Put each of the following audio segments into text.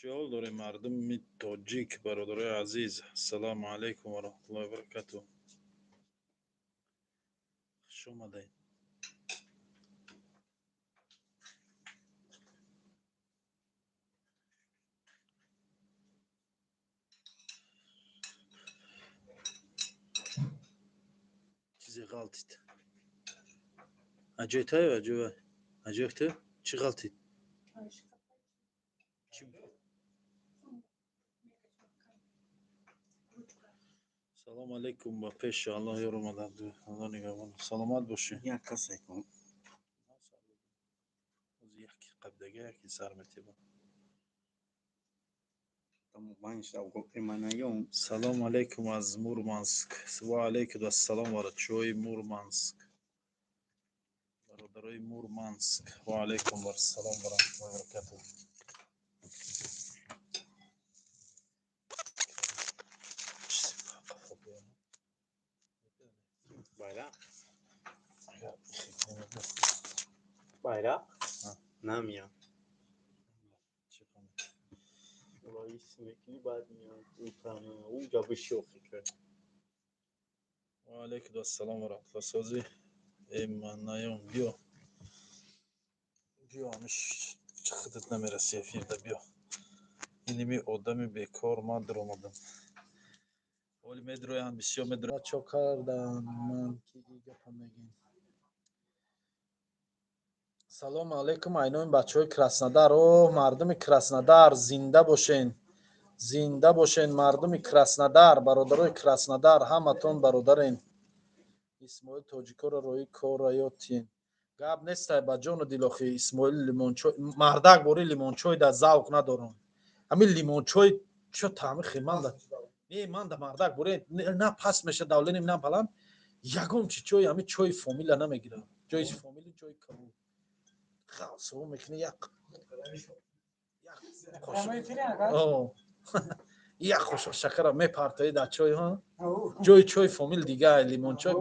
شغل داره مردم تاجیک برادرای عزیز. السلام علیکم و رحمت الله و برکاته. خوش اومدین. چیزی غلطید. اجایتای اجوه اجایته چی غلطید؟ چی؟ سلام علیکم با پیش الله یارو مدد الله نگهبان. سلامت باشین. یک کسی کن از یکی قبلگه یکی سر میتیبم. تمام پنج تا گفت منایم سلام علیکم از مورمانسک. و علیکم السلام و چوی مورمانسک. برادرای مورمانسک و علیکم السلام و رحمت الله و برکاته. bayrak bayrak نمیاد والله اسمکی بعد میاد اون تمام اونجا به شوخی کرد و علیکم السلام و رحمت الله. سازی من نیام بیا همش خودت نمیرسی فیرده بیا. اینمی آدمی بیکار من در آمدم ولی میدرویم بسیار میدرویم چو کردم من کی گپم میگین. سلام علیکم اینوین بچه های کراسنودر. اوه مردم کراسنودر زنده باشین مردم کراسنودر برادرای کراسنودر همتون برادرین. اسماعیل توجیکو رو روی کورایوتین گاب نیست با جون دیلوخی. اسماعیل لیمونچوی مردک بوری لیمونچوی در ذوق ندارم. همین لیمونچوی چه طعم خیمند نه من در مردک بوری نه پس میشه دولینیم نه پلان یگم چی چوی همین چوی فامیل نمیگیره. چوی فامیل چوی کبو خاصو میکنه یک اوه یک خوش شکر میپرتایی در چوی ها جوی چوی فامیل دیگه لیمونچوی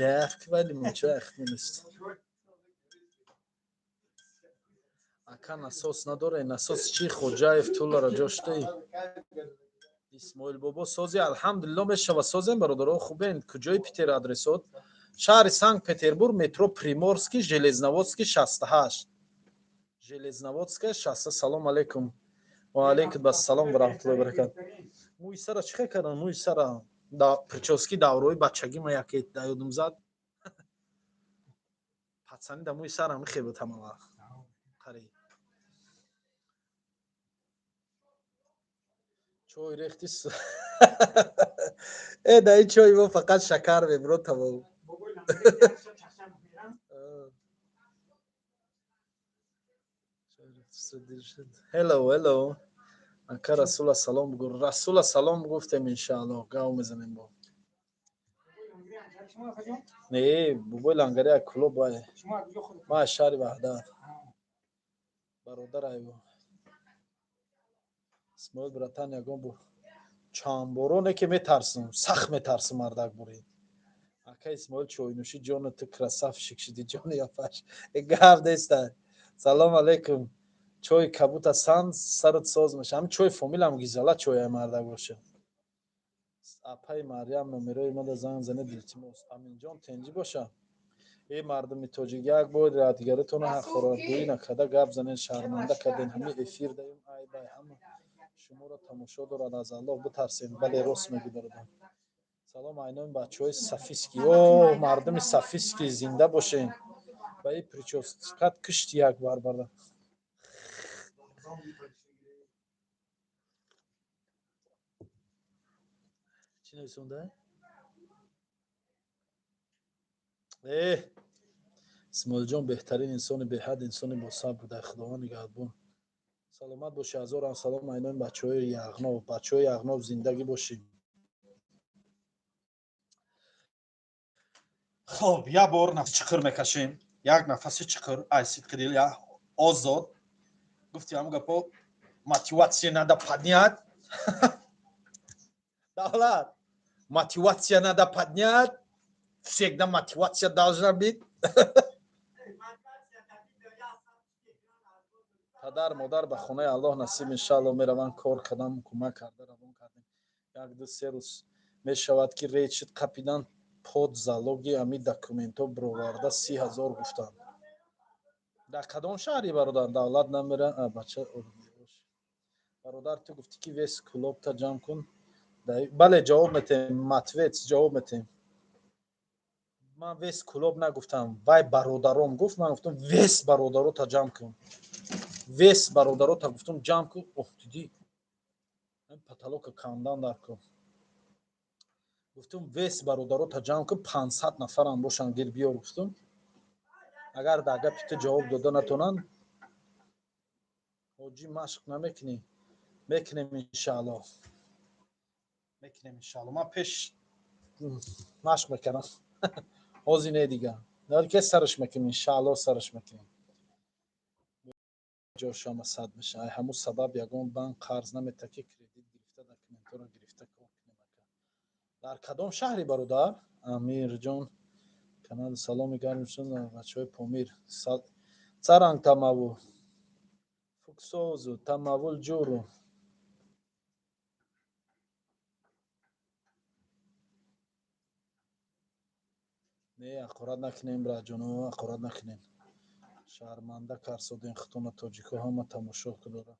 درک و لیمونچوی اخمی نیست. اکن اساس نداره. این اساس چی خوجایف طول را جاشته. اسماعیل بابا سازی الحمدلله میشه و سازیم برادرها خوبین. کجای پیتر آدرسات؟ شهر سانت پتربورگ مترو پریمورسکی ژلезноводسکی 68 ژلезноводسکی 60. سلام علیکم و علیکم السلام و رحمت الله و برکاته. موی سر چی کردن؟ موی سر دا پرچوسکی داوروی بچگی ما یکی دا یادم زد پسند موی سر هم خیلی تمام قری چوی ریختی ای دای چوی ما فقط شکر میبرو تمام. هلو انکه رسول سلام بگو. رسول سلام گفتیم انشاءالله گاو میزنیم با نه بگوی لنگری از کلوب بای ما از شهر وحدت برادر ایو اسماعیل براتن یگم بو چامبورونه که میترسم سخت میترسم مردک بوری اکا اسماعیل چوی نوشی جان تو کرساف شکشیدی جان یا فش گرد است. سلام علیکم چوی کبوت سان سرت ساز میشه. هم چوی فامیل هم گیزالا چوی مردک باشه. اپای مریم نمیروی ما در زنگ زنه دلتیموس امین جان تنجی باشه. ای مردم توجیگ یک بود را دیگرتون حق خورادگویی نکده گپ زنین شرمنده کردین همه افیر دهیم ای بای همه شما را تماشا دارد از الله بترسین. بله راست میگی برادر. سلام اینان بچه های صفیسکی. اوه مردم صفیسکی زنده باشین. و این پریچوسکت کشتی یک بار برده چی نویسونده؟ اسماعیل جان بهترین انسان به حد انسان با صبر در خداوند نگهدار. سلامت باشه. هزار سلام اینان بچهای یغناب. بچهای یغناب زندگی باشین. خب یک بار نفس چقر میکشیم. یک نفس چقر айсид кидил я озод гуфти ҳам гапо мотиватсия надо поднять. Давлат мотивация надо поднять. Всегда мотивация должна быть. падар модар ба хонаи Аллоҳ насиб иншаалло мераванд, кор кардам, кӯмак карда равон кардем. Як ду се рӯз мешавад ки рейд шид қапидан под залоги ами документҳо бироварда 30,000 гуфтанд. Дар кадом шаҳри бародар? Давлат намера бача бародар ту гуфтӣ ки вес клубта ҷамъ кун. бале ҷавоб метем, матвец ҷавоб метем. Ман вес клуб нагуфтам, вай бародаром гуфт, ман гуфтам вес бародарота ҷамъ кун. Вес бародарота гуфтам ҷамъ кун. Дидӣ паталока кандан дар кун. Гуфтам вес бародарота ҷамъ кун, 500 нафарам бошанд гир биёр гуфтам. Агар дар гапи ту ҷавоб дода натонанд, ҳоҷӣ машқ намекунӣ. Мекунем иншаалло. Мекунем иншаалло. Ман пеш машқ мекунам. ҳозир не дигар. Балки сараш мекунем иншаалло, сараш мекунем. ҷошама сад меша. Ай ҳамун сабаб ягон банк қарз намета ки кредит гирифта документҳоро гирифта кор кунем. Дар кадом шаҳри бародар? Амирҷон канал саломи гармшон бачаҳои Помир. Царанг тамаву. Фуксозу тамавул ҷуру. Не ақорат накунем браҷоно, ақорат накунем. Шарманда карсодем хутуна тоҷико ҳама тамошо кудора.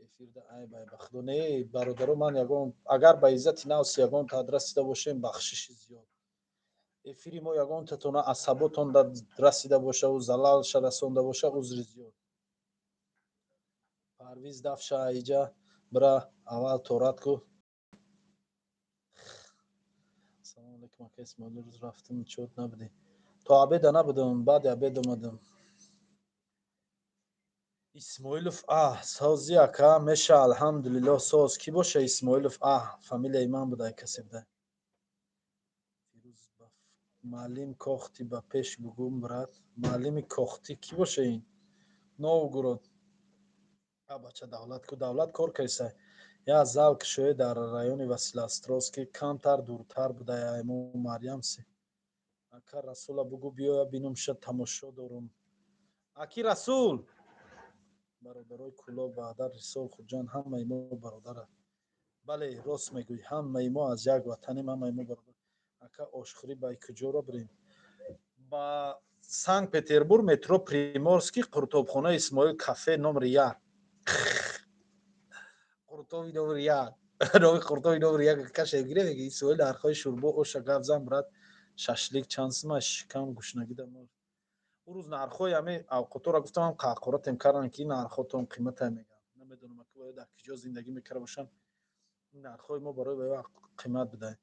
Эфирда ай ба худо. Не бародаро, ман ягон агар ба иззати навс ягон та расида бошем бахшиши зиёд. Эфири мо ягон татона асаботон расида боша ӯ залалша расонда боша узри зиёд. Парвиз дафша аиҷа бра аввал торат ку. Салом алейкум ака Исмоил, рӯз рафтам чот набудӣ. То абеда набудам, баъди абед омадам. Исмоилов сози ака меша алҳамдулиллоҳ соз. Ки боша Исмоилов фамилияи ман буда касе буда. Фирӯз Маълим кохти ба пеш бугум брат. Маълими кохти ки боша ин? Новгород. Бача давлат ку давлат кор кайса. Я зал кишое дар райони Василостровский камтар дуртар буда мо Марьямси. Ака Расула бугу биёя бинум ша тамошо дорум. Аки Расул. бародарои кулоб баъдар рисол хуҷанд ҳамаи мо бародара. Бале рост мегӯй, ҳамаи мо аз як ватанем, ҳамаи мо бародар. Ака ошхӯрӣ ба куҷоро бирем? Ба Санкт Петербург метро Приморский қуртобхона Исмоил кафе номер 1. Қуртоби номер 1. Номи қуртоби номер 1 кашем гире меги Исмоил нархои шурбо оша гавзам брат. Шашлик чанд сима шикам гушнагида мо. рӯз нархҳои ҳамаи авқотро гуфтам, ҳам қақоратем карданд ки нархҳотон қимматай мегӯянд. Намедонам аки бояд дар куҷо зиндагӣ мекарда бошам. Нархҳои мо барои ба қиммат бидаем.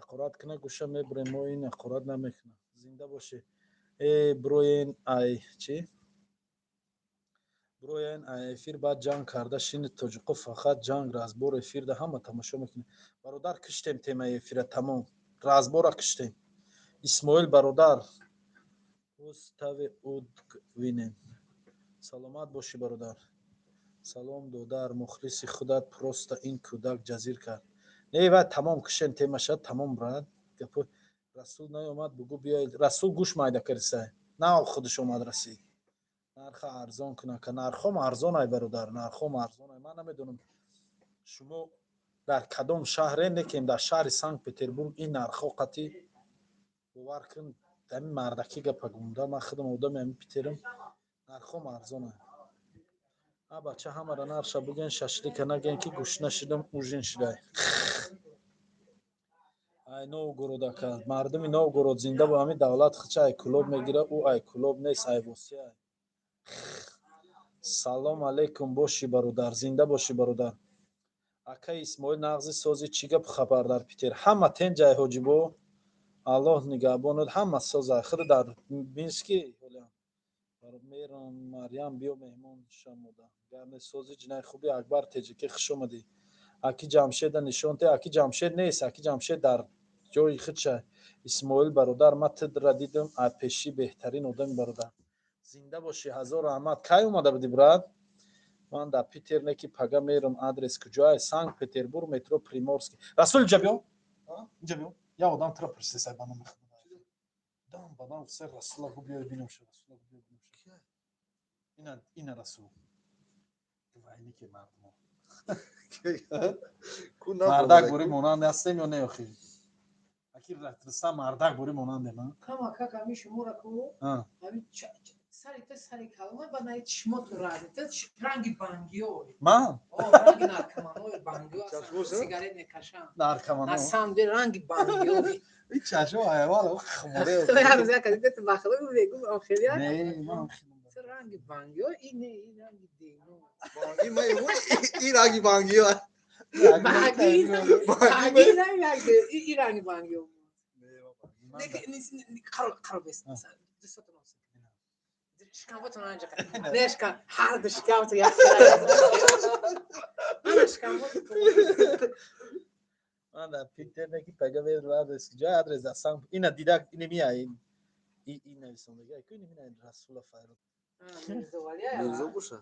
Ақорат кина гӯша мебурем, мо ин ақорат намекунам. Зинда бошед. Броен ай чи? Броен ай эфир баъд ҷанг карда шини тоҷиқо фақат ҷанг разбор эфирда ҳама тамошо мекунем. Бародар киштем темаи эфира тамом. Разбора киштем. Исмоил бародар устави удвинем. Саломат боши бародар. Салом додар мухлиси худат просто ин кӯдак ҷазир кард. Не ва тамом кишен темаша тамом брат. Гапо Расул наомад бугу биёед. Расул гӯш майда карисай. На худаш омад расид. Нарха арзон куна ка нархом арзон ай бародар, нархом арзон ай. Ман намедонам шумо дар кадом шаҳре, некем дар шаҳри Санкт Петербург ин нархо қати бовар кун. Дами мардаки гапа гумда ман худам одами ами питерам. Нархом арзон ай. Бача ҳамара нарша буген шашлика наген ки гушна шидам ужин шидай. Ай Новгород ака, мардуми Новгород зинда бо ами давлат хича ай кулоб мегира, ӯ ай кулоб нест, ай воси ай. Салом алейкум боши бародар, зинда боши бародар. Ака Исмоил нағзи сози чӣ гап хабар дар Питер? Ҳама тенҷай ҳоҷибо. Аллоҳ нигаҳбонад, ҳама созай. Худ дар Мински мерам Марьям биё меҳмон шамода. Гарне сози ҷинаи хуби Акбар теҷики хуш омадӣ. Аки Ҷамшеда нишон те, аки Ҷамшед нест, аки Ҷамшед дар ҷои худша. Исмоил бародар, ман тудра дидам, аз пеши беҳтарин одами бародар. Зинда боши, ҳазор раҳмат. Кай омада будӣ брат? Ман дар Питер неки пага мерам, адрес куҷоай? Санкт Петербург метро Приморский. Расул инҷа биё. Инҷа биё. Я одам туро пурсисай ба номи худо. Дам бадан се Расула гу биё бинам шу. Расула гу биё бинам шу. Ина Расул. وینی که مردم کو مردک بوری مونند هستیم یا نه اخی اکی رفترستا مردک بوری مونند من Kama kaka mi shumura ko ها abi sari kalma bana hiç motor adeta rangi bangiyo. من O rangi narkamano bangiyo. Çaşmosa? Sigaret ne kaşan. نرکمانو Nasam de rangi bangiyo. این چشم حیوان خموره Ben bize kadar da bakılı bir gün ahiriya. نه من Rangi bangiyo ini rangi dino. Bangi mai mu iragi bangi var. Bangi rangi bangiyo. Ne karo besin sen. Dışarıdan olsun. Şikavet olacak. Ne şika? Hard şikavet ya. Ana şikavet. من در پیترنکی پگه به رواد است جای ادرس اصلا اینا دیدک اینه میای این نویسندگی که اینه میای رسول فایروز Mevzu bu sa.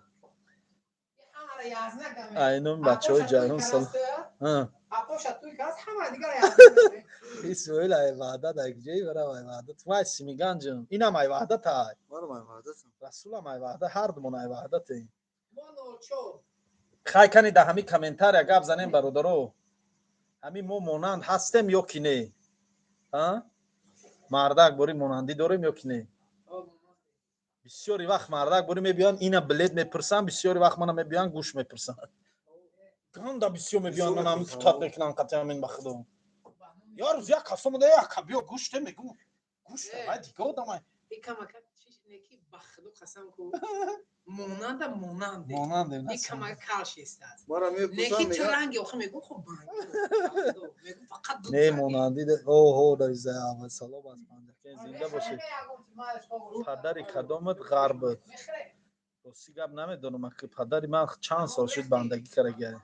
اینم بچهای جهان سال ها Apoş atıyor gaz hemen diğer yazdı. اسرائیل ای وعدت اگجی برای وعدت وای سیمیگانجم اینم ای وعدت های Var mı vardasın? رسولم ای وعدت هر دمون ای وعدت ای Mono ço. خای کنی ده همی کامنتار گپ زنیم برادرو همی مو مونند هستیم یا کی نه ها مردک بوری مونندی داریم یا کی نه بسیاری وقت مردک بوری میبیان اینا بلد میپرسن بسیاری وقت منم میبیان گوش میپرسن گندا بسیار میبیان منم تات نکنم قطعا من بخدم یار زیا کاسم ده یا کبیو گوش ته میگو گوش ته وای دیگه دام Ikama neki bakılı kasam ko. Monanda monande. مونند Ikama karşı istaz. Mara me Neki kusam ya. rangi oku megu ko bangi. Megu fakat نه مونندی ده اوه در زیا سلام از بنده که زنده باشه پدری کدامت غرب راستی گپ نمیدونم که پدری من چند سال شد بندگی کرده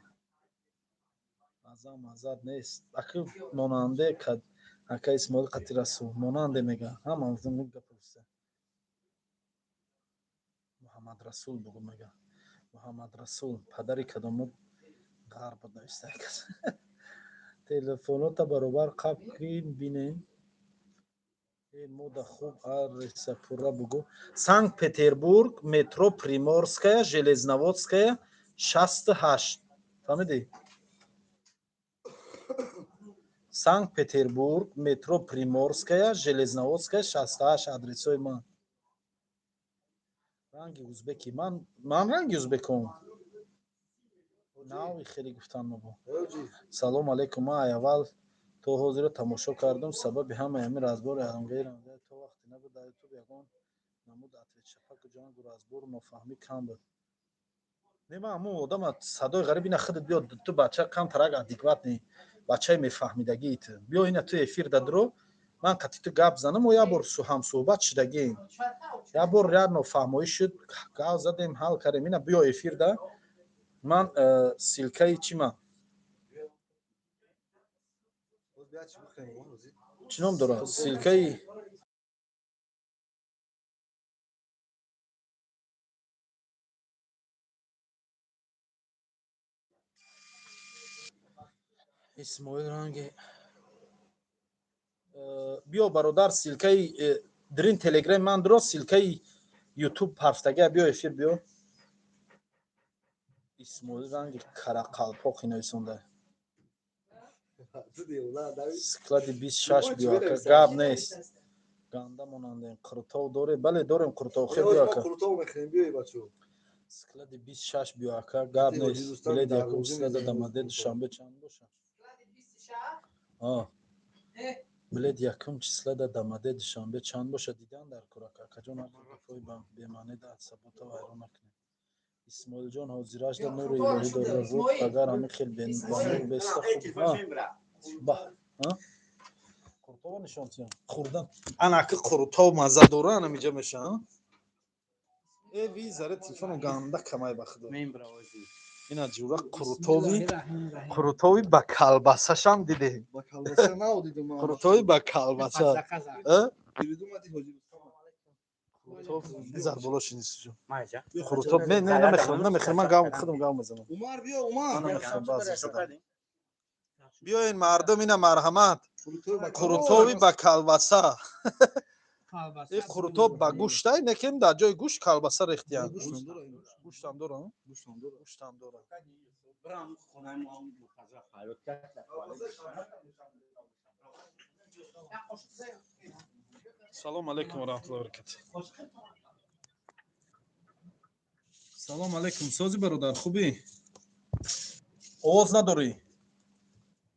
ازم ازاد نیست اکی ماننده کد اکی اسماعیل قطی رسول ماننده میگه هم از اون گپرسه محمد رسول بگو میگه محمد رسول پدری کدامت غرب نوشته کس تلفنات برابر قبل کردین بینین این مودا خوب آرسه پورا بگو سانکت پتربورگ مترو پریمورسکایا ژلزناودسکایا 68 فهمیدی سانکت پتربورگ مترو پریمورسکایا ژلزناودسکایا 68 آدرسوی من رنگی ازبکی من رنگی ازبکم ناوی خیلی گفتن نبود سلام علیکم من اول تو حاضر تماشا کردم سبب همه همین رازبار علمگیر آمده تو وقتی نبود در تو بیگان نمود اتویت شپک جان دو رازبار نفهمی کم بود نما همون آدم صدای غریبی نخدت بیاد تو بچه کم ترک ادیکوات نی بچه میفهمیدگی ایت بیا این تو افیر دادرو من قطعی تو گپ زنم و یا بار هم صحبت شدگیم یا بار یا نفهمایی شد گاو زدیم حل کردیم اینا بیا افیر ده من سیلکه چی من چنم داره سیلکه اسماعیل رنگی بیا برادر سیلکه درین تلگرام من درست سیلکه یوتیوب پرفتگه بیا افیر بیا اسماعیل رنگی کارا قلپاق نویسنده سکلاد 26 بیا که گاب نیست گنده ماننده قرطاو داره بله داریم قرطاو خیلی بیا که سکلاد 26 بیا که گاب نیست بلید یکم سکلاد دامده دوشنبه چند باشه بلید یکم چسلاد دامده دوشنبه چند باشه دیدن در کراکا کجا نفوی به معنی داد ثبوت و ایران نکنه اسماعیل جان حاضراش در نور الهی داره بود اگر همه خیلی بانور بسته خوب با قرطاو نشان تیم خوردن انا که قرطاو مزه داره انا میجا میشه ای وی زره تلفن گنده کمای بخدا اینا جورا قرطاوی با کلبسش هم دیده قرطاوی با کلبسه بیزار بلوش نیست جو قرطاو نه نمیخرم من گام خودم گام بزنم Umar bia Umar. بیا این مردم اینا مرحمت قرطاوی با کلبسه колбаса. این قروتاب با گوشت های نکیم در جای گوشت کلبسه ریختیم. گوشت هم دارم. گوشت هم دارم. برام خونه ما هم غذا خیلی کرد. سلام علیکم و رحمت الله و برکاته. سلام علیکم سازی برادر خوبی؟ آواز نداری؟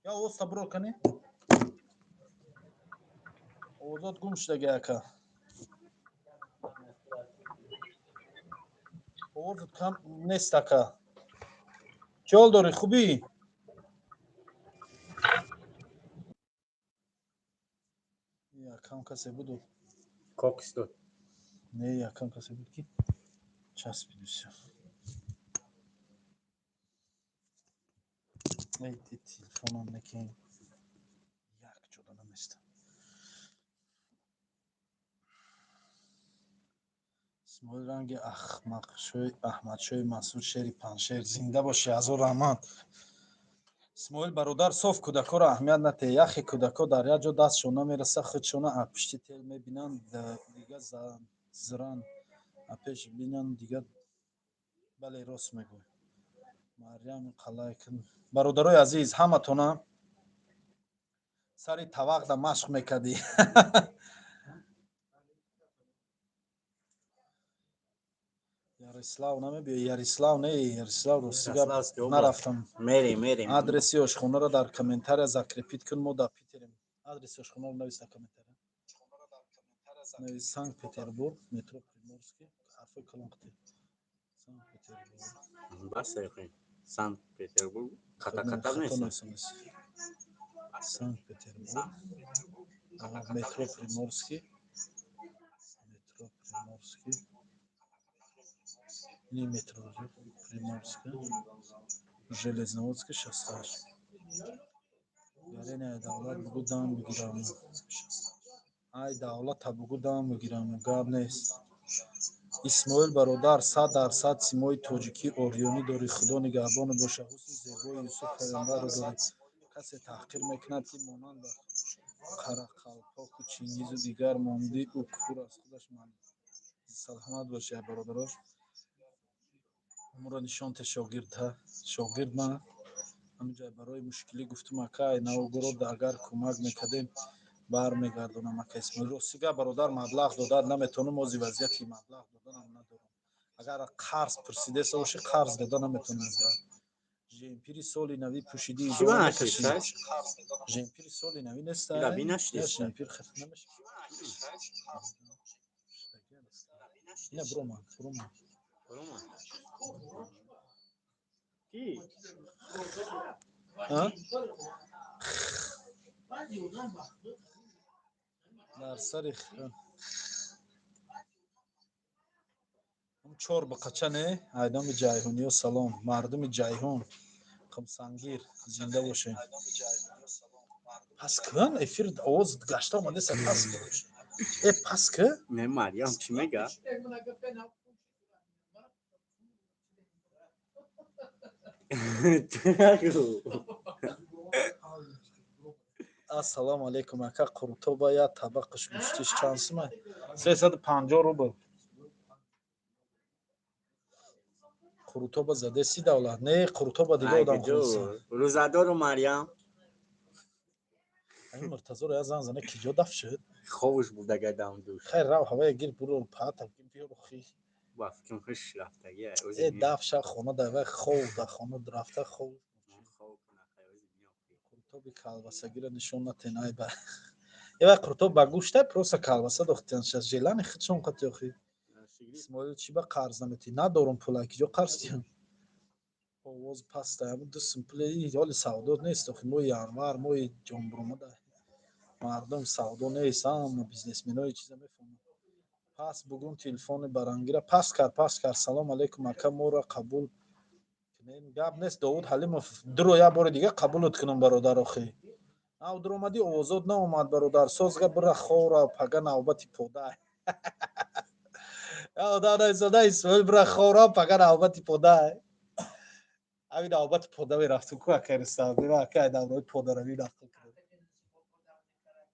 یا آواز تبرو کنی؟ آوازات گم شده گیاکا. آوازت کم نیست اکا. چال داری خوبی؟ یکم کسی بودو؟ کوکس داد. نه یکم کسی بود کی؟ چسبید بسیار. ای تلفنم نکن. یک جدا نمیست. اسماعیل رنگ احمد شوی مسعود شری پنشیر زنده باشی از او رحمت. اسماعیل برادر صاف کودکا را اهمیت نده. یخی کودکا در یک جا دستشون نمیرسه خودشون از پشت تل میبینن دیگه زرن پیش بینن دیگه. بله راست میگوی. مریم قلایکن برادرای عزیز همه تونه سری توق دا مشق میکردی. یاریسلاو نمیبیا یاریسلاو نه یاریسلاو روسیگا نرفتم. میریم. آدرسی آشخونه را در کامنتار زکرپیت کن ما در پیتریم. آدرس آشخونه را نویس در کامنتار. نویس سانت پتربورگ مترو پریمورسکی حرف کلان قطعی. سانت پتربورگ. بس خیلی. سانت پتربورگ. خطا نیست. سانت پتربورگ. مترو پریمورسکی. این مترو پریمورسکی. ژلزنوودسکی 68. یعنی دولت بگو دام بگیرم. ای دولت تا بگو دام بگیرم گاب نیست. اسماعیل برادر 100% سیمای تاجیکی اوریانی داری خدا نگهبان باشه. حسن زیبای یوسف پیامبر رو داری. کسی تحقیر میکند که مانند قرقلپاک و چینگیز و دیگر ماندی او کفر از خودش من سلامت باشه برادراش. امورا نشانت شاگرد من همینجا برای مشکلی گفتم اکای نو گرود اگر کمک میکردیم برمیگردونم اکا اسماعیل روسیگا برادر مبلغ دادن نمیتونم موزی وضعیتی مبلغ دادن هم ندارم. اگر قرض پرسیده سوش قرض دادن نمیتونم ژمپیری سولی نوی پوشیدی ایجا نکشید. ژمپیری سولی نوی نیست. ژمپیر خرید نمیشه. نه برو من. کی؟ ها؟ در سر هم چور بقچه نه ایدام جایهونی و سلام مردم جایهون خمسانگیر زنده باشین. پس کن افیر آواز گشته آمده سر پس کن. پس که؟ نه مریم چی میگه؟ السلام علیکم اکا قروتوبا یا طبقش گوشتش چانسمه 350 روبل. قروتوبا زده 30 دلار. نه قروتوبا دیگه آدم خونسه. روزادار مریم این مرتضی رو زن زنه کجا دفع شد؟ خوش بود گدام دوش. خیر رو هوای گیر برو پاتم بیا رو خی. با فکرم خوش رفته گه. دفع شد خونه دوه خوب در خونه رفته خوب. قروتوبی کالباسگی رو نشون نتینای با. یه قروتوب با گوشته پروسا کالباسه دختیانش از جیلانی خودشون قطعی خی. اسماعیل چی با قرض نمیتی ندارم پولا کجا قرض دیم. آواز پسته هم دو سمپلی حال سعودات نیست خو موی انوار موی جنبرمه ده مردم سعودات نیست هم بیزنسمن های چیزا میفهمن. پس بگون تلفن برانگیره پس کرد سلام علیکم اکا مورا قبول کنین گپ نیست داود حلیم درو یا بار دیگه قبولت کنم برادر اخی. او درآمدی آوازات نه اومد برادر سازگه بره خورا پگه نوبتی پوده. او دادا زده اسماعیل بره خورا پگه نوبتی پوده. همین نوبت پوده می رفتم که اکر استاد دیگه اکر نوبت پوده رو می نخل کرد.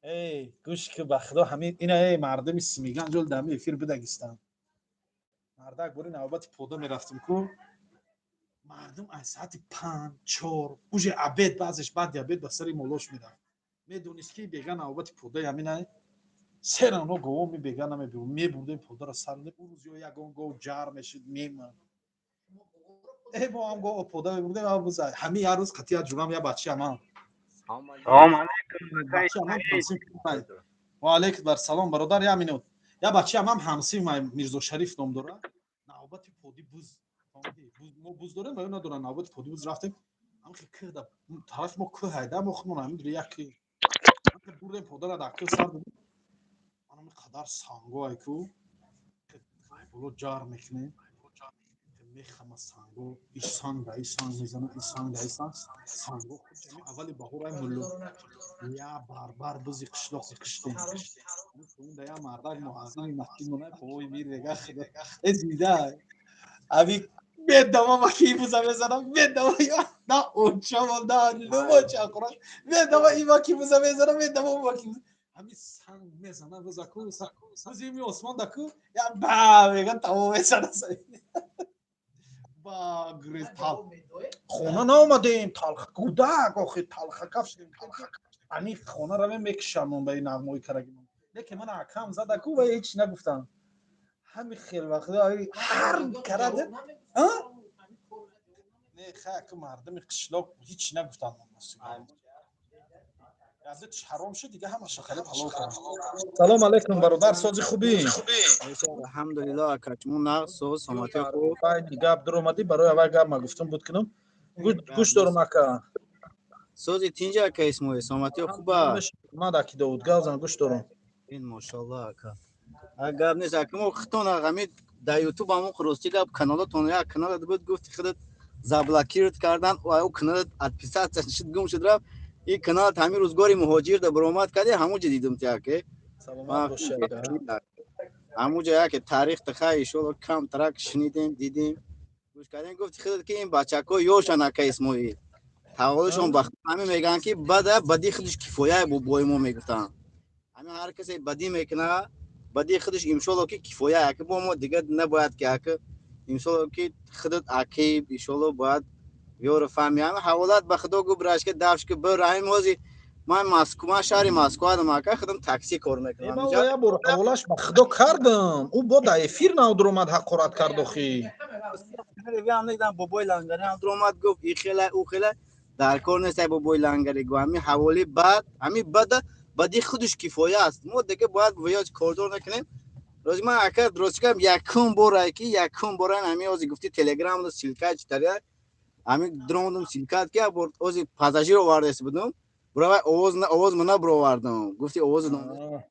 ای گوش که بخدا همین اینا ای مردم میگن جل دمی افیر بدگستان مردک بوری نوبت پودا میرفتم کو مردم از ساعت 5 4 اوج عبید بعضش بعد عبید به سری مولوش میرفت میدونست که بیگا نوبت پودا همین سرانو گو می بیگا نمیبود میبوده پودا را سر اون روز یگون گو جار میشد میم ای با هم گو پودا میبوده و روز همین هر روز قطعا جونم یا بچه هم سلام علیکم. بچه هم همسیم و علیکم بر سلام برادر یا مینود یا بچه هم همسیم میرزا شریف نام داره نوبت پودی بوز ما بوز داریم و ندارن نوبت پودی بوز رفتیم هم که که در طرف ما که هایده ما خودمون همین دیگه یکی که بردیم پودا را دکتر سر بدیم من قدر سانگو ایکو که بلو جار میکنیم میخوام سانگو ایسان دا ایسان میزنه ایسان دا ایسان سانگو خود اولی بهور ملو یا بار بزی قشلق قشتیم اون دا یا مردک معظمی مسجد منه پوی میره خدا ازیده ابی بدما ما کی بوزا بزنم بدما یا نه اونچا مال لومو چاقرا بدما ایوا کی بوزا بزنم بدما ما کی همین سنگ میزنه بوزا کو بوزی عثمان دکو یا با میگن تمام میزنه با گریز تال خونه نامدیم تلخ کودک آخه تلخ کفشیم انی خونه رو میکشم به این نغمه کرگیم لیکن من حکم زده کو و هیچ نگفتم همین خیلی وقت هر کرده نه خاک مردم قشلاق هیچ نگفتم یادت حرام شد دیگه همه شخالت حلال کردم سلام علیکم برادر سازی خوبی الحمدلله کچمون نقص سوز سماتی خوب دیگه عبدالله اومدی برای اول گپ ما گفتم بود کنم گوش دارم اکا سوزی تینجا که اسمه سماتی خوبه ما داکی داود گازم گوش دارم این ماشاءالله اکا اگر نیست اکا خطون اقامی در یوتیوب همون خروستی گفت کانال تونیا کانال بود گفت خودت زبلاکیرت کردن و او کانال ادپیسات شد گم شد رفت این کانال همین روزگاری مهاجر در برآمد کرده همون جدیدم تیا که سلامت باشه همون جایی که تاریخ تخیل شد کم ترک شنیدیم دیدیم گوش کردیم گفت خودت که این بچه‌ها یوشان اکا اسموی تاولشون بخت همین میگن که بدی خودش کفایه بو ما میگفتن همین هر کسی بدی میکنه بدی خودش امشالله که کفایه که با ما دیگه نباید که امشالله که خودت اکی امشالله باید یور فهمی همه حوالات به خدا گو برش که دفش که بر همین موزی من مسکو شهر مسکو ادم که خودم تاکسی کار میکنم ما ویا بر حوالش به خدا کردم او با دایفیر نو درآمد حقارت کرد اخی هم دیدم بابای لنگری هم درآمد گفت این خیلی او خیلی در کار نیست بابای لنگری گفت همین حوالی بعد همین بعد بدی خودش کفایه است ما دیگه باید ویاج کاردور نکنیم روز من اکر درست کردم یکم بار که یکم بار همین از گفتی تلگرام رو سیلکات چطوره همین دروندم سیلکات که برد از پاساژیر آورده بودم برای آواز من برو آوردم گفتی آواز نام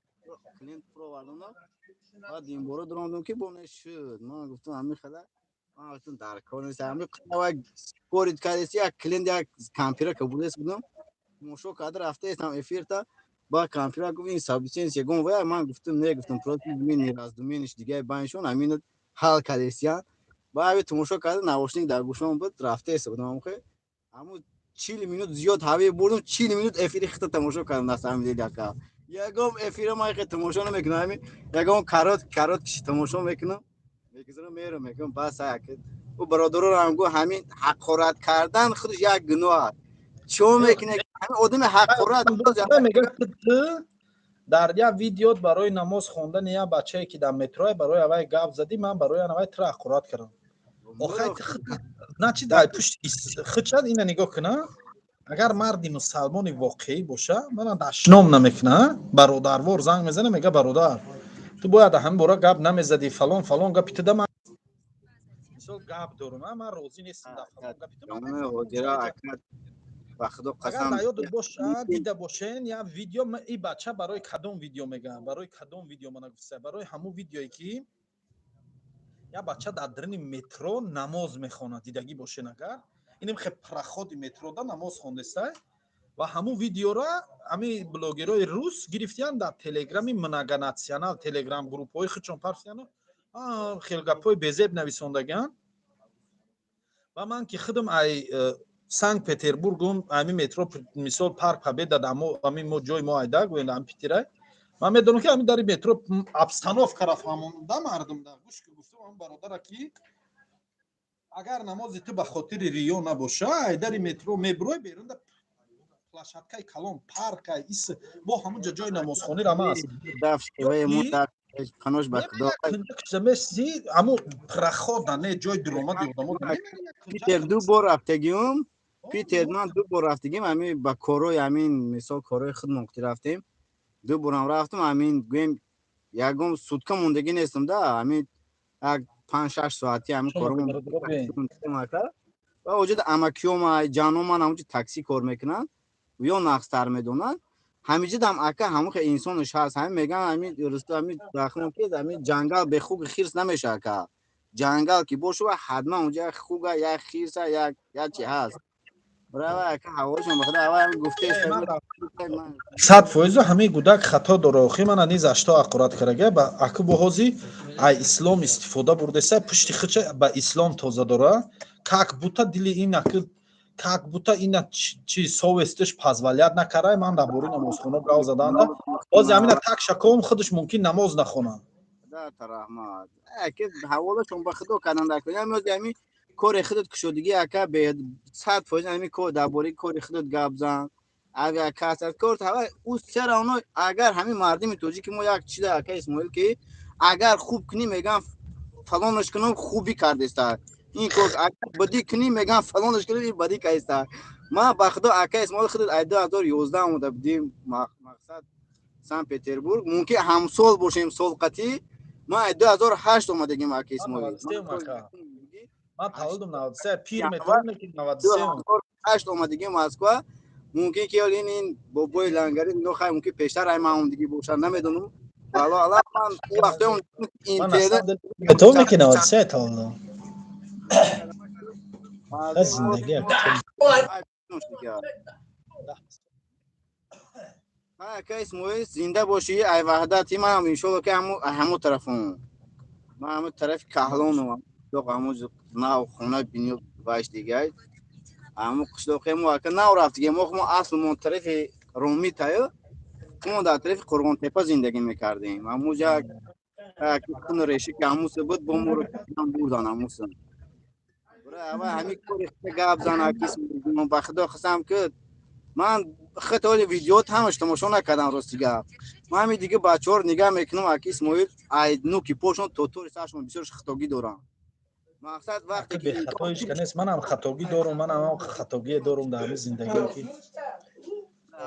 کلینت برو آوردم بعد این بار دروندم که بونش شد من گفتم همین خدا من گفتم در کار نیست همین قطعه کورید کردی یک کلینت یک کامپیوتر که بوده بودم مشو کادر رفته استم افیرتا با کامپیوتر گفت این سابسینس یگون و من گفتم نه گفتم پروتین دومین از دومینش دیگه بانشون همین حال کالیسیا با تماشا کردن نواشنگ در گوشم بود رفته است بودم که اما 40 مینوت زیاد هوی بردم 40 مینوت افیر خط تماشا کردم دستم دیدی که یگم افیر ما خط تماشا نمیکنم یگم کارات کش تماشا میکنم میگذارم میرم بس که و برادر هم گو همین حقارت کردن خودش یک گناه چون میکنه آدم حقارت میگه در یا ویدیو برای نماز خواندن یا بچه‌ای که در مترو برای اوای گاف زدی من برای انوای تر حقارت کردم آخه نه چی دای پشت خچد اینا نگاه کنه اگر مردی مسلمان واقعی باشه من دشنام نمیکنه برادروار زنگ میزنه میگه برادر تو باید هم برا گپ نمیزدی فلان گپ تو دم مثلا گپ دارم من راضی نیستم در فلان گپ بخدا اگر قسم یادت باشه دیده باشین یا ویدیو این بچه برای کدوم ویدیو میگم برای کدوم ویدیو من گفته برای همون ویدیویی که یا بچه در درون مترو نماز میخونه دیدگی باشه اگر اینم خیلی پرخود مترو دا نماز خونده است و همون ویدیو را همین بلاگرای روس گرفتیان در تلگرام منگاناسیونال تلگرام گروپ های خودشون پرسیدن خیلی گپای بزیب نویسوندگان و من که خودم ای Санкт Петербургум ами метро мисол Парк Победа дамо ами мо ҷои мо айда гӯянд ам питира ман медонам ки ами дари метро обстановка рафҳамонда мардум да гӯш ки гуфтам ам бародара ки агар намози ту ба хотири риё набоша айдари метро мебурой берунда площадкаи калон паркай ис бо ҳамунҷа ҷои намозхонӣ рама аст даф шиваи мо так канош ба худо аму прахода не ҷои дуромади одамот питер ду бор рафтагиум питер ман ду бор рафтагим ами ба корои амин мисол корои худ муқти рафтем ду борам рафтам амин гӯем ягон сутка мондагӣ нестам да амин як 5-6 соати амин корум ва оҷода амакиёма ҷаnomан ҳамунҷи таксӣ кор мекунанд ё нақстар медонанд ҳамиҷидам ака ҳамухе инсонаш ҳаст ҳамин меган ҳамин рӯсто ҳамин дахмон ки ҳамин ҷангал бехуги хирс намеша ака ҷангал ки бошува ҳатман унҷа як хуга як хирса як чи ҳаст бравай ака ҳавоишон бахуда аввал ҳамин гуфтест 100% ҳамаи гудак хато дора охи ман низ ашто ақурат карага ба аку боҳози ай ислом истифода бурдеса пушти хича ба ислом тоза дора как будто дили ин аку как будто ина чи совестиш позволят накарай ман дар бори намозхона гав заданда бози ҳамина так шаком худаш мумкин намоз нахонанд да раҳмат ака ҳаволашон ба худо кардан ами кори худат кушодагӣ ака 100% ами кор дар бори кори худат гап зан агар касат корт ҳава ӯ сера оно агар ҳамин мардими тоҷики мо як чида ака исмоил ки агар хуб кунӣ меган фалонаш кунам хубӣ кардеста ин кор агар бадӣ кунӣ меган фалонаш кунам ин бадӣ кардеста ман ба худо ака исмоил худат ай 2011 омада будем мақсад Санкт Петербург мумкин ҳамсол бошем сол қатӣ ман ай 2008 омадагим ака исмоил ман таваллудум 93 пир метавонам ки 2008 омадагим Москва мумкин ки ин бобои лангари ино хай мумкин пештар ай ман омадагӣ бошад намедонам вало алла ман ӯ вақте интернет метавонам ки 93 таваллудум зиндагӣ ака исмоил зинда бошӣ ай ваҳдати ман иншолло ки ҳамун тарафам ман ҳамун тарафи каҳлонам ҳамун нав хона бинё ваш дигар ҳамун қишлоқи мо ака нав рафтигем мо аслмон тарафи ромитаю мо дар тарафи қурғонтепа зиндагӣ мекардем ҳамунҷа кун реши ки ҳамуса буд бо моро бурдан ҳамуса аввал ҳамин кори гап зан акисмо ба худо хастам ки ман хатои видеот ҳамаш тамошо накардам рости гап ман ҳамин дига бачаҳоро нигаҳ мекунам аки исмоил ай нуки пошон тотори саршон бисёр хатогӣ дорам мақсад вақте ки бехатоиш канест манам хатогӣ дорум манам хатогие дорум дар ҳамин зиндагӣ ки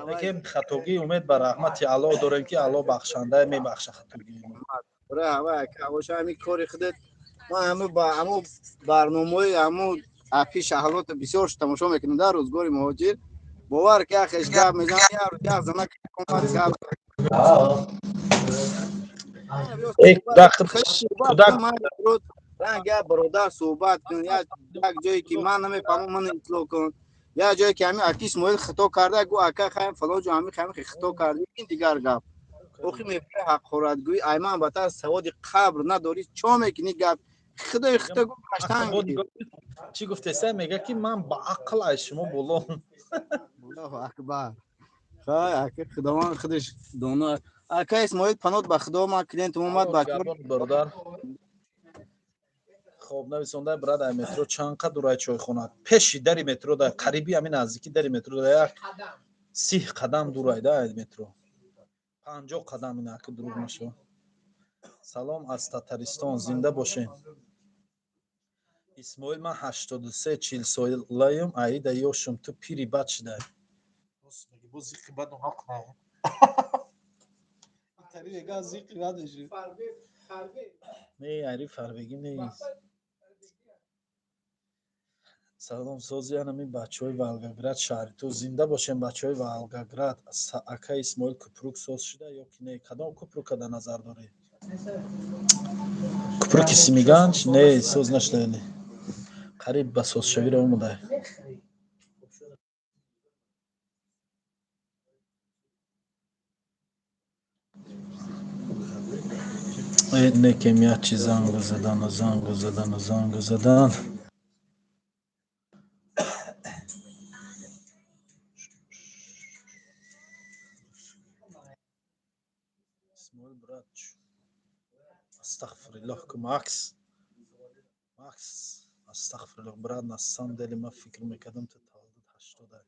лекин хатогӣ умед ба раҳмати аллоҳ дорем ки аллоҳ бахшанда мебахша хатогиимо ҳавоша ҳамин кори худат ман ҳамун барномаи ҳамун апи шаҳлот бисёр тамошо мекунам дар рӯзгори муҳоҷир бовар ки ахеш гап мезанам як занак комат гап гап бародар суҳбат кун як ҷое ки ман намефаҳмам ман итлоъ кун як ҷое ки ҳамин аки исмоил хато карда гӯ ака хаем фалон ҷо ҳамин хато карди ин дигар гап охи мефаҳми ҳақоратгӯӣ ай ман батар саводи қабр надорӣ чо мекунӣ гап худои худо гаштан чӣ гуфтеса мега ки ман ба ақл аз шумо болом аллоҳу акбар хай ака худованд худаш доно ака исмоил панот ба худо ман клиентам омад ба бародар хоб нависонда брадар метро чанд қад дурай чойхона пеши дари метро да қариби ҳамин наздики дари метро да як 30 қадам дурай да метро 50 қадам ина ки дуруг нашо салом аз Татаристон зинда бошем исмоил ман 83 40 солаем аида ёшум ту пири бад шидай бози қибаду ҳақ не ари фарбеги нест салом сози ҳамин бачаҳои Волгоград шаҳри ту зинда бошем бачаҳои Волгоград ака исмоил купрук соз шуда ё ки не кадом купрука дар назар дорӣ купруки Симиганҷ не соз нашуда не қариб ба созшавиро омада не кем як чи зангу задан اسماعیل برات استغفرالله که ماکس استغفرالله برات نستان دلی ما فکر میکردم تو تولد 80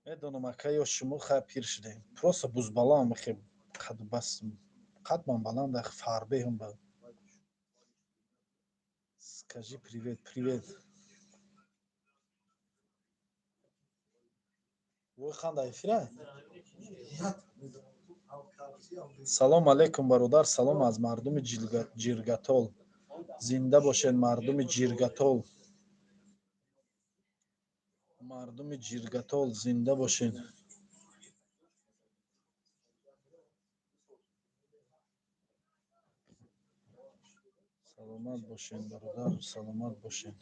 میدونم اکا یا شما خیلی پیر شدیم просто بزبالا هم خیلی قد بس قد من بلند اخ фарбе هم با скажи привет вой ханда эфира салом алейкум бародар салом аз мардуми ҷиргатол зинда бошед мардуми ҷиргатол зинда бошед саломат бошед бародар саломат бошед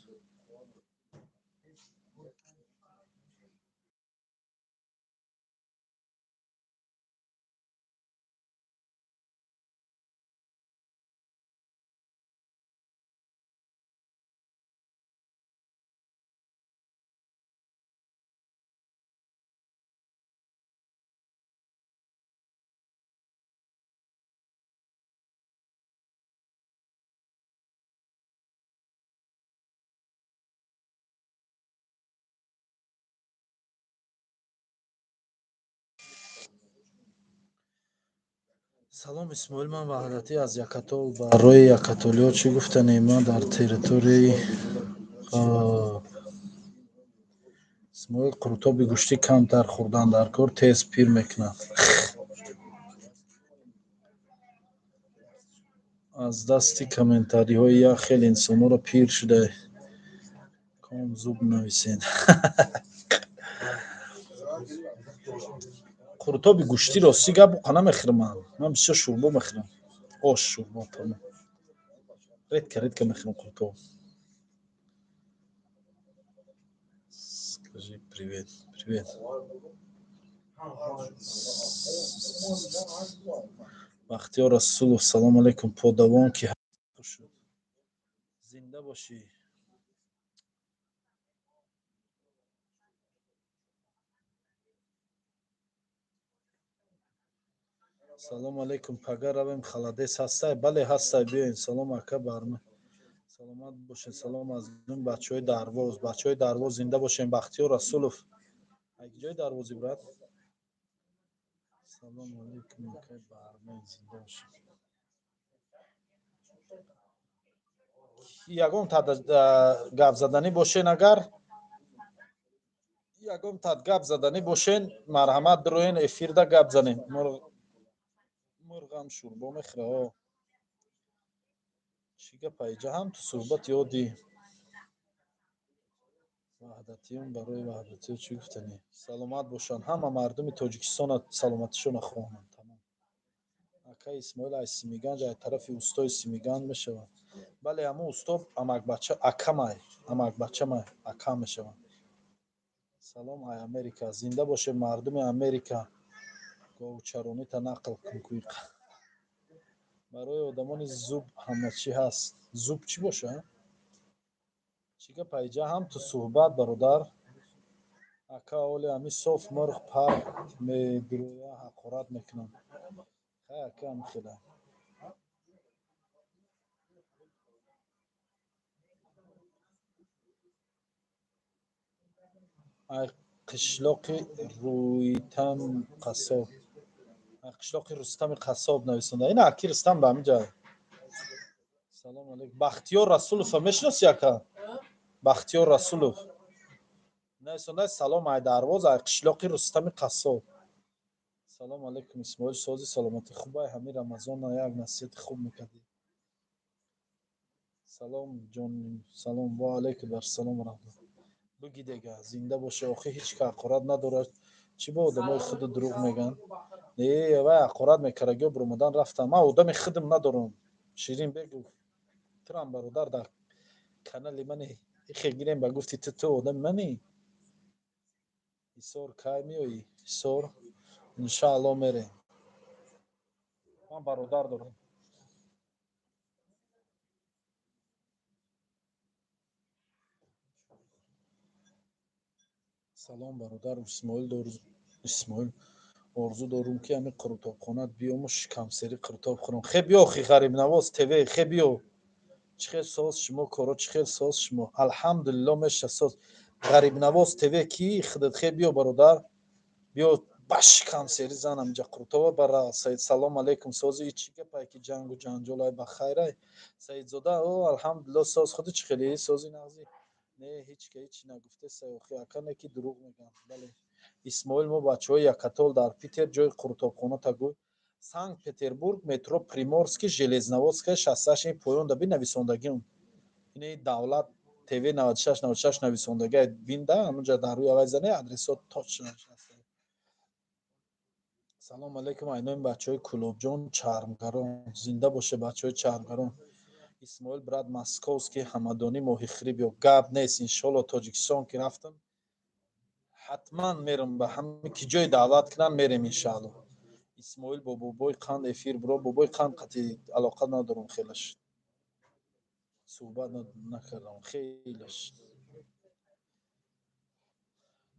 салом исмоил ман ваҳдатӣ аз якатол барои якатолиҳо чӣ гуфтанем ман дар территорияи исмоил қуртоби гӯшти камтар хӯрдан дар кор тез пир мекунад аз дасти комментариҳои як хеле инсонҳоро пир шуда ком зуб нависед қуртоби гӯшти рости гап қана мехӯрам ман бисёр шӯрбо мехӯрам ош шӯрбо тамом редка мехӯрам қуртоб скажи привет бахтиёр расулов салом алейкум подавон ки шуд зинда бошӣ салом алейкум пага равем халадес ҳастай бале ҳастай биёед салом ака барма саломат бошед салом аз бачаҳои дарвоз зинда бошед бахтиёр расулов ҷои дарвози брат салом алейкум ака барма зинда бошед ягон тад гап заданӣ бошен агар ягон тад гап заданӣ бошен марҳамат дуроен эфирда гап занем мурғам шӯрбо мехӯра чӣ гапа иҷа ҳам ту суҳбат ёди ваҳдатиён барои ваҳдатиё чӣ гуфтанӣ саломат бошанд ҳама мардуми тоҷикистона саломатишона хоҳонам тамом акаи исмоил аз Симиганҷ аз тарафи устои Симиганҷ мешавад бале ҳамун усто амакбача акамай амакбачамай акам мешавад салом ай Америка зинда бошед мардуми Америка говчаронита нақл кун куи барои одамони зуб ҳама чӣ ҳаст зуб чӣ бошад чӣ гапа иҷа ҳам ту суҳбат бародар ака оли ҳами соф мурғ пар медироя ҳақорат мекунам хай ака ҳам хела ай қишлоқи рӯйтам қассоб қишлоқи рустами қассоб нависонда ин аки рустам ба ҳамин ҷай салом алейкум бахтиёр расуловро мешиноси ака бахтиёр расулов нависонда салом ай дарвоз ай қишлоқи рустами қассоб салом алейкум исмоил сози саломати хубай ҳамин рамазона як насиҳати хуб мекардӣ салом ҷоним салом ва алейкум ассалом раҳмат буги дега зинда боша охи ҳеч ка ҳақорат надорад чӣ ба одамои худу дурӯғ меган вай ҳақорат мекардаги буромадан рафтам ман одами худам надорам ширин бегу турам бародар дар канали мани ихе гирем ба гуфти ту одами мани ҳисор кай меоӣ ҳисор иншаалло мерем ман бародар дорам салом бародар исмоил орзу дорум ки ҳамин қурутобхонат биёму шикамсери қурутоб хӯрам. Хе биё хи ғарибнавоз тв хе биё. Чӣ хел соз шумо коро чӣ хел соз шумо? Алҳамдулилло меша соз. Ғарибнавоз тв ки худат хе биё бародар. Биё ба шикамсери занам ҷа қурутоба бара. Саид салом алейкум сози ичи гапай ки ҷангу ҷанҷолай ба хайрай. Саидзода о алҳамдулилло соз худи чӣ хели сози нағзи? Не ҳеҷ ка ҳеҷ нагуфте сайохи акане ки дурӯғ мегӯям. Бале. Исмоил мо бачаҳои Якатол дар Питер ҷои қурутобхоната гӯй. Санкт-Петербург метро Приморский железнаводская 68 ин поён да бинависондагиам. Ини давлат ТВ 96 нависондагай бинда амуҷа дар рӯи авай зане адресот точно аст. Салом алейкум айнои бачаҳои Кулобҷон чармгарон. Зинда боше бачаҳои чармгарон. Исмоил брат московский ҳамадонӣ моҳи хириб ё гап нест иншоалло Тоҷикистон ки рафтам ҳатман мерам ба ҳамин ки ҷои даъват кунанд мерем иншаалло. Исмоил бо бобои қанд эфир биро бобои қанд қатъи алоқа надорам хелаш. Суҳбат накардам хелаш.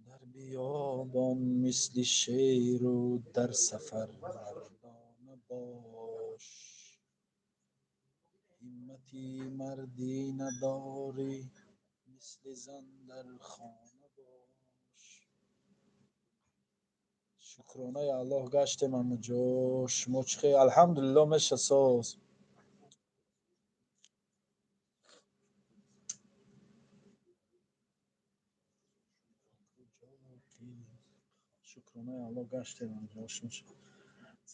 дар биёбон мисли шеру дар сафар мардона бош. ҳиммати мардӣ надорӣ мисли зан дар хона бош. шукронаи Аллоҳ гаштем амуҷо. Шумо чӣ хел? Алҳамдулилло меша соз. шукронаи Аллоҳ гаштем амуҷо.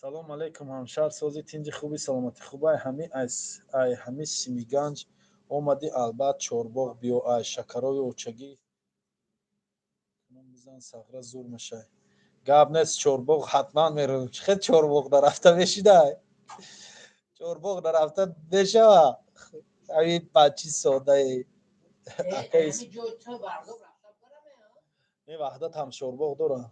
Салом алейкум ҳамшар сози тинҷи хуби саломати хуба ай ҳами Симиганҷ омадӣ албат Чорбоғ биё ай шакарои очагӣ бизан сағра зур мешай. Гап нест Чорбоғ ҳатман меравем. Чӣ хел Чорбоғ нарафта мешидай? Чорбоғ нарафта мешава. Ҳамин бачи содаи акаи не ваҳдат ҳам Чорбоғ дора.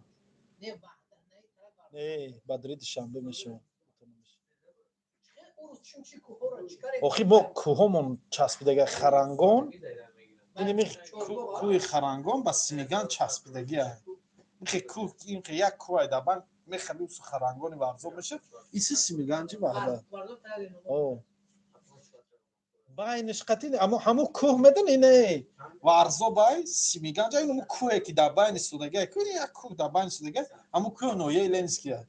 Не бадри душанбе мешава. охи мо кӯҳомон часпидага Харангон. Ин кӯҳи Харангон ба Симиган часпидагия. Михе кӯҳ ин як кӯҳай дабан мехали усу Харангони Варзоб меша. Иси Симиганҷи ваҳда. О. Байниш қатин аммо ҳамон кӯҳ медонӣ не? Варзобай Симиганҷ ин кӯҳе ки дар байни судагия. Кӯҳ як кӯҳ дар байни судагия. Ҳамон кӯҳ ноҳияи Ленинския.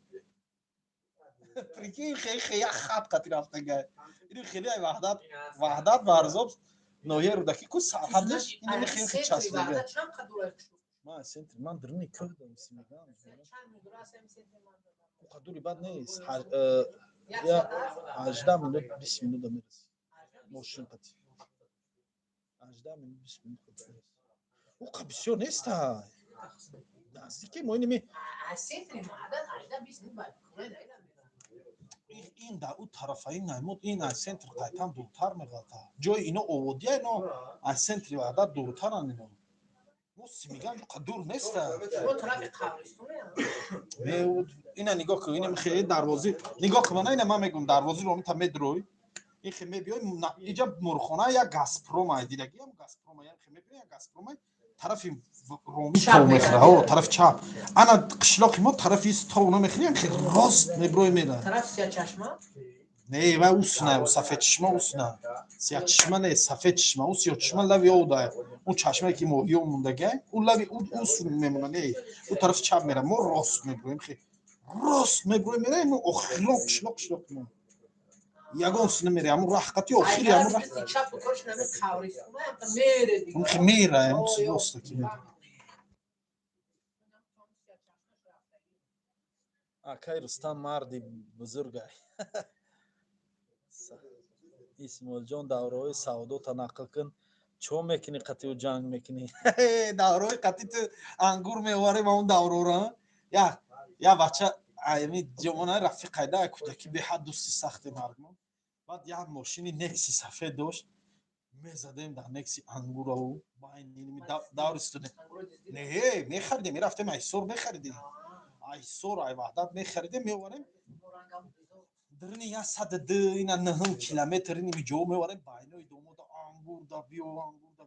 Прикинь хе як хат қати рафтагай. Ин хели ай ваҳдат Варзоб ноҳияи рудаки ку сарҳадиш ин хели часпидагия. Ман сентр ман дрни кӯҳ дорам Симиганҷ. Қадури бад нест. Я 18 минут 20 минут мерасӣ. Мошин қати 18 минут 20 минут қати. О қа бисёр нестай. Наздики мо инми ин дар у тарафа ин намуд ин аз центр қайтан дуртар меғалта. Ҷои ино оводия ино аз центри ваҳдат дуртаран ино. Мо Симиганҷ қа дур нестай. Ина нигоҳ кун ина хеле дарвози нигоҳ кун ина ман мегӯям дарвози ромита медрой. ин хе мебиёй иҷа мурхона як Газпрома дидаги ям Газпрома як хе мебиёй як Газпрома тарафи ромита мехра тарафи чап ана қишлоқи мо тарафи стол намехри ям хе рост меброй мера тараф Сиячашма не ва усна сафедчишма усна Сиячашма не сафедчишма ус ёчишма лави ода он чашмае ки моҳиё мондагай он лави ус мемона не он тарафи чап мера мо рост меброем хе рост меброй мера мо охиро қишлоқ мо ягон сина мере аму рахқати охири аму мера аму рост ки акай Рустам марди бузургай Исмоилҷон давраҳои савдота нақл кун чо мекунӣ қатию ҷанг мекунӣ давраҳои қатӣ ту ангур меоварӣ ба он даврора я бача ами ҷавонаи рафиқайда кӯдакӣ беҳад дӯсти сахти мардмон баъд як мошини некси сафед дошт мезадем дар некси ангурау байни даври студент не мехаридем мерафтем айсор мехаридем айсор ай ваҳдат мехаридем меоварем дрни 102 ина 9 километр ини ҷо меоварем байнои домода ангур да биё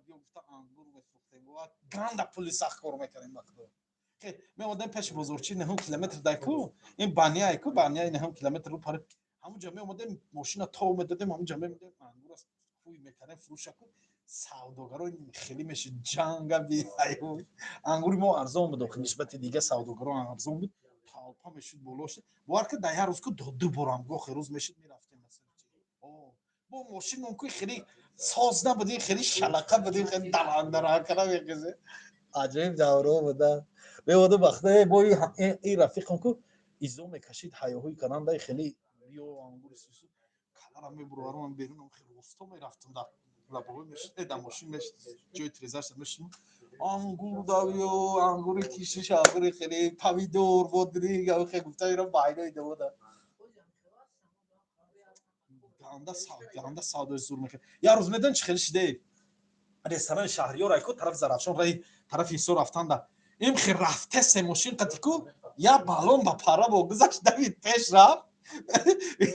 гуфта ангур мефурӯхтем ва ганда пули сахт кор мекардем вақто میامدم پیش بزرگچی 9 کیلومتر دایکو این بانیا کو بانیا 9 کیلومتر رو پر همونجا میامدم ماشینا تا اومدم همونجا میامدم انگور است خوی میکنه فروش کو سوداگرا خیلی میشه جنگ بی ایو انگور ما ارزون بود نسبت دیگه سوداگرا ارزون بود талпа میشد بالاش بار که در روز کو دو بارم گو روز میشد میرفتیم مثلا او با ماشین ممکن خیلی ساز نبودی خیلی شلقه بودی خیلی دلندر کنه میگه عجیب دوره بوده به وقت وقته با این رفیقم کو ایزو میکشید حیاهوی کننده خیلی بیو انگور سوسو کلارم میبرارم بیرون خیلی رستا میرفتم در لبوی میشد در ماشین میشد جای تریزرش میشد انگور داویو انگور کیشش انگور خیلی پمیدور بودری خیلی گفته اینا بایده ایده بوده گانده ساده زور میکنه یا روز میدن چه خیلی شده رستوران شهریار ایکو طرف زرافشان رای طرف این سو رفتن ده این خیلی رفته سه ماشین قطیکو یا بالون با پارا با گذاشت دوید پیش رفت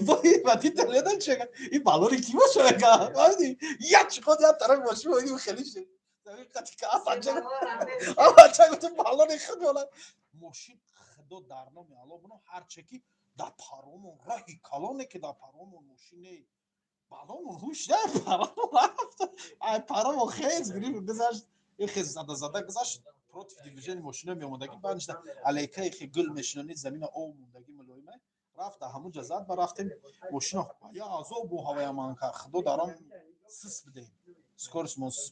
با این وقتی تلیدن چه این بالونی کی باشه که یا چقدر یا طرف ماشین این خیلی شده دوید قطیکا آفاچه گفتم بالونی خود ولی ماشین خدا درنامی الله بنا هر چکی در پارامون راهی کلانه که در پارامون ماشینه بالون هوش نه بالون رفت ای پارامون خیز گریب گذاشت این خیز زده گذاشت پروت دیویژن ماشینه میامدگی بنجده علیکه خی گل میشنونید زمین او موندگی ملویمه رفت همون جزاد با رفتیم ماشین یا آزو بو هوای مان که خدا دارم سس بدیم سکورس موس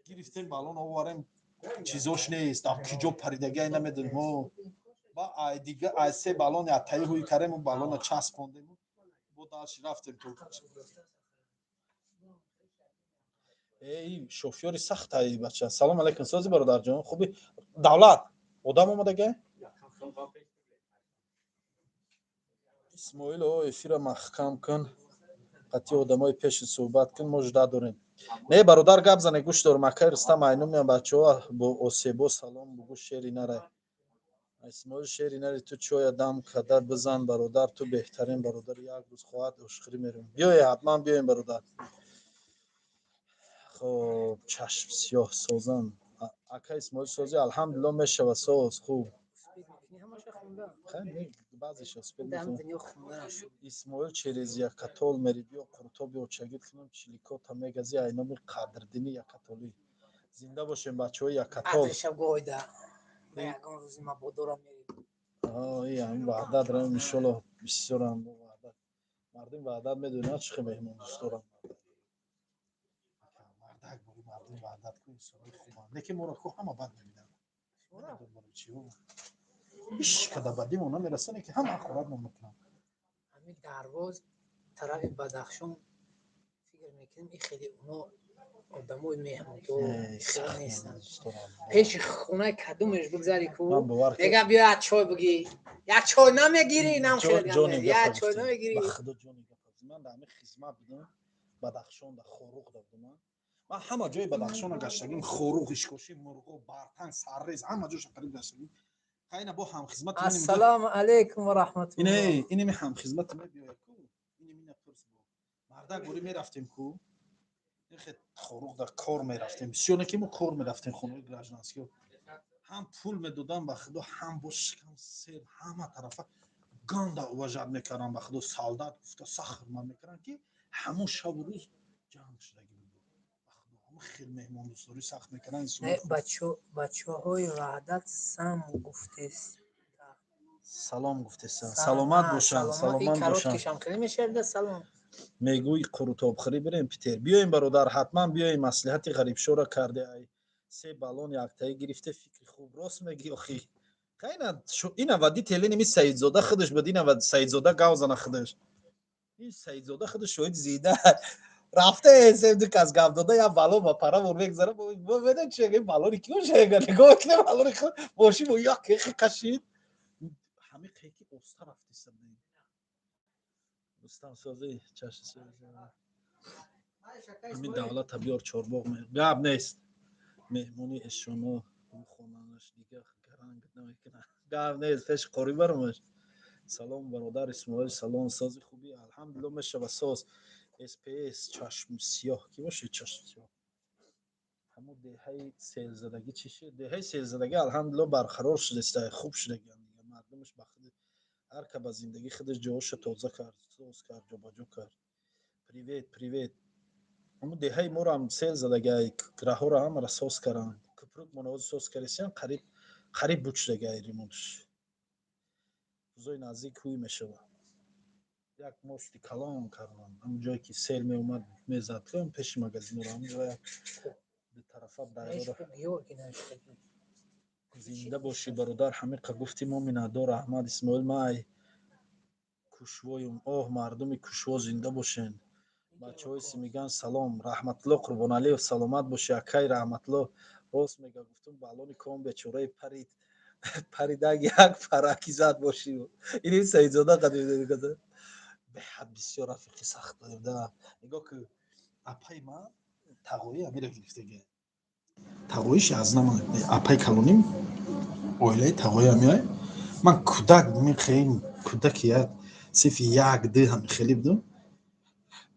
گرفتیم بالون آوریم چیزوش نیست در کجا پریدگی نمیدونم ما با دیگه از سه بالون اتایی روی کردیم اون بالون رو چسبوندیم با داشت رفتیم تو ای شوفیوری سخت ای بچه سلام علیکم سازی برادر جان خوبی دولت آدم اومدگه اسماعیل او افیر محکم کن قطعی آدمای پیش صحبت کن مجده داریم نه برادر گپ زنه گوش دار مکه رستم عینو میام بچه‌ها با اوسیبو سلام بگو شعری نره اسماعیل شعری نره تو چوی دم کده بزن برادر تو بهترین برادر یک روز خواهد اشخری میریم بیای حتما بیایم برادر خب چشم سیاه سازم اکا اسماعیل سازی الحمدلله میشه و ساز خوب خیلی بعضیش اسپید اسماعیل چریز یک کتال میری بیا قرطاب یا چگید کنم چلیکا تا میگزی اینامی قدردینی یک کتالی زنده باشیم بچه های یک کتال شب گویده به یکان روزی ما بودورم میریم این هم وعدت رای انشالله بسیار هم وعدت مردم وعدت میدونه چه خیلی مهمون دوست دارم مردک باری مردم وعدت کنی سرای خوبان لیکن مرا کو همه بد نمیدن هیچ کده بدی اونا میرسنه که همه خورد نمیکنم همین درواز طرف بدخشان فکر میکنیم این خیلی اونا آدمای مهموندار خیلی نیستن پیش خونه کدومش بگذاری کو بگم بیا یک چای بگی یک چای نمیگیری نم خیلی یک چای نمیگیری خدا جونی گفت من در همین خدمت بودم بدخشان در خوروق بودم من همه جای بدخشان گشتیم خوروق اشکوشی مرغ بارتن سرریز همه جاش قریب گشتیم خیلی با هم خدمت السلام علیکم و رحمت الله اینه می هم خدمت می بیای کو اینه می نپرس مردا گوری می رفتیم کو این خد خوروق در کار می رفتیم سیونه که ما کار می رفتیم خونه گراجناسکی هم پول می دادن به خدا هم بوشکم سر همه طرفا گاندا وجب میکردن به خدا سالدات گفته سخر ما میکردن که همون شب و روز جنگ شدگی بود همه خیلی مهمان دوستاری سخت میکردن بچه‌های وحدت سم گفتیست سلام گفته سلامت باشن این کارات کشم خیلی میشه سلام میگوی قروتاب خری بریم پیتر بیایم برادر حتما بیایم مصلحت غریب شورا کرده ای سه بالون یک تایی گرفته فکر خوب راست میگی اخی خیلی این ودی تله نمی سعید زاده خودش بدین و سعید زاده گاوزن خودش این سعید زاده خودش شوید زیده رفته سیم دو کس گاو داده یا بالون با پرا ور میگذره با ببین چه این بالون کیو شایگه نگاه کنه بالون خود باشی با یا کی کشید همه قیکی اوستا رفته سر دوستان سازی چش سازی همین دولت بیار چارباغ گاب نیست مهمونی اشونا رو خونانش دیگه گرنگ نمیکنه گاب نیست فش قوری برمش سلام برادر اسماعیل سلام سازی خوبی الحمدلله میشه و ساز اس پی اس چشم سیاه کی باشه چشم سیاه اما دهه سیلزدگی چی شد؟ دهه سیلزدگی الحمدلله برقرار شده است، خوب شده دیگه. مردمش با خود هر که با زندگی خودش جوش تازه کرد، سوز کرد، جابجا کرد. پریوت پریوت. اما دهه ما هم سیلزدگی راه را هم سوز کردن. کپروک منوز سوز کردن قریب بود شده ریمونش. بزرگ نزدیک کوی میشه. یک مشتی کلام کردن. اون جایی که سیل می اومد میزد که پیش مغازه رو هم جای به طرف دایره زنده باشی برادر. همه که گفتیم مومنادار احمد اسماعیل مای کشوایم اوه مردم کشوا زنده باشین. بچه‌های میگن سلام رحمت الله قربان علی و سلامت باشی اکای رحمت الله. راست میگه گفتم بالون کام بیچاره پرید یک پرکی زد باشی. این سیدزاده قدیم دیگه به حد بسیار رفیقی سخت بوده. نگاه که اپای ما تقوی امیر گرفتگی تقویش از نام اپای کلونیم اویله تقوی امیای من کودک میخوام کودکیت صرف یک ده هم خیلی بودم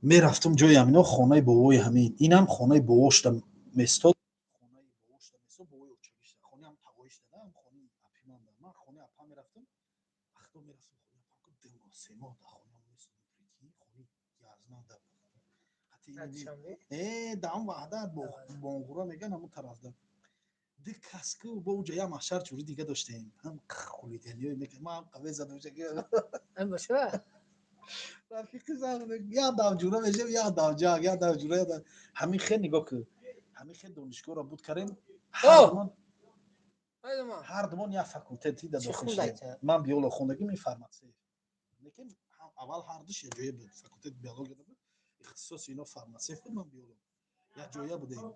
میرفتم جای همینا خانه بابای همین اینم خانه باباش دم مستاد خانه باباش دم مستاد بابای اوچگیش خانه هم تقویش دادم خانه اپی من خانه اپا میرفتم وقتا میرفتم خانه اپا دو ماه سه ماه در خانه میستادم پریتی خانه یازنا دم دام وحدت با بانگورا میگن همون طرف دم ده کاسکو با اونجا یه محشر چوری دیگه داشتیم هم خولیدنیای میگه ما هم قوی زدم هم باشه رفیقی زدم یا دام جوره میشه یا دام جا یا دام جوره همین خیلی نگاه که همین خیلی دانشگاه را بود کردیم هر دومان یا فاکولته داخل شدیم من بیولوژی خوندگی می فارماسی لیکن اول هر دوش یه جایی بود فاکولته بیولوژی بود اختصاص اینا فارماسی بود من بیولوژی یا جایی بودیم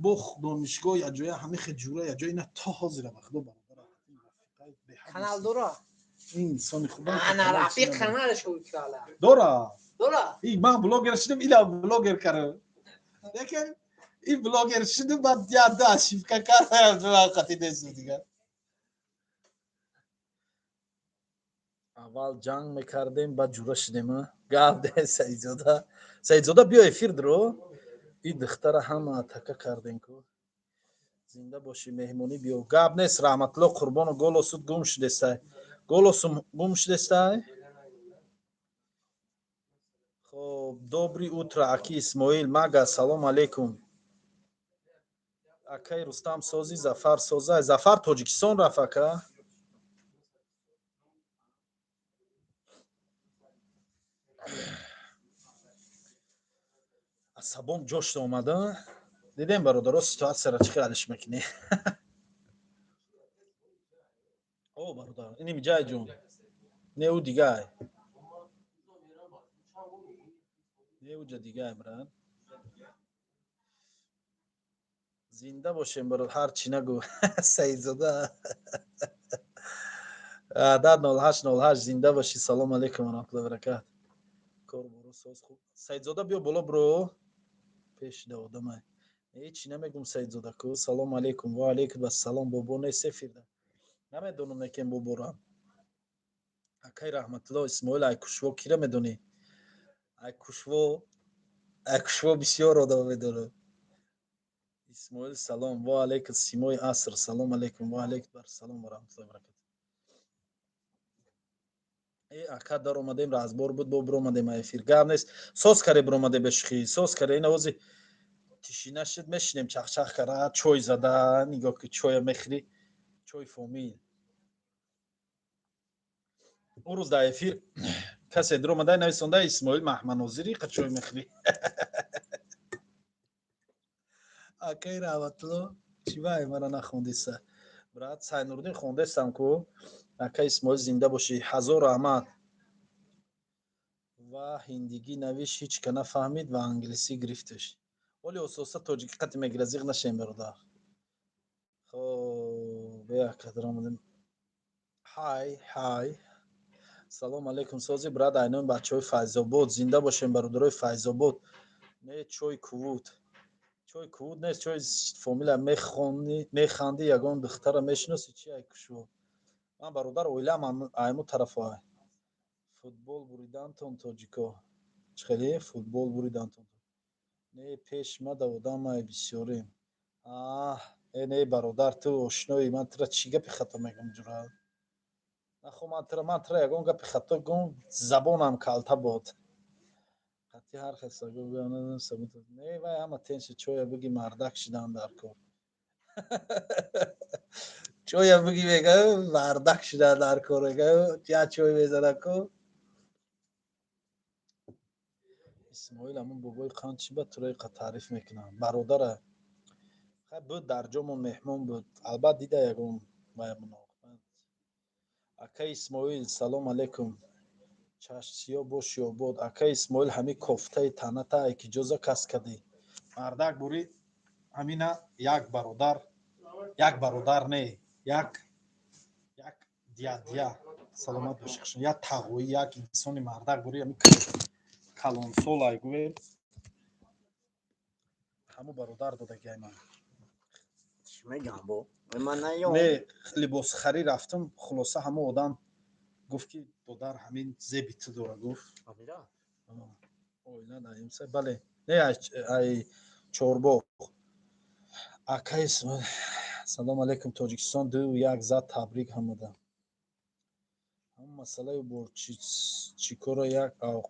بخ دانشگاه یا جایی همین خیلی جوره یا جایی نه تا حاضر وقت دو برادر کانال دورا این انسان خوبه انا رفیق کانالش بود کالا دورا این من بلاگر شدم اینا بلاگر کردم لیکن این بلاگر شدم بعد یاد داشتم که کار وقتی نیست دیگه اول جنگ میکردیم بعد جوره شدیم گفت سیدزاده بیا افیر درو این دختر هم تکه کردیم که زنده باشی مهمونی بیا گاب نیست رحمت الله قربان و گلوسود گم شده است گلوسم گم شده است. خب добрый утро аки اسماعیل мага салом алейкум акай рустам сози зафар соза зафар тоҷикистон рафт ака асабон ҷошта омада дидем бародаро ситуатсияро чӣ халиш мекунӣ о бародар иним ҷай ҷон не ӯ дигай не ӯ ҷа дигай брат зинда бошем барод ҳарчи нагӯ саидзода адад 0808 зинда бошӣ салом алейкум варахматуллоҳи баракат корборо соз хуб саидзода биё боло бро пешида одамай ҳеҷ намегум саидзода ку салом алейкум ва алейкум ассалом бобо не сефирда намедонам якем боборам акай раҳматуллоҳ исмоил айкушво кира медонӣ айкушво бисёр одам медонам исмоил салом ва алейкум симои аср салом алейкум ва алейкум барсалом ва раҳматуллоҳи баракат ака дар омадем разбор буд бо биромадем эфир гап нест соз каре биромаде бешухӣ соз каре ин овози тишина шуд мешинем чахчах кара чой зада нигоҳ ки чоя мехӯрӣ чой фомил он рӯз дар эфир касе дуромада нависонда исмоил маҳмаднозирӣ қа чой мехӯрӣ акай раҳматулло чӣ вай мара нахондиса брат сайнурдин хондестам ку акай исмоил зинда бошӣ ҳазор раҳмат ва ҳиндигӣ навиш ҳеҷ ка нафаҳмид ва англисӣ гирифташ оли ососа тоҷикӣ қати мегира зиқ нашем бародар хоб якадрамадем ҳай салом алейкум сози брат айнои бачаҳои файзобод зинда бошем бародарои файзобод не чой кувуд нест чой фомила механди ягон духтара мешиноси чи айкушво ман бародар оилаам аймо тарафа футбол буридантон тоҷико чӣ хеле футбол буридантон не пеш мада одамай бисёрем ای برادر تو آشنایی من ترا چی گپی خطا میگم جورا نخو من ترا یگان گپی خطا گم زبانم کالتا بود خطی هر خسته گو بیانه سبوت نه وای همه تنش چویا بگی مردک شدن در کار چویا بگی میگه مردک شدن در کار میگه یا چوی میزنه کو اسماعیل همون بابای خان چی به طوری تعریف میکنم برادره خب بود در جامون مهمون بود البته دیده یکم مهمون اکا اسماعیل سلام علیکم چشم سیاه باش یا بود اکا اسماعیل همی کوفته تنتا ای که جزا کس کدی مردک بوری همینا یک برادر نه یک دیا سلامت باشی یا تاوی یک انسان مردک بوری همی کلون سول گوی همو برادر دادگی من چی میگم با من نیام نه لباس خری رفتم خلاصه همه آدم گفت که دادر همین زبی تو داره گفت آمیرا اویلا نایم سه بله نه ای چوربو اکای اسم سلام علیکم تاجیکستان دو یک زد تبریک همدا هم مسئله بر چیکورا یک او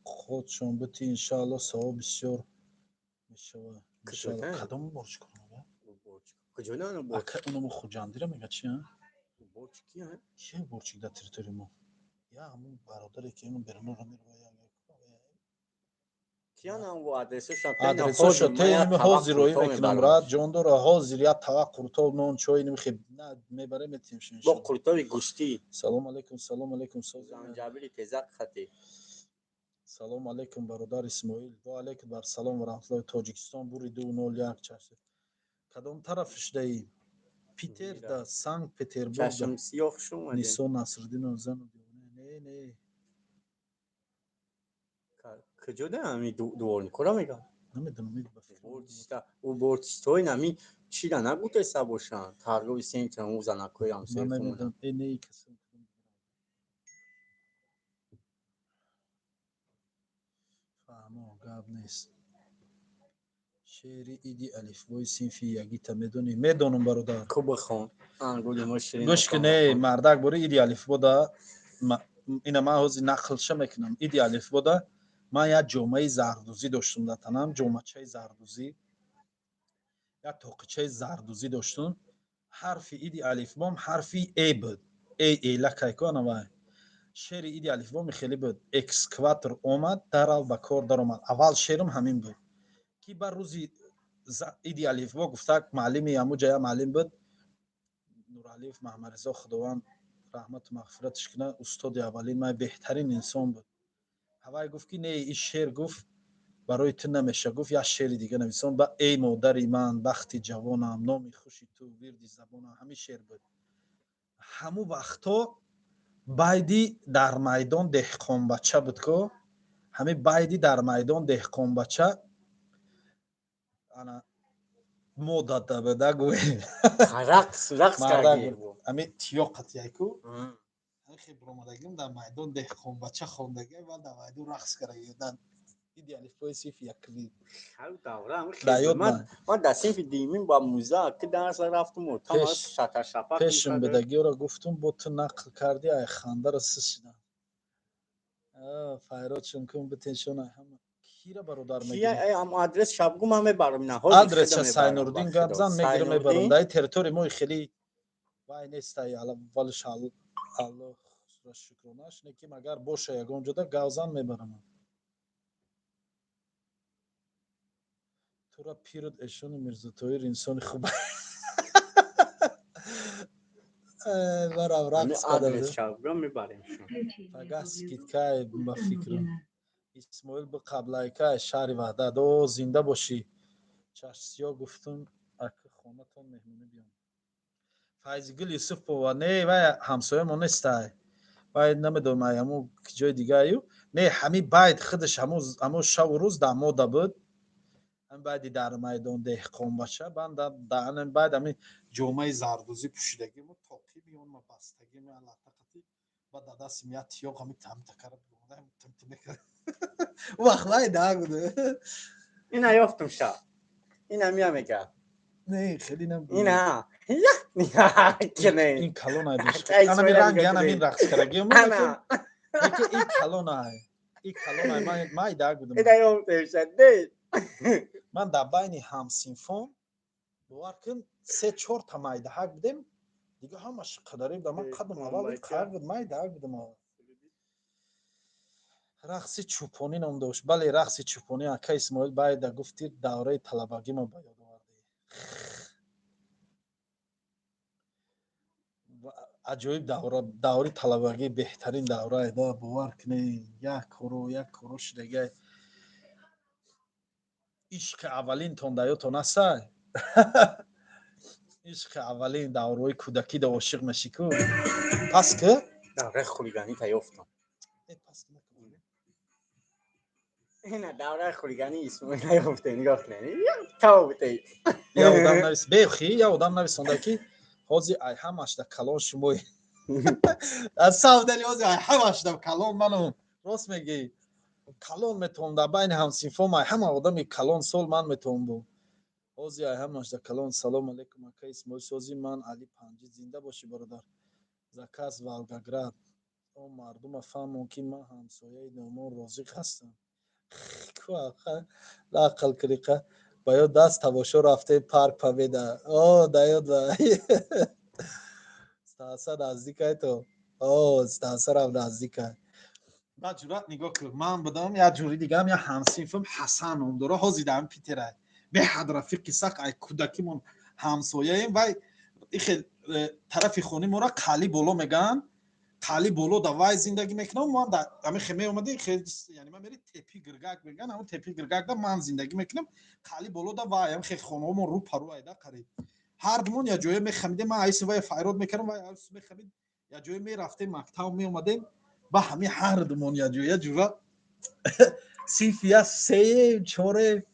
خودشون بتی انشالله ثواب بسیار میشوه انشالله کدام برچ کنه کجا نه اکا اونم خوجاندیره میگه چی ها برج کیه چی برچ ده تریتوری ما یا همون برادری که اینو برنو رو میره کیه نه و آدرسش آدرسش شده اینم حاضر روی میکنم راحت جان داره حاضر یا توا قرطو نون چای نمیخه نه میبره میتیمش با انشالله قرطوی گوشتی سلام علیکم زنجبیل تزک خطی سلام علیکم برادر اسماعیل و علیکم بر سلام و رحمت الله تاجیکستان بوری 201 چشم کدام طرفش دایی پیتر دا سانت پتربورگ چشم سیاه شو اومده نیسان نصرالدین زن نه کجا ده همی دوار کلا میگم نمیدونم میگه او برچستوی نمی چی دا نگوته سباشن ترگوی سینت او زنکوی هم من سیخ نمیدونم خونه اینه کسی فهمو گاب نیست شعری ایدی الفبای صنفی یکی تا میدونم برادر کو بخون انگولی ما شیرین گوش کنه مردک بوری ایدی الفبا دا اینا من حوزی نقلشه میکنم ایدی الفبا دا من یا جمعه زردوزی داشتم در تنم جمعه زردوزی یا توقچه زردوزی داشتم حرفی ایدی الفبام حرفی ای بود ای لکای کنه وای شعر ایدی الفبام خیلی بود اکسکواتر اومد درال با کار در اومد اول شعرم همین بود کی بر روزی ایدی الفبا گفته معلمی همو جای معلم بود نورعلیف محمد رضا خداوند رحمت و مغفرتش کنه استاد اولین من بهترین انسان بود هوای گفت که نه این شعر گفت برای تو نمیشه گفت یا شعر دیگه نویسم با ای مادری من بختی جوانم نامی خوشی تو ویردی زبانم همین شعر بود همو وقتا بایدی در میدان دهقان بچه بود که همین بایدی در میدان دهقان بچه انا مودا داده گوی رقص کردی همین تیاقت یکو خیلی برامدگیم در میدان دهقان بچه خواندگی و در میدان رقص کردن ایدی الفبای صرف یک کلید من در صنف دیمین با موزه که درس رفتم و تا شطر شپک پیشم بدگی را گفتم با تو نقل کردی ای خنده را سشیدم فایرات شنکم بتنشون همه کی را برادر میگیری ام آدرس شبگم همه برام نه آدرس چه ساینوردین گابزن میگیرم میبرم دای تریتوری موی خیلی وای نیست ای اولش الله را شکرانش نکیم اگر باشه یگان جدا گاوزن میبرم تو را پیرد اشان میرزا تویر انسان خوب برام رقص آدرس شبگم میبریم فقط سکیتکای با فکرم اسماعیل به قبلایکای شهر وحدت دو زنده باشی چشسیا گفتم اکه خانه تان مهمونی بیام فایزگل یوسف پوا نه و همسایه ما نیسته و نمیدونم همون جای دیگه ایو نه همین باید خودش همون شب و روز در موده بود هم بعدی در میدان دهقان باشه بعد در بعد همین جامعه زردوزی پوشیدگی بود تاقی بیان ما بستگی می علاتقتی بعد دست میاد تیاق همی تم تکرد بودم تم میکرد وقت وای داغ بود این نیافتم شب این همی میگه نه خیلی نم اینا کنه این کلون های دوست Çay انا می söyle رنگ bir انا می götüreyim. رقص کرگی من Ana. که این کلون های این کلون های من داگ بودم Bir de yok demişler değil. من در بین همسینفون باور کن 3-4 تا مایده ها بودیم دیگه همش قدری بودم من قدم اول قرار بود مایده ها بودم رقص چوپانی نام داشت بله رقص چوپانی اکا اسماعیل باید گفتی دوره طلبگی ما باید آوردی عجایب دوره طلبگی بهترین دوره ایدا باور کنی یک کروش دیگه عشق اولین تون دایوتون هسته عشق اولین دوره کودکی دا عاشق میشی کو پس که Davre xuligani tayoftam. پس که اینا davre xuligani ismi tayoftam nigah کنی. تاو بتای. یا آدم نویس بخی یا آدم نویسنده که حاضی ای همش در کلان شمای از سودالی حاضی ای همش در کلان منو راست میگی کلان میتونم در بین همسینفون ای همه آدمی کلان سال من میتونم بود حاضی ای همش در کلان سلام علیکم اکا اسماعیل سازی من علی پنجی زنده باشی برادر زکاس والگاگراد اون مردم فهمون که من همسایه نومون رازق هستم لاقل کریقه باید دست تماشا رفته پارک پامیده داید ستاسه نزدیکه تو ستاسه رم نزدیکه با جورت نگاه که من بدم یا جوری دیگه هم یا همسینفم حسن هم داره حاضی هم پیتره به حد رفیقی سق ای کودکی من همسایه ایم و خیلی طرف خونی مرا قلی بولو میگن قلی بولو دا وای زندگی میکنم من در همین خیمه اومده خیلی یعنی من میری تپی گرگاک میگن همون تپی گرگاک دا من زندگی میکنم قلی بولو دا وای هم خیلی خونه‌مون رو پرو ایدا قریب هر دمون یا جای میخمیده من ایس وای فایرود میکردم و ایس میخمید یا جای میرفته مکتب می اومدیم با همین هر دمون یا جای جورا سیفیا سه چوره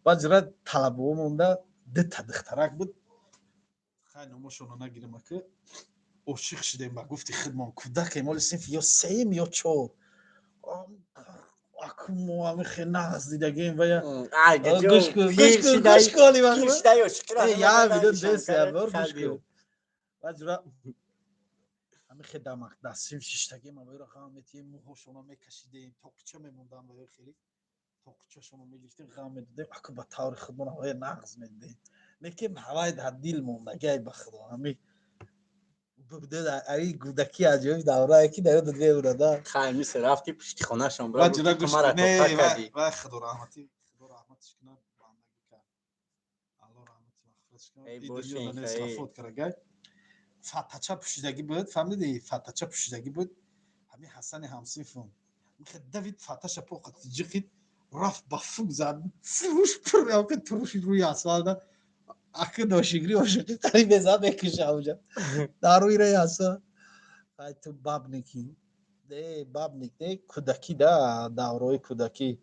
با جورا طلبو مونده ده تدخترک بود خیلی نموشونو نگیرم که عاشق شدیم با گفتی خدمان کودک مال صنف یا سیم یا چهار اکو همه خیلی نزدیدگیم و یا گوش کنی یا بیدن دست یا بار گوش کن و جورا همه خیلی دمک دستیم ششتگیم و باید غامتی موهاشونو میکشیدیم تاقچه میموندن و خیلی تاقچه شونو میگفتیم غام میدادیم اکو با طور خدمان هوای نغز میدیم میکیم هوای در دیل موندگی بخدا همه بوده در ای گودکی عجیب دوره یکی داره دو برادا خیلی رفتی پشت خونه شون و برو جدا تو گوش مرا نه تو کردی و خدا رحمتش کنه بندگی کرد الله رحمت مغفرتش کنه ای این بوشین دنیا دنیا خیلی. اسرافات کرده فتاچه پوشیدگی بود فهمیدی فتاچه پوشیدگی بود همین حسن همسیفون میخه دوید فتاچه پوقت جقید رفت با فوق زد فروش پر یا که تروشی روی اسفالت اخی داشیگری عاشقی قریب زد بکشه اونجا داروی ره هستا خواهی تو باب نکی ده باب نک ده کودکی ده دوره کودکی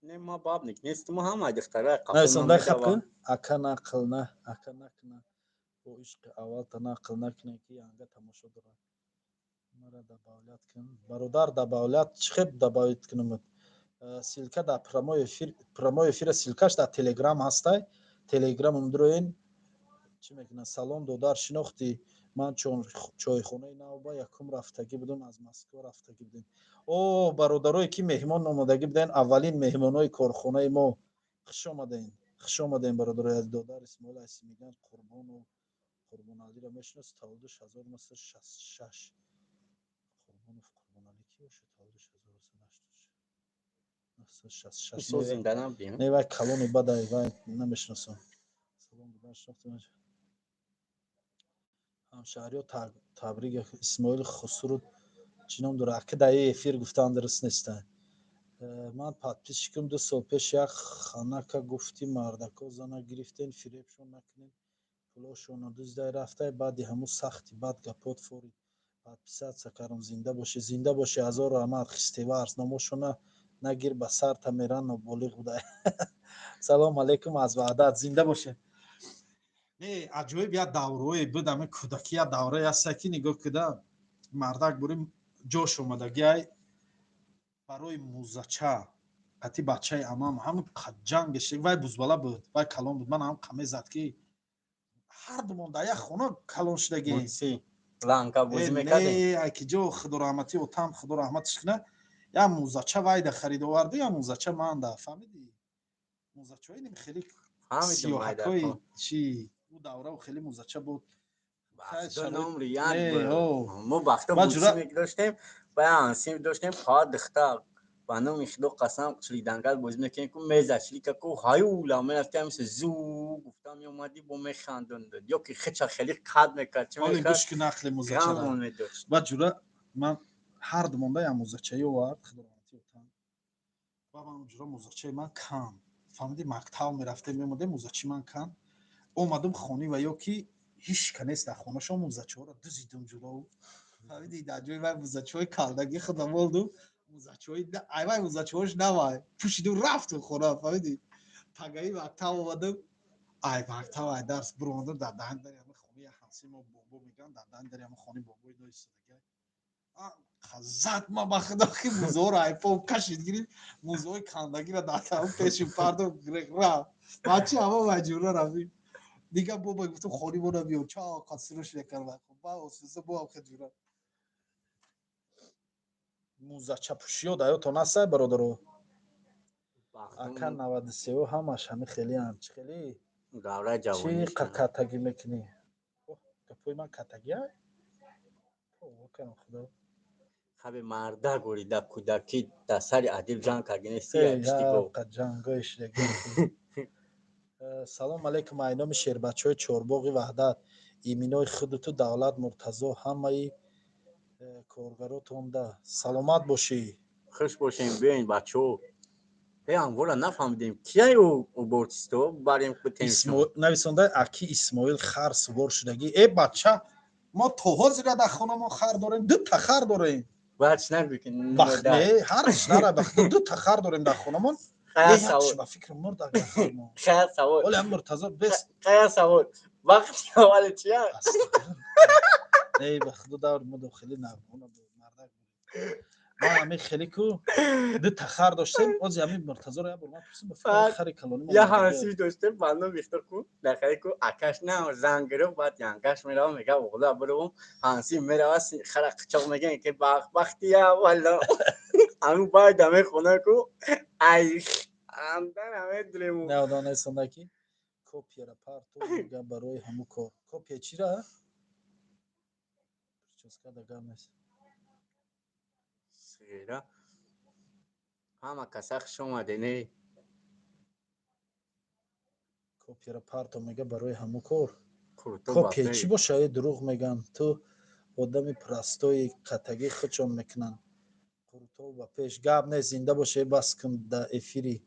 نه ما باب نیست ما هم دختره نه قفل سنده ما خب میدوا کن اکا نقل نه اکا نکنه با عشق اول تا نقل نکنه که انگه تماشا داره مرا دباولت کن برادر دباولت چخب دباولت کنم سیلکه در پرامای افیر سیلکش در تلگرام هسته تلگرام امدروین چی میکنه سلام دودار شناختی من چون چایخونه نو با یکم رفتگی بودم از مسکو رفتگی بودیم او برادرای کی مهمان اومدگی بودن اولین مهمانای کارخونه ما خوش اومدین برادرای از دودار اسماعیل اسم میگن قربان علی را میشناس تولدش 1966 قربان علی کی باشه تولدش 1966 سو زنده نبودیم نه وای کلونی بدای وای نمیشناسم سلام دودار شناختم همشهری تبریک اسماعیل خسرو چینم داره که در افیر گفتن درست نیستن من подписчикم 2 سال پیش یک خانه که گفتی مردکا زنه گرفتین فریبشون نکنین پولاشون دزدای رفته بعد همون سختی بعد گپات فوری подписаться سکرم زنده باشه 1000 رحمت خستیوارس نموشونه نگیر به سر تمیران و بولیغ بوده سلام علیکم از وعدت زنده باشه نه عجایب یا دوره بود همه کودکی یا دوره هست که نگاه کده مردک بریم جوش اومدگی برای موزچه قطعی بچه امام همون جنگش وای بزباله بود وای کلان بود من هم قمه زد که هر دومون در یک خونه کلان شدگی بوسی لانکا بوزی میکردیم لی که جو خدا رحمتی و تام خدا رحمتش کنه یا موزچه وای ده خرید آورده یا موزچه من ده فهمیدی موزچه های خیلی فهمیدم وای در سیاحکای کن چی اون دوره خیلی موزچه بود دو نمر یاد نه، او. بود ما وقتا ما بوسی جورا- میگذاشتیم و انسیم داشتیم پا دختا بانو میخدو قسم چلی دنگل بوزی میکنیم که میزه چلی که کو هایولا من افتیم مثل زو گفتم یا اومدی با میخندون داد یا که خیچه خیلی قد میکرد چه حالا میکرد گوش که نخل موزچه را گمون میداشت و جورا من هر دومونده یا موزچه آورد خدا رحمتی و تام و من جورا موزچه من کم فهمیدی مکتب میرفته میموده موزچه من کم اومدم خونی و یا که هیچ کنیست در خونه شما موزچه ها را دوزیدم جلو فهمیدی در جای وای موزچه های کلدگی خودم بولدم موزچه های ای وای موزچه هاش نوای پوشیدم رفتم خونه فهمیدی پگایی مکتب اومدم ای مکتب ای درس بروندم در دهن داری همه خونی همسی ما بابا میگن در دهن داری همه خونی بابای نایستدگی خزد ما با خدا که موزه ها را ای پا کشید گیریم موزه های کندگی را در تاون پیشیم پردم رفت بچه همه مجبوره رویم دیگه بابا گفتم خونی بودا بیو چا قصرش نکرد با اساسا با خجورا موزچه پوشیو دایو تو نسای برادرو اکا 93 همش همه خیلی همچ خیلی دوره چی جوانی کتگی میکنی کپوی من کتگی های اوه خدا خب مرده گوری در کودکی در سر عدیل جان کردنستی ای پشتی یا گو جنگایش لگی سلام علیکم اینام شیربچه های چورباغی وحدت ایمینای خودتو دولت مرتضی همه ای کارگراتون ده سلامت باشی خوش باشیم بیاین بچه ها همولا نفهمیدیم کیه او بورتیستو بریم کتنشون نویسنده اکی اسماعیل خر سوار شدگی ای بچه ما توها زیرا در خونه ما خر داریم دو تا خر داریم برچ نگوی که بخنه هرش نره بخنه دو تا خر داریم در خونه ما خیر یکش سوال به فکر مرد اگر خر ما خیر سوال ولی هم مرتضی بس خیر سوال وقتی اول چیه ای بخدا دور مداخله نرمونه مردک ما همه خیلی کو دو تا خر داشتیم از همین مرتضی رو برام پرسیم به فکر خر کلانی ما یه هنسیش داشته بندم بیخته کو داخلی کو اکش نه زنگ گرفت بعد ینگش میره میگه اوغلا برو هنسی میره واسی خر قچاق میگه که وقتی والا همون باید دمه خونه کو ای اندن همه دلمو نه دانستم کی کپی را پارتو میگه برای همو کار کپی چی را چسکا دگمس سیرا همه کسخ شما دینه کپی را پارتو میگه برای همو کار کورتو کپی چی باپه باشه دروغ میگن تو آدم پرستوی قطگی خودشون میکنن کورتو و پیش گاب نه زنده باشه بس کن در افیری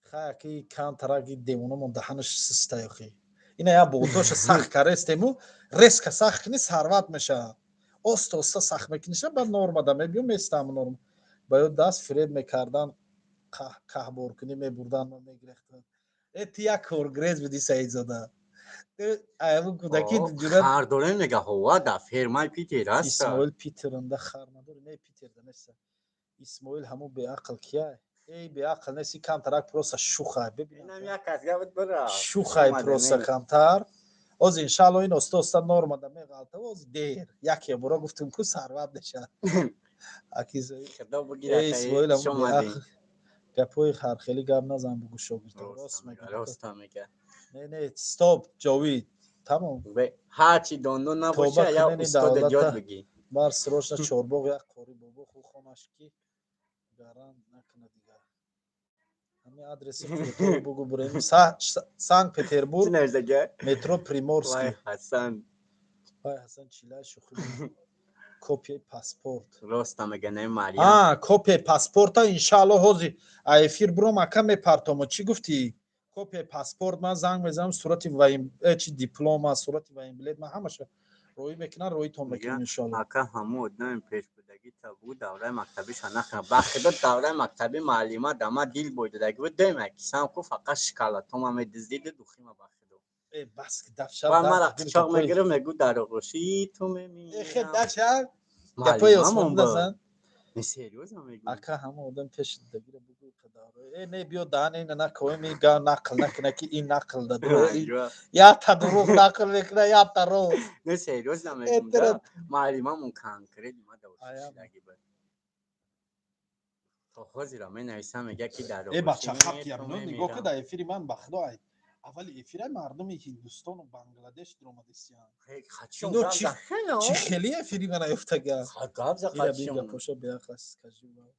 خاکی کان تراگی دیمونو من دهنش سسته یخی اینا یا بوتوش سخت کرستمو ریسک سخت کنی ثروت میشه اوستا سخت میکنیشه بعد نورما دا میبیو میستم نورم باید دست فریب میکردن که بور کنی میبردن و میگرفتن اتیا کورگریز بدی سعید زاده ایو کودکی جورت خر داره میگه هوا در فرمای پیتی راست اسماعیل پیترنده خر نداره نه پیتر دنسه اسماعیل همو به عقل کیه ای به عقل نسی کم ترک پروسا شوخه ببین اینم یک کسگه بود برا شوخه پروسا کمتر از انشالله این استا نورما دا میغالطه از دیر یکی برا گفتم کو ثروت نشه اکیزای خدا بگیره ای اسماعیل که همو شما به دین عقل گپوی خر خیلی گپ نزن بگو شاگرد راست میگه راست میگه نه استاپ جاوید تمام هرچی دندون توبه نباشه یا کنین استاد یاد دولت بگی بر سروش چورباغ یک قاری بابا خو خونش کی گرم نکنه دیگه همین آدرس کورتو رو بگو بریم سانت چی پتربورگ نوشته مترو وای پریمورسکی حسن وای حسن چیلای شوخی کپی پاسپورت راست میگه نه مریم کپی پاسپورت انشالله هوزی افیر برو مکه میپرتم چی گفتی کپی پاسپورت من زنگ میزنم صورت ویم چی دیپلم صورت ویم بلد من همش روی میکنن روی تو میکنم میگه انشالله اکا همو ادنان پیش بودگی تا بود دوره مکتبی شنخه بخدا دوره مکتبی معلمه دما دیل بودگی بود دیمه کسان کو فقط شکلاتوم هم دزدید دوخی ما بخدا ای بس که دفشر و در مرا تقدیر قچاق گپای میگیره میگو در غشی تو ای خیلی میمیرم دفشر گپای معلمه عثمانی من با نزن نه سریوس هم میگم اکا همه آدم پیش بگیره بگو قداره نه بیا دهن این نکنه میگه نقل نکنه که این نقل داده این یا تا دروغ نقل میکنه یا تا راست نه سریوس هم میگم اعتراف. معلممون کانکرت ما آیا. دوشیدگی بود تو خوزی را می نویسم میگه که در ای بچه روشی خب یارنو نگاه که در افیری من بخدا ای اول افیره مردم هندوستان و بنگلادش درآمدستیان اینو چی خیلی افیری من افتگا گابز اینا بیگا خدشون پوشا بیاخست کجوبا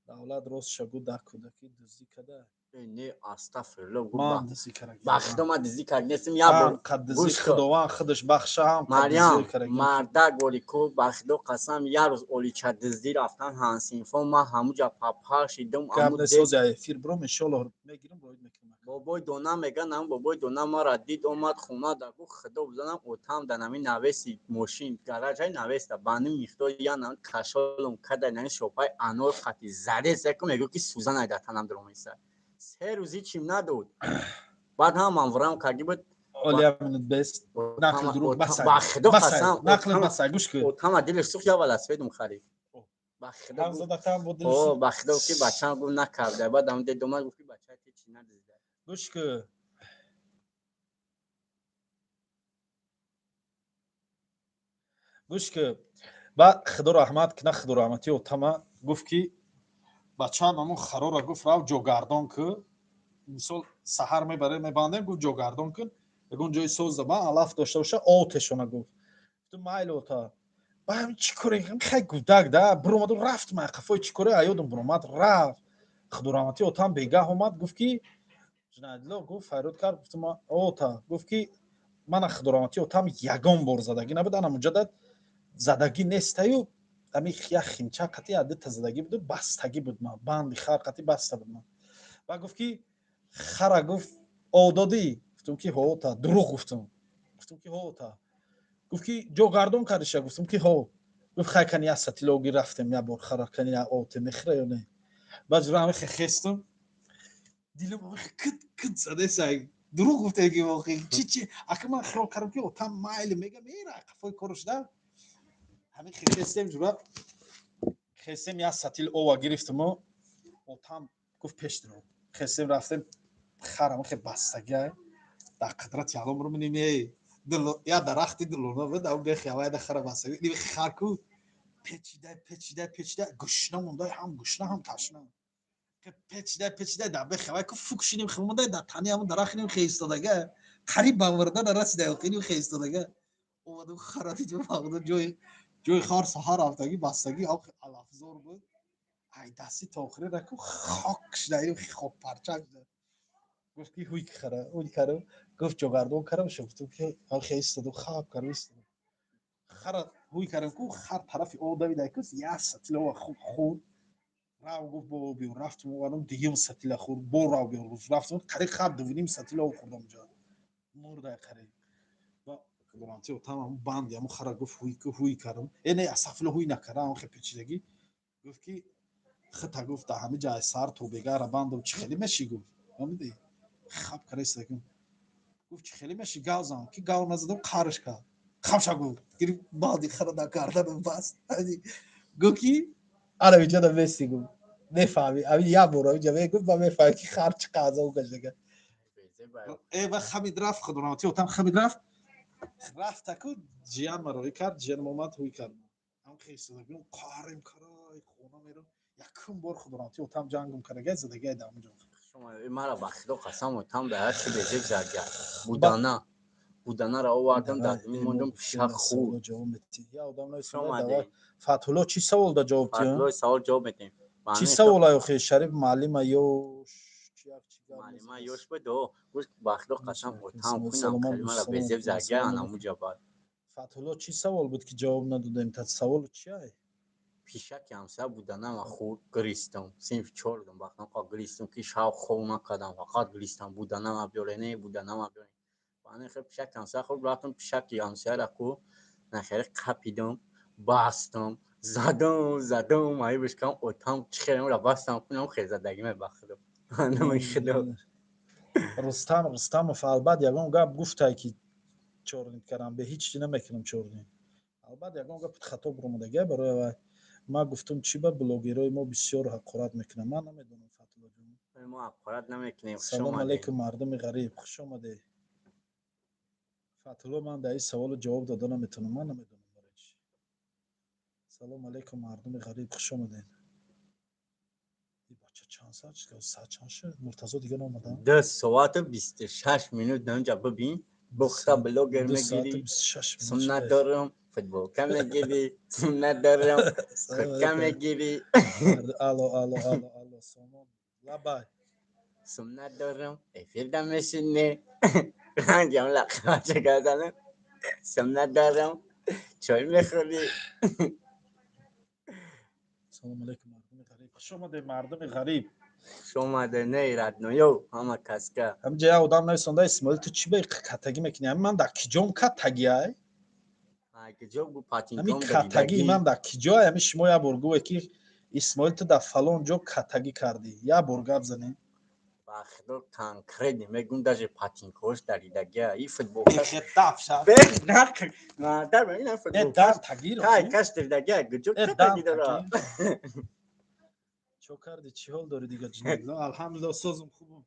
دولت روز شگو دا کودکی دوزی کده نه استغفرالله من دزی کرد بخدا ما دیزی کردیم یا بر قد دزی گوش کن. خداوند خودش بخشه هم قد دزی مریم کرد مردا گولی کو بخدا قسم یه روز اولی چدزدی رفتن هانسینفو ما همونجا پاپا شیدم کم امو نسوز افیر برو انشالله میگیرم روید میکنم بابای دونا میگن هم بابای دونا ما را دید اومد خونه دگو خدا بزنم اوتام دنمی نویسی ماشین گراج های نویسته بانی میخته یا نم کشالم کده نه شوپای انور خطی زده زکم میگو که سوزن ایده تنم درومیسته 3 روزی چیم ندود بعد هم منورم کردی بود اولیا من بست نقل دروغ بسای بخدا بسای قسم نقل بسای گوش کن اوتام دلش سوخت یا ولا سفیدم خرید بخدا هم زده کم بود دلش او بخدا که بچه‌م گفت نکرده بعد هم دید اومد گفت بچه چی ندیده گوش کن گوش که بعد خدا رحمت کنه خدا رحمتی و تمام گفت که بچه هم همون خرا را گفت رو جوگردان که مثال سحر میبره میبندیم گفت جوگردان کن بگون جای سوز من علف داشته باشه آتشونه گفت تو مایل اوتا با همین چی کاری خیلی گودک ده برومد و رفت من قفای چی کاری ایادم برومد رفت خدا رحمتی اوتا هم بیگاه اومد گفت که جنایدلا گفت فریاد کرد گفت ما اوتا گفت که من خدا رحمتی اوتا هم یگان بار زدگی نبود انا مجدد زدگی نیستیو امی خیا خیمچه قطعی عدد زدگی بود بستگی بود من بندی خر قطعی بسته بود من و گفت که خرا گفت آدادی گفتم که ها تا دروغ گفتم که ها تا گفت که جو گردون کردش گفتم که ها گفت خیلی کنی از ستیلوگی رفتم یا بار خرا کنی آت میخره یا نه بعد رو همه خستم دیلم کت زده سعی دروغ گفته که واقعی چی اگه من خراب کردم که اوتام مایل میگم میره قفای کارش ده همین خستم جورا خستم یا ستیل او گرفتم و اوتام گفت پیش درو خستم رفتم خرم خیلی بستگی در قدرت یالم رو منیم یا درختی دلونه بود او بخی اوای دخره بستگی نیم خرکو پیچیده گشنه مونده هم گشنه هم تشنه که پیچیده در بخی اوای که فوکشینیم خمونده در تنی همون درخت نیم خیستادگه قریب باوردن رسیده و خیستادگه اومدو خراتی جو فاقدو جوی خار سهار افتگی بستگی او الافزار بود ای دستی تاخری نکو خاکش دایو خوب پرچک گفت که هوی خره هوی کرم گفت جوگردون کرم شفتم که خیلی استدو خواب کرم استدو خره هوی کرم کو خر طرف او دویده کس یا ستیله و خود راو گفت با بیو رفتم و آدم دیگه ستیله خورد بو راو بیو رفتم قریق خواب دویدیم ستیله و خوردم جا مرده قریق و برانتی و تمام باندی همون خره گفت هوی کرم اینه اصفله هوی نکرم خیلی پیچیدگی گفت که خطا گفت همه جای سر تو بگاره باندم چه خیلی مشی گفت نمیدی خب کریست کن گفت چه خیلی مشی گاوزم که گاو نزدم قارش کرد خمشا گفت گیری بادی خردا کردم بس گفت کی آره ویجا دا بستی گفت نفهمی اوی یا برو ویجا گفت با میفهمی که خرچ قازه و گشتگه ای و خمید رفت خدماتی و تم خمید رفت تکو جیان مروی کرد جیان مومد هوی کرد هم خیست دگم قارم کرای خونه میرم یکم بار خدماتی و تم جنگم کرده زدگی دام جان شما مرا بخدا قسم و تام به هر چی بزرگ زرگر بودانا را آوردم در زمین موندم پیشک خود یا آدم شما نایستم فتحالله چی سوال دا جواب فتلوی سوال جواب میدیم چی سوال های خیلی شریف معلم ایوش معلم ایوش بدو گوش بخدا قسم و تام کنم کلمه را بزرگ زرگر انمو جبار فتحالله چی سوال بود که جواب ندادیم تا سوال چی های پیشک همسر بودنم و خود گریستم سینف چوردم وقتا قا گریستم که شاو خو نکردم فقط گریستم بودنم ابیورنه بودنم ابیورنه وانه خیلی پیشک همسر خود رفتم پیشک همسر اکو نخیر قپیدم باستم زدم مایی بشکم اوتام چخیرم را باستم کنم خیلی زدگیم بخدم نمی خدم رستم فالباد یگان گاب گفته که چورنید کردم به هیچ چی نمیکنم چورنید البته یگان گفت خطا برمودگه برای ما گفتم چی به بلوگرای ما بسیار حقارت میکنه. من نمیدونم فتولا جون. ما حقارت نمیکنیم. خوش سلام اومدین. علیکم مردم غریب، خوش آمده. فتولا من در این سوال جواب دادن نمیتونم، من نمیدونم برای چی. سلام علیکم مردم غریب، خوش آمدین. این بچه چند ساعت شد؟ ساعت چند شد؟ مرتضی دیگه نامدن؟ 2 ساعت و 26 minut دنجا ببین بختا بلوگر 2 ساعت و میگیری 26 سم minut. ندارم فوتبال کم میگیری سم ندارم سلام خود کم علیکم. میگیری الو سامان لبای سم ندارم ایفیل دم میشینی انجام لقمه چه گردنم سم ندارم چای میخوری. سلام علیکم مردم غریب، خوش آمده مردم غریب. شما ده نیرد نیو همه کس که هم جای آدم نویسنده اسماعیل تو چی به کتگی میکنی؟ من در کجام کتگی ای؟ اگه جو بو همین پاتینکام کتگی دادیدگی من در کجا همین شما یا برگو که اسماعیل تو در فلان جا کتگی کردی یا برگا بزنی؟ بخدا کنکرید میگون داجه پاتینکوش دادیدگی ای فوتبال کس خطاف شد. به نکن مادر ببینم فوتبال دان کس تغییر تای آخی؟ کس دادیدگی اگه جو دان کتگی داره تغییر. چو کردی چی حال داری دیگه جناب؟ الحمدلله سازم خوبم.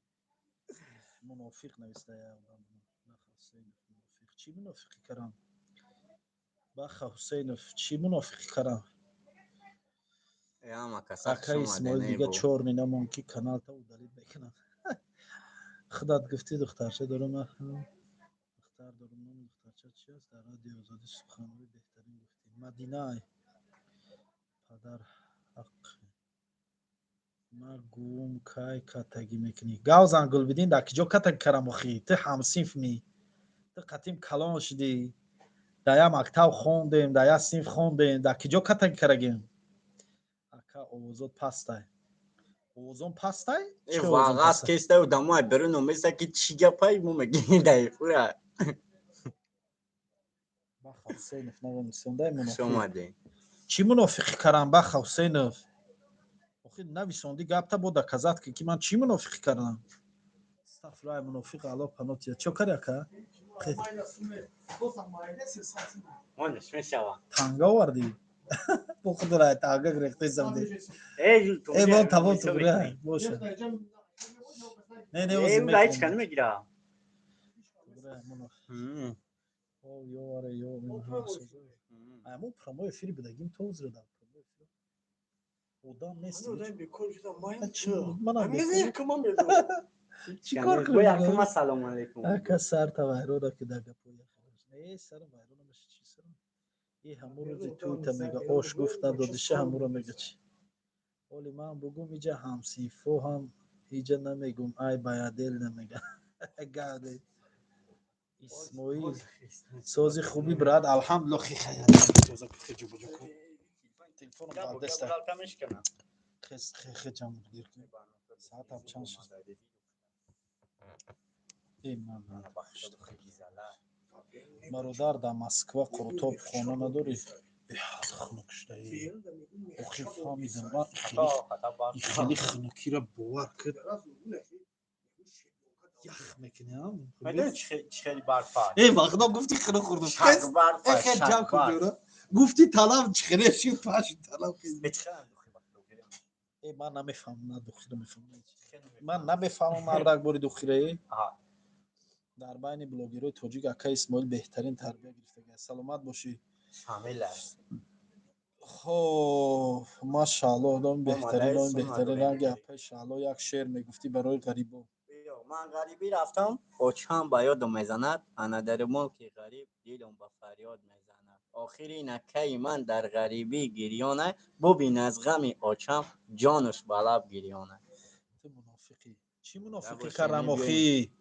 منافق نوشته یا آدم. منافق چی منافقی کردم؟ بخ حسینوف چی منافقی کردم؟ یا ما کسات اکا شما اسماعیل دنی دیگه بو 4 مینا مونکی کانال تا دارید بکنم. خودت گفتی دخترچه دارم. دختر دارم. نام دخترچه چی است؟ در رادیو آزادی سخنوری بهترین گفتی. مدینه پدر حق ما گوم کای کتگی میکنی گاوزن گل بدین در کجا کتگ کردم اخی تو همسینف می تو قطیم کلان شدی در یا مکتب خوندیم در یا سینف خوندیم در کجا کتگ کردیم؟ اکا اوزاد پستای اوزون پستای این چه اوزون واقعا پستای؟ کسته و دمای برونو میسته که چی گپایی مو میگی دایی خورا بخ حسینف نگم سنده شما منافق دین چی منافقی کردم بخ حسینف؟ اخی نویسوندی گفته بود کزات که من چی منافقی کردم؟ استغفر منافق علا پنات چه کاری که منش میشوم تانگا وردی بو خود را تانگا گرفته زدی ای جو تو ای با تمام تو گره باشه نه نه ای وزی لایچ میکنم کنه میگیرم او یو آره یو اینها سوزه امو پرامو فیلم بدگیم توز رو داد خدا نیست منم چی کار باید کنم که سلام علیکم اکا سر تا ویرو را که دگه پویا نه سر ویرو نمیشه چی سر این همون روزی توی تا میگه آش گفت ندادشه همون رو میگه چی ولی من بگم اینجا هم سیفو هم اینجا نمیگم ای بیادل نمیگه گاده اسماعیل سازی خوبی براد الحمدلله خی خیلی توزا خی جو بجو کو تلفن بعد دست خس خی جام گیر کن ساعت هم چند شد این من برادر در مسکو قرطاب خانه نداری خنک شده اخی فهمیدم من خیلی خنکی را باور کرد یخ میکنم میدونی چی خیلی برف هست ای وقتا گفتی خنک خوردم شق برف ای هست خیلی شق جمع کن برف جورا گفتی طلب چخنه شی پاش طلب خیلی ای من نمیفهمم نه دختر میفهمم من نمیفهمم مردک بری دختره در بین بلوگرای تاجیک اکا اسماعیل بهترین تربیت گرفته سلامت باشی شامل است خب ماشاءالله آدم بهترین مادر آدم سوم بهترین مادر رنگ انشاءالله یک شعر میگفتی برای غریبا من غریبی رفتم اوچم با یادم میزند انا در ملک غریب دیلم با فریاد میزند آخری نکه من در غریبی گریانه ببین از غم اوچم جانش بلب گریانه تو منافقی چی منافقی نباشه، کردم می‌بینی. آخی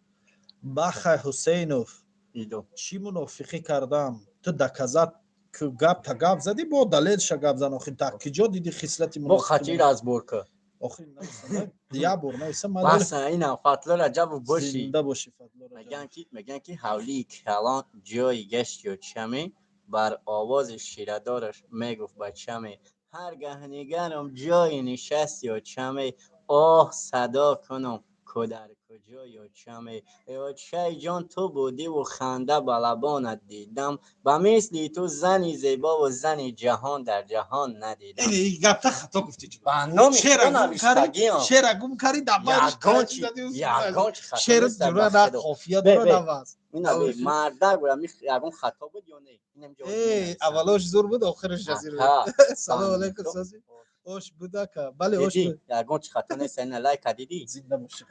بخ حسینوف ایدو چی منافقی کردم تو دکزت که گپ تا گپ زدی با دلیلش گپ زن آخی تا کجا دیدی خصلت با منافقی خطیر از برکه آخی نمیسم یا بر نمیسم من بس اینا فتلا رجب باشی زنده باشی فضل میگن که حولی کلان جای گشت و چمی بر آواز شیردارش میگفت بچمی هر گه نگرم جای نشست یا چمی آه صدا کنم کدر کجا یا چمه یا چای جان تو بودی و خنده به لبانت دیدم و مثلی تو زنی زیبا و زنی جهان در جهان ندیدم. این گپتا خطا گفتی جو. بنام شعر خدا گم کردی، نوشتگیم شعر گم کردی دبایش یگانچی دادی اون یگانچی خطا شعر نیست در جورا نه بخدا قافیه داره بی. نه وزن. اینا به مرده گویم یگان خطا بود یا نه اینم جواب ای اولاش زور بود آخرش جزیره بود. ها سلام علیکم سازی خوش بوده که بله خوش دیدی بود یگانچی خطا نیست این لایک دیدی زنده باشی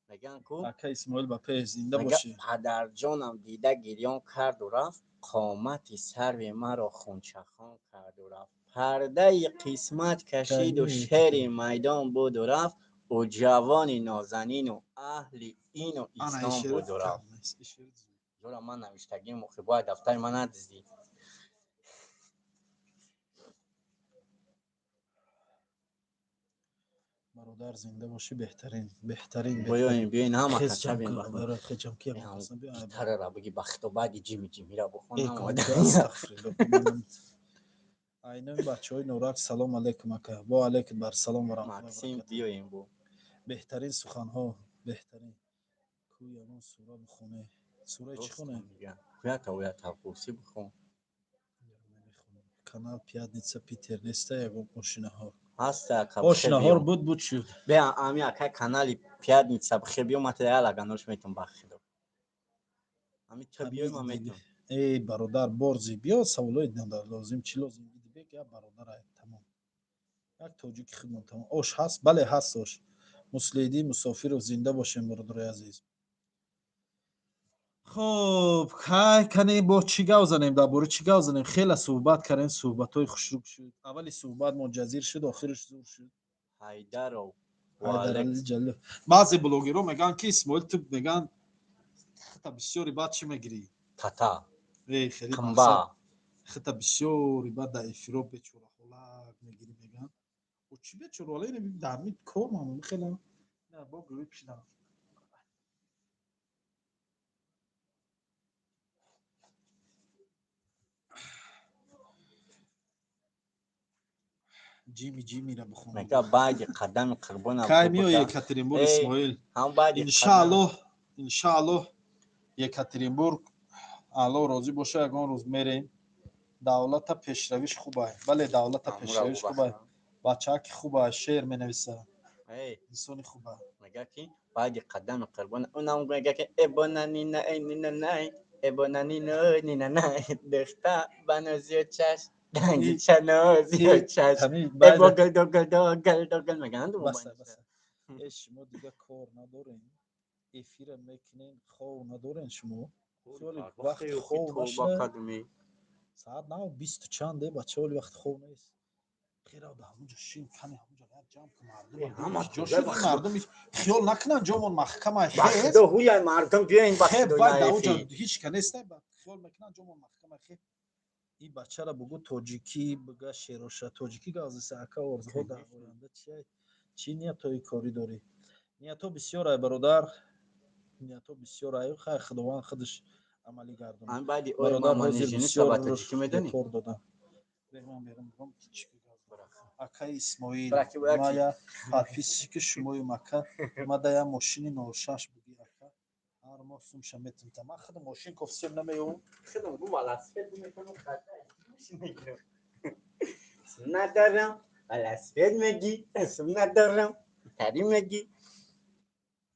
میگن کو اکا اسماعیل با پیش زنده میگه باشی پدر جانم دیده گریان کرد و رفت قامتی سرو مرا خونچخان کرد و رفت پرده قسمت کشید و شعر میدان بود و رفت و جوان نازنین و اهل این و انا اسلام اشاره بود و رفت جورا من نوشتگی مخبای دفتر من ندزدی برادر زنده باشی بهترین بیاین همه خیز کسا جمع بین کن بخون برای خیز جمع کیم هم خواستم بیا گیتاره را بگی بخت و بعدی جیمی را بخون ای نماده کامل استغفرالله اینم بچهای نورک سلام علیکم اکا با علیکم بر سلام و رحمت الله و مکسیم برکاته بیاین بو بهترین سخن ها بهترین کوی اون سوره بخونه سوره چی خونه یا تا پوسی بخون کانال پیادنیتسا پیتر نیسته یکم ماشینه ها هسته که ماشینه ها بود شد بیا امی اکای کانالی پیادنیتسا بخیر بیو материала гануш метум бахидо ами то биёй ма метум ای برادر борзи بیا سوالای نظر لازم چی لازم دیدی بگه برادر تمام یک توجیه خدمت تمام آش هست بله هست آش مسلیدی مسافر و زنده باشیم برادر عزیز خب کنی با چی گاو زنیم درباره چی گاو زنیم خیلی صحبت کردیم صحبت‌های خوشروب شد اولی صحبت منجزیر شد آخرش زور شد حیدر و حیدرعلی جلو بعضی بلوگرها میگن که اسماعیل تو میگن خطا بسیاری بعد چی میگیری تتا خیلی کمبا خطا بسیاری بعد در افرا بچوره خلاق میگیری میگن و چی بچوره حالا اینو در مید کار مامون خیلی نه با گروه پیشنم جیمی را بخونم میگه بعد قدم قربان کای ابو میو بکر یکاترینبورگ اسماعیل هم بعد انشاءالله یکاترینبورگ الله راضی باشه یگان روز میریم دولت پیشرویش خوبه بله دولت پیشرویش خوبه بچه که خوبه شعر مینویسه انسانی خوبه میگه که بعد قدم قربان اونم میگه که ابونانی نه نینا نه ابونانی نه نینا نه دختا بنازی چش دنگی چنازی چش ابو گل میگن بس شما دیگه کار ندارین افیر میکنین خواه ندارین شما خیلی وقت خواه نشده ساعت 9:20 چنده بچه ولی وقت خواه نیست خیلی در همونجا شیم کنی همونجا باید جمع کنم مردم خیال نکنن جامون محکمه خیلی بخدا هوی مردم بیاین خیلی بخدا باید در اونجا نایفی هیچ کنیست خیال میکنن جامون محکمه خیلی این بچه را بگو تاجیکی بگه شیروشه تاجیکی گازی ساکا ورزها در آینده چی نیتایی کاری داری نیتو بسیار ای برادر نیتو بسیار ای خیر خداوند خودش عملی گردونه من بعدی برادر حاضر بسیار تاجیکی میدونی کار دادم برم اکای اسماعیل براکی مایا پرفیسی که شمای مکه ما دایا ماشینی نورشش بگی اکا هر ما سوم شمیتیم تا من خود ماشین کفسیم نمیون خودم رو ولاسفید میکنم خطا میگیرم اسم ندارم ولاسفید میگی اسم ندارم تری میگی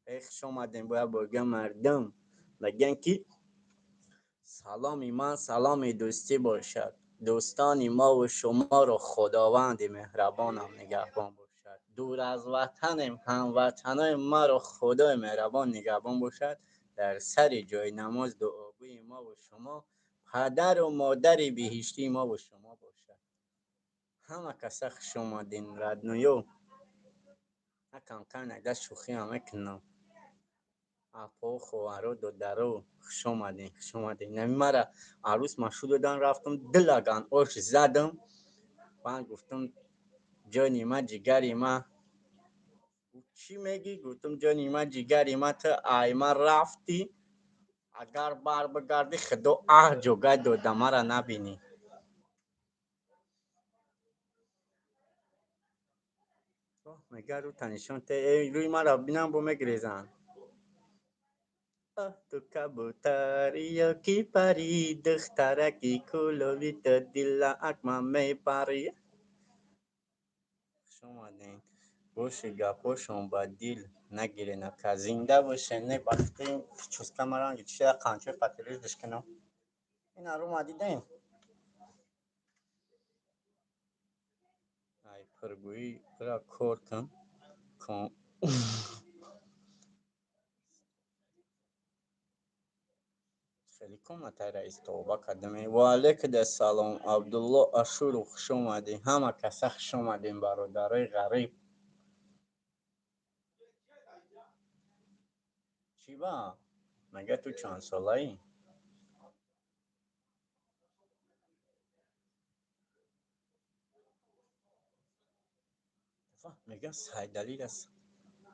ایخ شما دین باید بگم مردم بگن که سلامی من سلام دوستی باشد دوستان ما و شما را خداوند مهربانم نگهبان باشد دور از وطنم هموطنای ما را خدای مهربان نگهبان باشد در سر جای نماز دعاگوی ما و شما پدر و مادر بهشتی ما و شما باشد همه کسا شما دین ردنویو نکم کنه دست شوخی همه کنم اپا خوارو دو درو خوش اومدین نمی مرا عروس مشهود دادن رفتم دلگان آش زدم من گفتم جانی ما جگری ما چی میگی گفتم جانی ما جگری ما تا ایما رفتی اگر بار بگردی خدا جوگای دو مرا نبینی میگه رو تنشون ته روی ما را بینم با مگریزن تو کبوتری کی پری دخترکی کلویت دل اکما می پری شما دین باشه گپاشون با دیل نگیره نکه زنده باشه نه وقتی چوز کمران چیه قانچه پتریش دشکنم این رو ما دیدین ای پرگویی برا کور کن خیلی کمتر رئیس توبه کردم و علیک سلام عبدالله اشور خوش اومدین همه کسا خوش اومدین برادرای غریب چی با؟ مگه تو چند ساله ای؟ میگه سایدلی است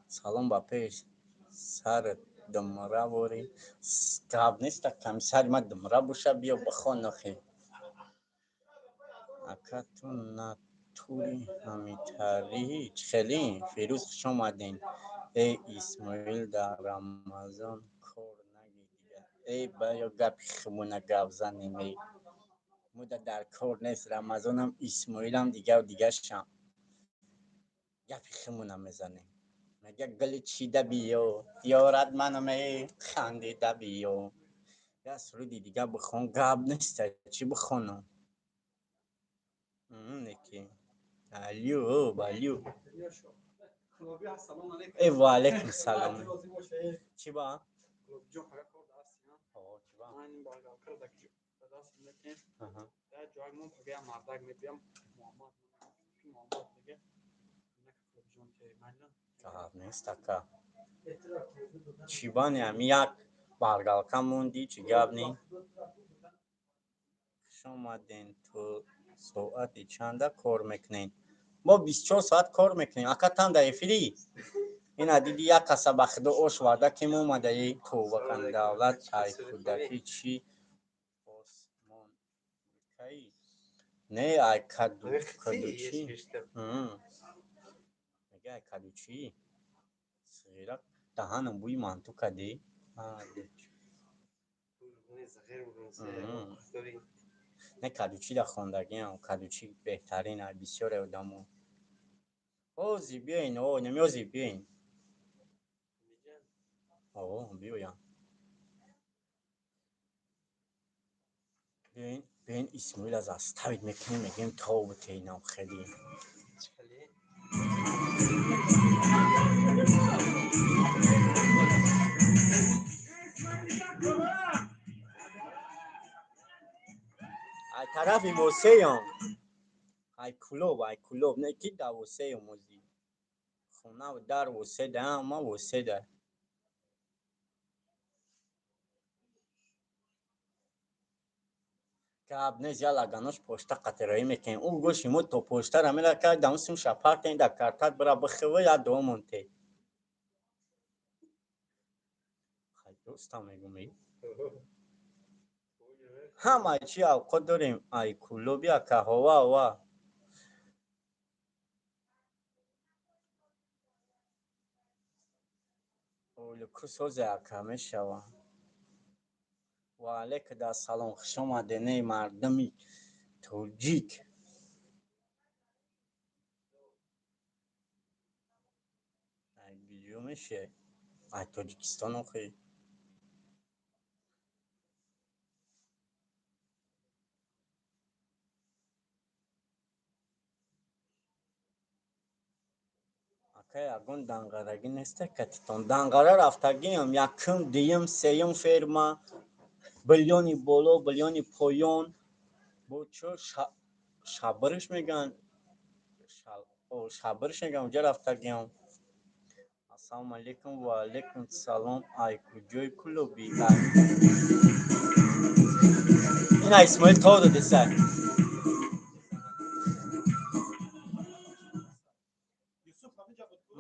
سلام با پیش سر دمره بوری کاب نیست کمی سر ما دمره بوشه بیا بخون نخی اکتون نتوری همیتاری هیچ خیلی فیروز خوش اومدین ای اسماعیل در رمضان کار نگی دیگه ای بایا گپی خمونه گپ زنیم ای مده در کار نیست رمضان هم اسماعیل هم دیگه و دیگه شم گپی خمونه میزنیم مگه گلی چیده بیو یارد منم ای خندیده بیو یه سرودی دیگه بخون گپ نیست چی بخونم نکی الیو بالیو ای و علیکم سلام چی با؟ چی با؟ گپ نیست که چی با نیم یک برگلکه موندی چی گپ نی شما دین تو ساعتی چنده کار میکنین ما 24 ساعت کار میکنیم اکا تان در فری این دیدی یک کسا بخده اوش وعده کم اومده ای توبه کن دولت ای کودکی چی آسمان کی نه ای کدو چی میگه ای کدو چی صغیره دهانم بوی منتو کدی نه کدوچی در خواندگی هم کدوچی بهترین های بسیار ادامو اوزی بیاین او نمیوزی بیاین او بیاین بیاین اسماعیل از استوید میکنیم میگیم تاو تینم خیلی ای طرفی واسه هم ای کلوب نه کی دا واسه موزی خونه و در واسه ده اما واسه ده کاب نیز یا لگانوش پشتا قطرایی میکنیم او گوشی مو تو پشتا را میره که دامسیم شپارت این در کارتات برا بخواه یا دو مونته خیلی دوستا میگم ای همه چی اوقات داریم ای کلوب یا که هوا و اول کسوز اکامه شوا و علیک در سلام خوش آمدین مردمی توجیک ای ویدیو میشه ای تاجیکستان آخه اکای اگون دنگرگی نیسته کتیتون دنگره رفتگی هم یکم دیم سیم فرما بلیونی بولو بلیونی پایون bu ço şabırış میگن او şabırış میگن اونجا رفته گیم السلام علیکم و علیکم سلام ای کجای کلوبی این اسماعیل تو داده سر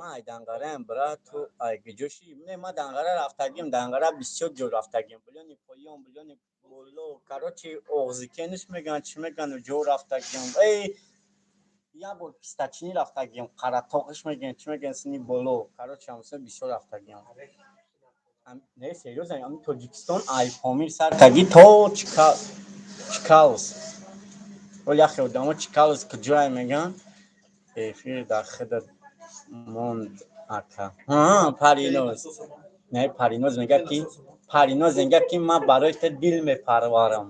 ما ای دنگره هم برا تو ای گجوشی نه ما دنگره رفته گیم دنگره بسیار جو رفته گیم بلیونی پایون بلیونی بولو کارو چی اوغزیکنش میگن چی میگن و جو رفته گیم ای یه بار پیستاچینی رفتگیم قراتاقش میگن چی میگن سنی بالا короче همسه بسیار رفتگیم نه سریوس هم تاجیکستان آیپامیر سر تگی تو چیکاوس ولی آخه دامو چیکاوس کجای میگن فیر داخل موند آکا پرینوز نه پرینوز میگه که من برای تو دل میپروارم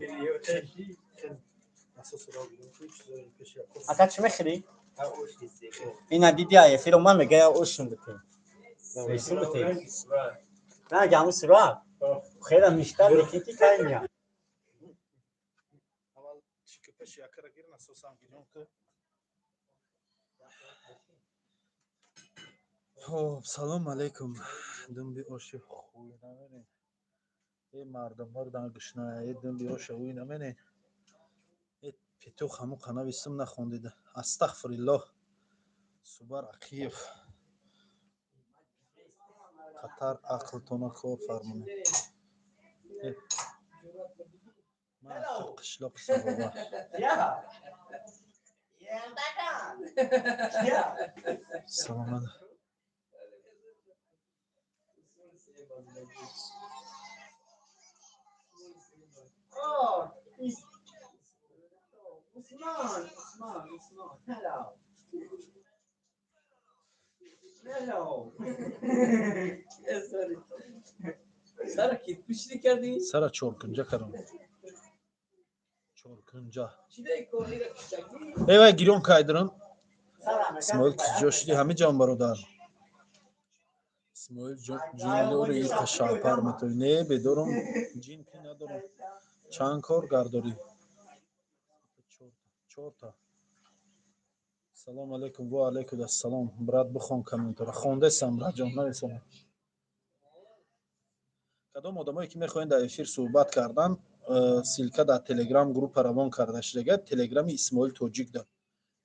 آکا چی میخری؟ اینا دیدی آیه فیلم من میگه اوشون بتیم اوشون بتیم نه گامو سرا خیلی میشتر دیگه کاری نیا اول چیکه پش یکر گیر نسوسام گیرم که خب سلام علیکم دم بی اوش خوی نمینه ای مردم مردم گشنه ای دم بی اوش خوی نمینه ای پیتوخ همو قناه بیستم نخوندیده استغفر الله سوبر عقیف قطر عقلتون کار فرمونه من قشلاق سبابه سلام سر چورکنجا کردم چورکنجا ایوه گیرون کایدرم اسماعیل کجا شدی همه جان برادر اسماعیل جان داره این کشاپر میتونی نه بدارم جین پی ندارم چند کار گرداری چورتا سلام علیکم و علیکم السلام برات بخون کامنتر خونده سم را جان نویسم کدام آدمایی که میخواین در افیر صحبت کردن سیلکا در تلگرام گروپ روان کرده شده تلگرام اسماعیل توجیک داد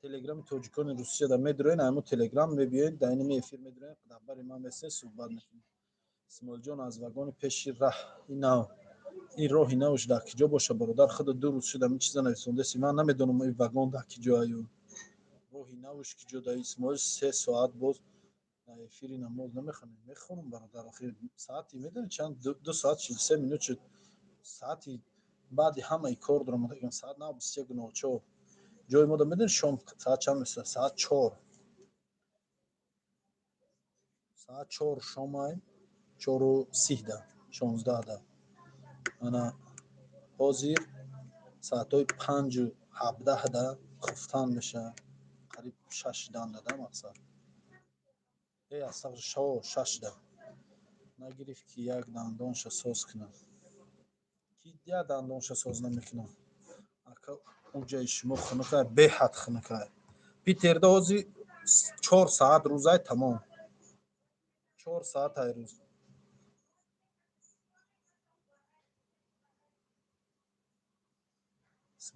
تلگرام توجیکان روسیه در میدروین همو تلگرام میبینید در این افیر میدروین دبر ما مثل صحبت میکنیم اسماعیل جان از وگان پیش راه این راه نوش در کجا باشه برادر خود دو روز شده این چیزا نویسونده سی من نمیدونم این وگان در کجا ایو راه نوش کجا در اسماعیل 3 ساعت باز در افیر نماز نمیخونیم میخونم برادر آخر ساعتی میدونی چند 2 ساعت 43 مینوت شد ساعتی بعد همه کار دارم میگم ساعت 9:24 جای ما میدونی شام ساعت چند میشه ساعت 4 ساعت 4 شام 4:30 16 ده انا حاضر ساعتای 5:17 ده خفتن میشه قریب 6 داده مقصد ای اصلا شو 6 ده نگرفت که یک دندانش ساز کنم کی یک دندانش ساز نمیکنم اکا اونجا شما خنکه به حد خنکه پیتر دوزی 4 ساعت روزای تمام 4 ساعت های روز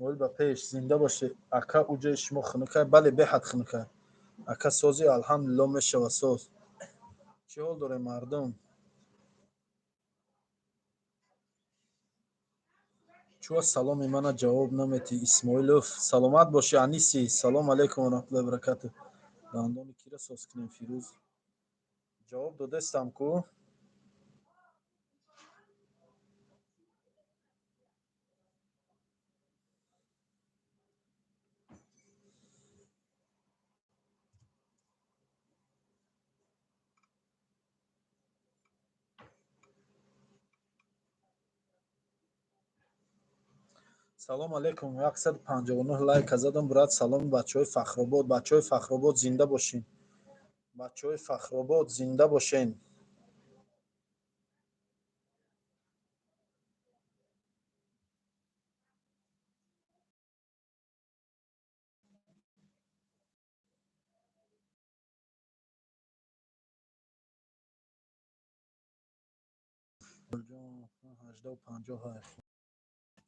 اسماعیل با پیش زنده باشه اکا اونجا شما خنکه بله به حد خنکه اکا سازی الحمدلله میشه و ساز چه حال داره مردم چو سلام منو جواب نمیتی اسماعیلوف سلامت باشی انیسی سلام علیکم و رحمت الله و برکاته دندان کیره ساز کنیم فیروز جواب دادستم کو салом алейкум 159 лайк задам брат саломи бачаҳои фахробод зинда бошин бачаҳои фахробод зинда бошен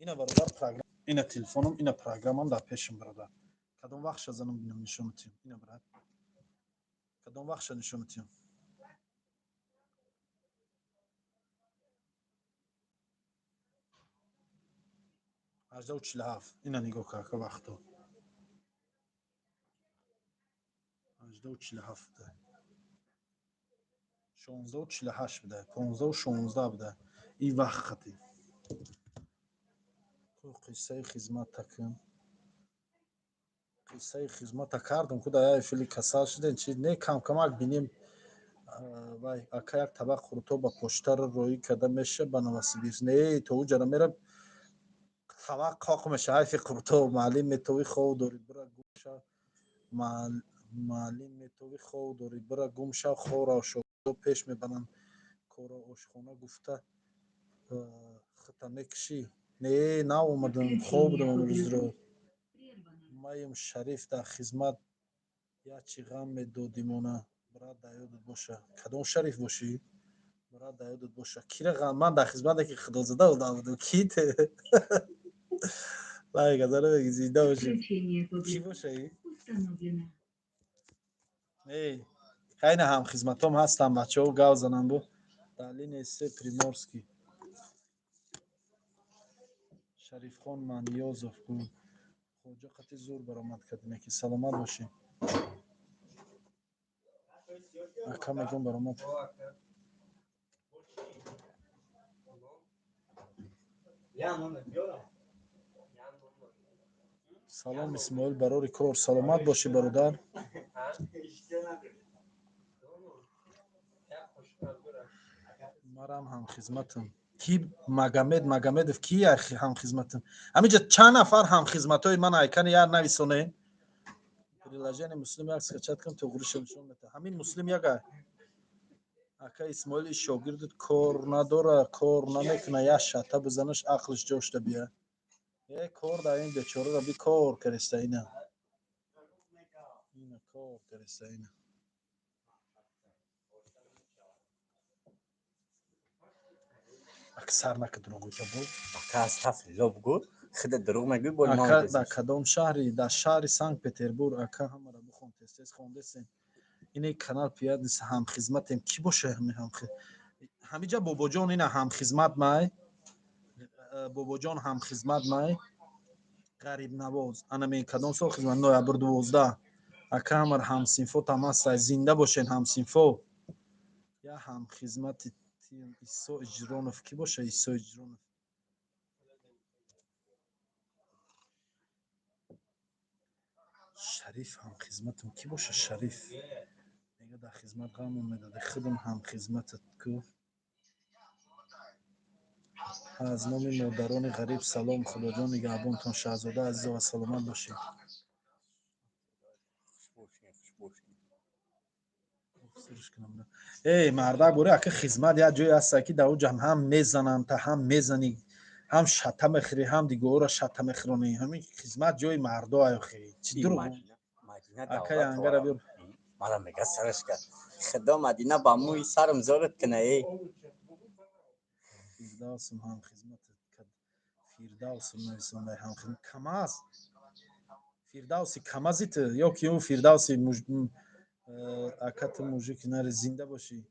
ина бародар програм ина телефонам ина програмам дар пешам бародар кадом вақт шазанам бинам нишон метиҳам ина брат кадом вақт ша нишон метиҳам 18:47 ина нигоҳ кар ка вақто 1847 بوده 1648 بوده 15 و 16 بوده این وقتی تو قصه خدمت تکن قصه خدمت کردم که در فیلی کسال شدن چیز نه کم کمک بینیم وای اکا یک طبق خورتو با پشتر روی کده میشه بنویسی بیس نه تو جرا میره طبق قاق میشه های فی خورتو معلم میتوی خود دوری برا گوشه معلم میتوی خود دوری برا گمشه خورا شو پیش میبنن کورا آشخونه گفته خطا میکشی نه اومدم خوب بودم امروز رو مایم شریف در خدمت یا چی غم میدادیمونه برات در یادت باشه کدوم شریف باشی برات در یادت باشه کی را غم من در خدمت که خدا زده بودم کیت لای گذاره بگی زنده باشی کی باشه ای خیلی هم خدمتام هستم بچه‌ها گاو زنم بو در لینه سه پریمورسکی شریف خان منیازов بود خوجا خطی زور برآمد کردیم که سلامت باشیم اکا میگم برآمد سلام اسماعیل برای کار سلامت باشی برادر مرام هم خدمتم کی مگمدف کی هم خدمتم همینجا چند نفر هم خدمتای من ایکن یار نویسونه ریلاجن مسلم یک سکچات کم تو گروش نشون بده همین مسلم یگا اکا اسماعیل شاگرد کار نداره کار نمیکنه یا شتا بزنش عقلش جوشته بیا یه کار در این بیچاره را بی کار کرسته اینه کار کرسته اینه اکثر نکدرون گوشه بود اکا استغفرالله بگو خود دروغ میگی بول ما اکا در کدام شهری در شهر سنت پتربورگ اکا همه را بخون تست خونده سین اینه کانال پیاد نیست هم خدمتیم کی باشه هم همینجا بابا جان اینه هم خدمت مای بابا جان هم خدمت مای غریب نواز انا می کدام سال خدمت نوامبر 12 اکا هم سینفو تماس زنده باشین هم سینفو یا هم خدمت ایسو اجرانوف کی باشه ایسو اجرانوف شریف هم خدمتم کی باشه شریف میگه در خدمت قامون میداده خودم هم خدمتت کو از نام مادران غریب سلام خدا جان نگهبانتون شاهزاده عزیز و سلامت باشید ای مردک بوری اگه خدمت یا جای هست که در اوجا هم میزنن تا هم میزنی هم شتا میخری هم دیگه او را شتا میخرونی همین خدمت جای مردا اخی چی درو اکا انگار بیار مرا میگه سرش کرد خدا مدینه با موی سرم زارت کنه ای فیردوسم هم خدمت کد فیردوسم نویسم هم خدمت کماز فیردوسی کمازیت یا که اون فیردوسی اکت موجی کنار زنده باشی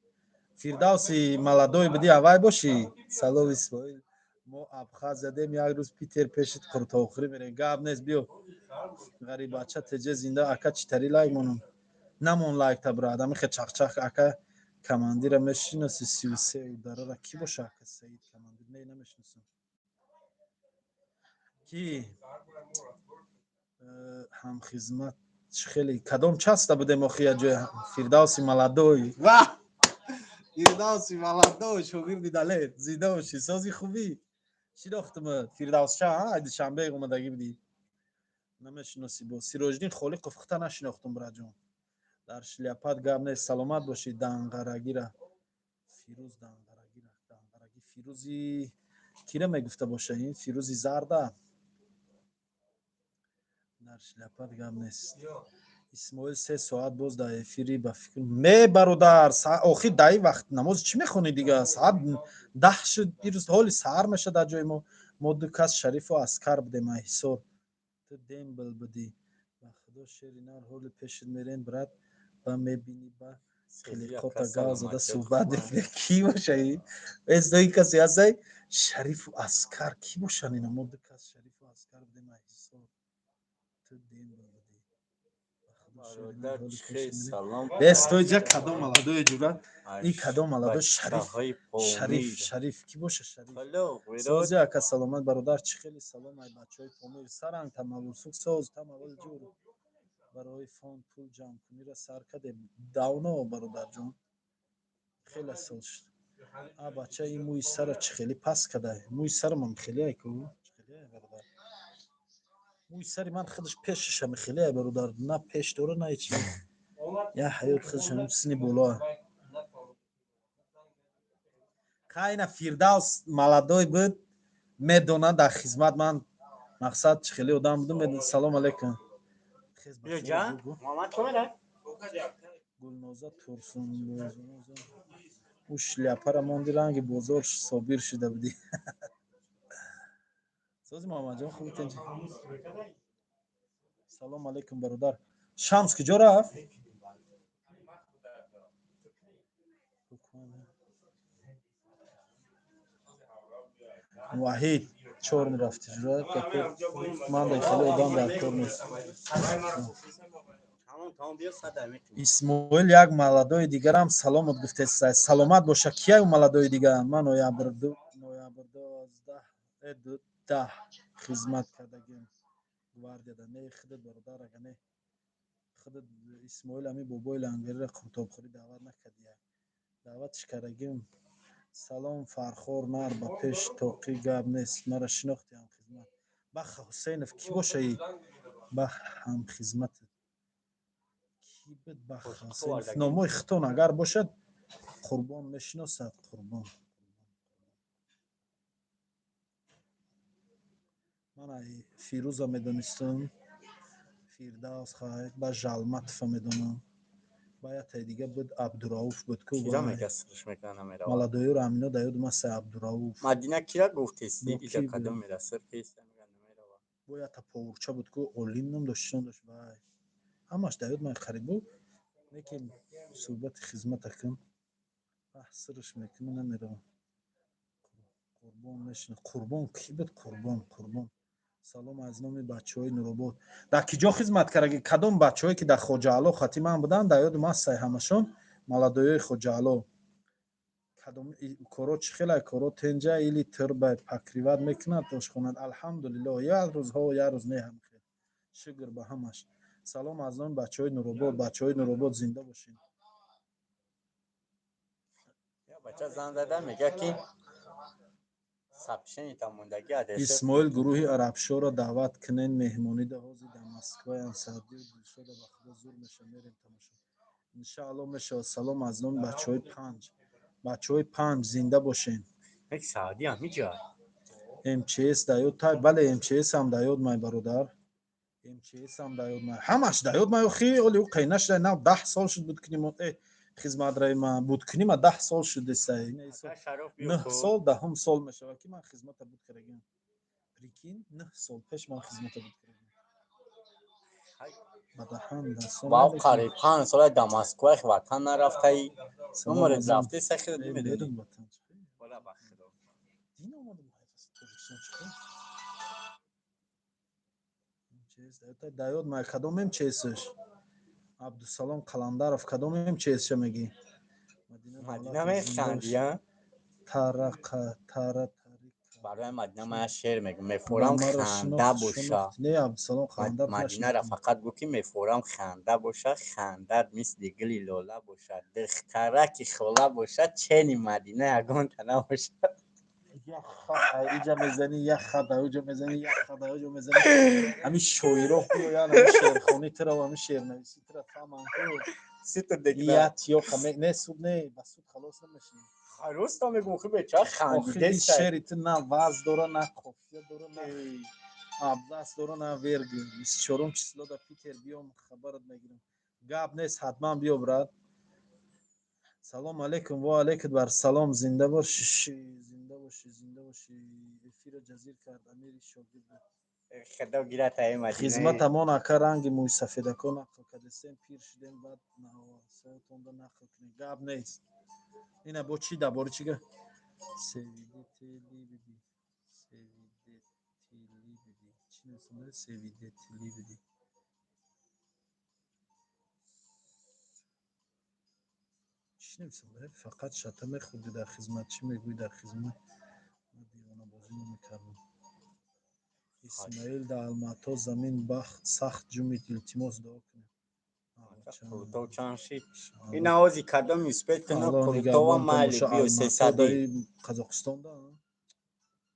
فیردوسی ملادوی بدی اوای باشی سلام اسماعیل ما ابخاز زدیم یک روز پیتر پیشت قرط آخری میره گاب نیست بیو غریب بچه تجه زنده اکا چطوری لایک مونم نمون لایک تا براد همین خیلی چخ چخ اکا کماندیر میشناسی 33 داره را کی باشه اکا سعید کماندیر نه نمیشناسم کی هم خدمت خیلی کدام چسته بوده مخیا جای فیردوسی ملادوی واه فیردوسی ملادوی شوگیردی دله زیده باشی سازی خوبی چی داختم فیردوس شاه عید شنبه اومدگی بودی نمیشناسی با سیروجدین خالی قفخته نشناختم برا جان در شلیاپات گام نه سلامت باشی دنگرگی را فیروز دنگرگی فیروزی کیره میگفته باشه این فیروزی زرده در شلیاپات گام نیست اسماعیل 3 ساعت باز در افیری با فکر می برادر آخر دای وقت نماز چی میخونی دیگه ساعت 10 شد دیروز حال سحر میشه در جای ما دو کس شریف و عسکر بودیم احسار تو دیم بل بدی با خدا شیرینار حال پیش میرین برات و میبینی با خیلی خطا گاز زده صحبت دیگه کی باشه این از دوی کسی هستی شریف و عسکر کی باشن اینا ما دو کس شریف و عسکر بودیم احسار تو دیم بل بدی برادر خیلی سلام. بستویجا کدام молодой جورا این کدام молодой بچه‌های پامیر. شریف کی باشه شریف حالا ورود سوزی اکا سلامت برادر چی خیلی سلام ای بچهای پامیر سرنگ تمام سوز تمام جور برای فون پول جمع کنی را سر کده داونو برادر جون خیلی سوز شد بچه این موی سر چی خیلی پس کده موی سر من خیلی ای کو خیلی برادر موی سری من خودش پیششم خیلی برادر نه پیش دوره نه چی یا حیات خودش هم سنی بالا خیلی فیردوس молодой بود میدونه در خدمت من مقصد خیلی آدم بودم میدون سلام علیکم بیا جان محمد کمه گلنوزا ترسون او شلیپا را ماندی رنگ بزرگ صابیر شده بودی سوزی محمد جان خوبی تنجی سلام علیکم برادر شمس کجا رفت وحید چور میرفتی جورا من در خیلی آدم در کار نیست همون تمام بیا صد میکنی. اسماعیل یک молодой دیگر هم سلامت گفته سلامت باشه کیه اون молодой دیگر من نویابر 12 خدمت کردگیم گواردیدا نه خودت برادر اگه نه خودت اسماعیل امی بابای لنگری را کتابخوری دعوت نکردی دعوتش کردگیم سلام فرخور نر با پیش توقی گب نیست مرا شناختی هم خدمت بخ حسینف کی باشه ای بخ هم خدمت کی بود بخ حسینف ناموی ختون اگر باشد قربان میشناسد قربان من ای فیروزا میدونستم فیردوس خواهد با جالمت میدونم باید دیگه بود عبدالرؤوف بود که کیرا میگه سرش میکنه میره молодой رو امینو داید مثل عبدالرؤوف مدینه کیرا گفتیستی با ایجا کی کدام بود؟ میره سر پیست میگن میره باید تا پاورچا بود که اولین نم داشتن داشت بای همش داید من خرید بود لیکن صحبت خدمت کن سرش میکنه نمیره قربان میشنه قربان کی بود قربان سلام از نام بچهای نورآباد در کجا خدمت کردی کدام بچه‌ای که در خوجالو خاطی من بودن در یاد من سای همشون молодой خوجالو کدام کورو خیلی کورو تنجا ایلی تربه پکریواد میکند داشخونند الحمدلله یا روزها یا روز نه هم خیر شکر به همش سلام از نام بچهای نورآباد زنده باشین یا بچه زن زده میگه که سبشنی تا موندگی آدرس اسماعیل گروهی عربشو را دعوت کنین مهمانی دهازی در مسکو انصاری و دلشده به خدا زور میشه میریم تماشا انشاءالله میشه سلام از نام بچهای 5 زنده باشین یک سعودی هم میجا MCS دایود تای بله MCS هم دایود مای برادر MCS هم دایود مای همش دایود مای خیلی او قینش نه 10 سال شد بود کنیم خدمت رای ما بود کنیم 10 سال شده سای شرف 9 سال دهم سال میشه که من خدمت بود کردم پریکین 9 سال پیش من خدمت بود کردم بدهم با قریب 5 سال دماسکو وطن نرفته ای عمر رفته سخت نمیدونی وطن والا بخدا دین اومدم دایود مای کدام چیزش عبدالسلام قلندرов کدام چیزش میگی مدینه میخندی ها تارق برای مدینه من شعر میگم میفورم خنده باشه نه عبدالسلام قلندر مدینه را فقط گو که میفورم خنده باشه خندت مثل گلی لاله باشه دخترک خوله باشه چنی مدینه اگون تنه باشه یا خدا اینجا میزنی یا خدا اونجا میزنی یا خدا اونجا میزنی همین شویرو بیاین همین شعرخوانی ترا و همین شعر نویسی ترا تمام تو سیت دیگه یات یا کمی نه سود نه بس سود خلاص نمیشی خروس تا میگم که بچه خندیده این است شعر تو نه واز داره نه کافیه داره نه ابزاس داره نه ورگی 24 چیزلا در پیتر بیام خبرت میگیرم گاب نیست حتما بیا برات سلام علیکم و علیکم بر سلام زنده باشی زنده باشی افیر جزیر کرد امیر شاگرد خدا گیره تای مدینه خدمت امان اکا رنگ موی سفید کن نقل کردستیم پیر شدیم بعد سوتون دا نقل کنیم گاب نیست اینه با چی درباره چی گه سویده تلی بدی چی نسونه سویده تلی بدی هیچ نمی‌سم فقط شتم خودی در خدمت چی میگوی در خدمت دیوانه بازی نمی‌کردم اسماعیل در الماتا زمین بخت سخت جمعیت التماس دعا کنیم کروتو چند شد این آوازی کدام اسپیت کنه کروتو و مالی بیو 300 قزاقستان دا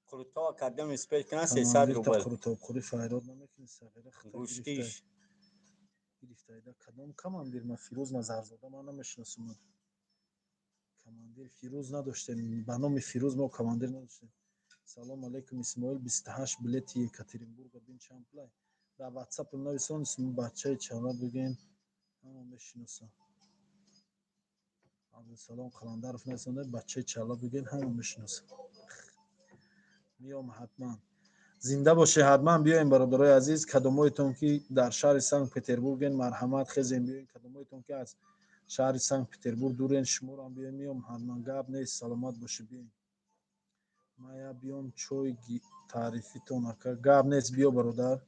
کروتو و کدام اسپیت کنه 300 کماندیر تا روبل کروتو خوری فایراد نمیکنی سفیر خطر گوشتیش گرفته ایده کدام کماندیر ما فیروز نظرزاده ما نمیشناسم کماندیر فیروز نداشتیم به نام فیروز ما کماندیر نداشتیم سلام علیکم اسماعیل 28 بلیت یکاترینبورگ بین چمپلای در واتساپ نویسون اسم بچه چالا بگین همه میشناسم عبدالسلام قلندرов نویسونه بچه چالا بگین همه میشناسم میام حتما زنده باشه حتما بیاین برادرای عزیز کدامایتون که در شهر سنت پتربورگن مرحمت خزین بیاین کدامایتون که از شهر سنت پتربورگ دورین شما هم بیاین میام حتما گپ نیست سلامت باشه بیاین ما یا بیام چوی تعریفیتون اکا گپ نیست بیا برادر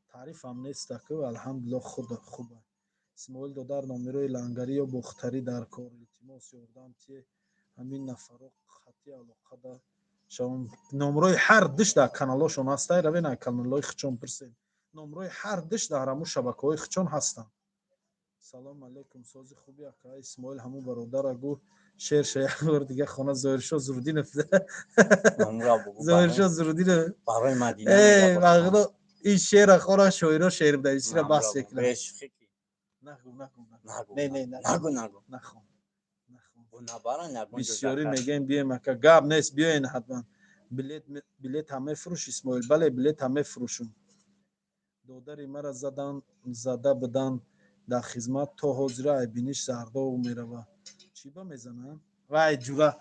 تعریف هم نیست اکا الحمدلله خود خوبه اسماعیل دادر نامروی لنگری یا بختری در کار التماس یاردم تی همین نفرق خطی علاقه دار شما نمروی هر دش در کانالشون هسته روین کانالای خچون پرسین نمروی هر دش در همون شبکه‌های خچون هستن سلام علیکم سازی خوبی اکا اسماعیل همون برادر اگو شعر شعر دیگه خانه ظاهرشاه زرودین ظاهرشاه زرودین برای مدینه واقعا این شعر خورا شاعرها شعر بده اسیرا بس یکلا نگو نگو نخون نگو بسیاری میگن بیایم اکا گاب نیست بیاین حتما بلیت همه فروش اسماعیل بله بلیت همه فروشون دادری مرا زده بدن در خدمت تا حاضر ای بینیش زردا و میروه چی با میزنن وای جورا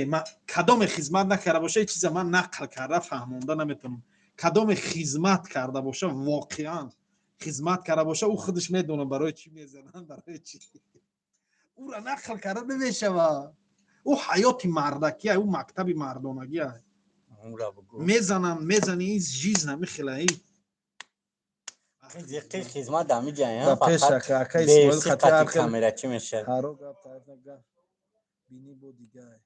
من کدام خدمت نکرده باشه چیز من نقل کرده فهمونده نمیتونم کدام خدمت کرده باشه واقعا خدمت کرده باشه او خودش میدونه برای چی میزنن برای چی او را نقل کرده نمیشه او حیات مردکی او مکتب مردانگی میزنی این چیز نمیخله دقیق خدمت دمی جایی با پیش اکا اسماعیل خطی هر کامera چی میشه هارو گپ تعریف نگه بینی بو دیگه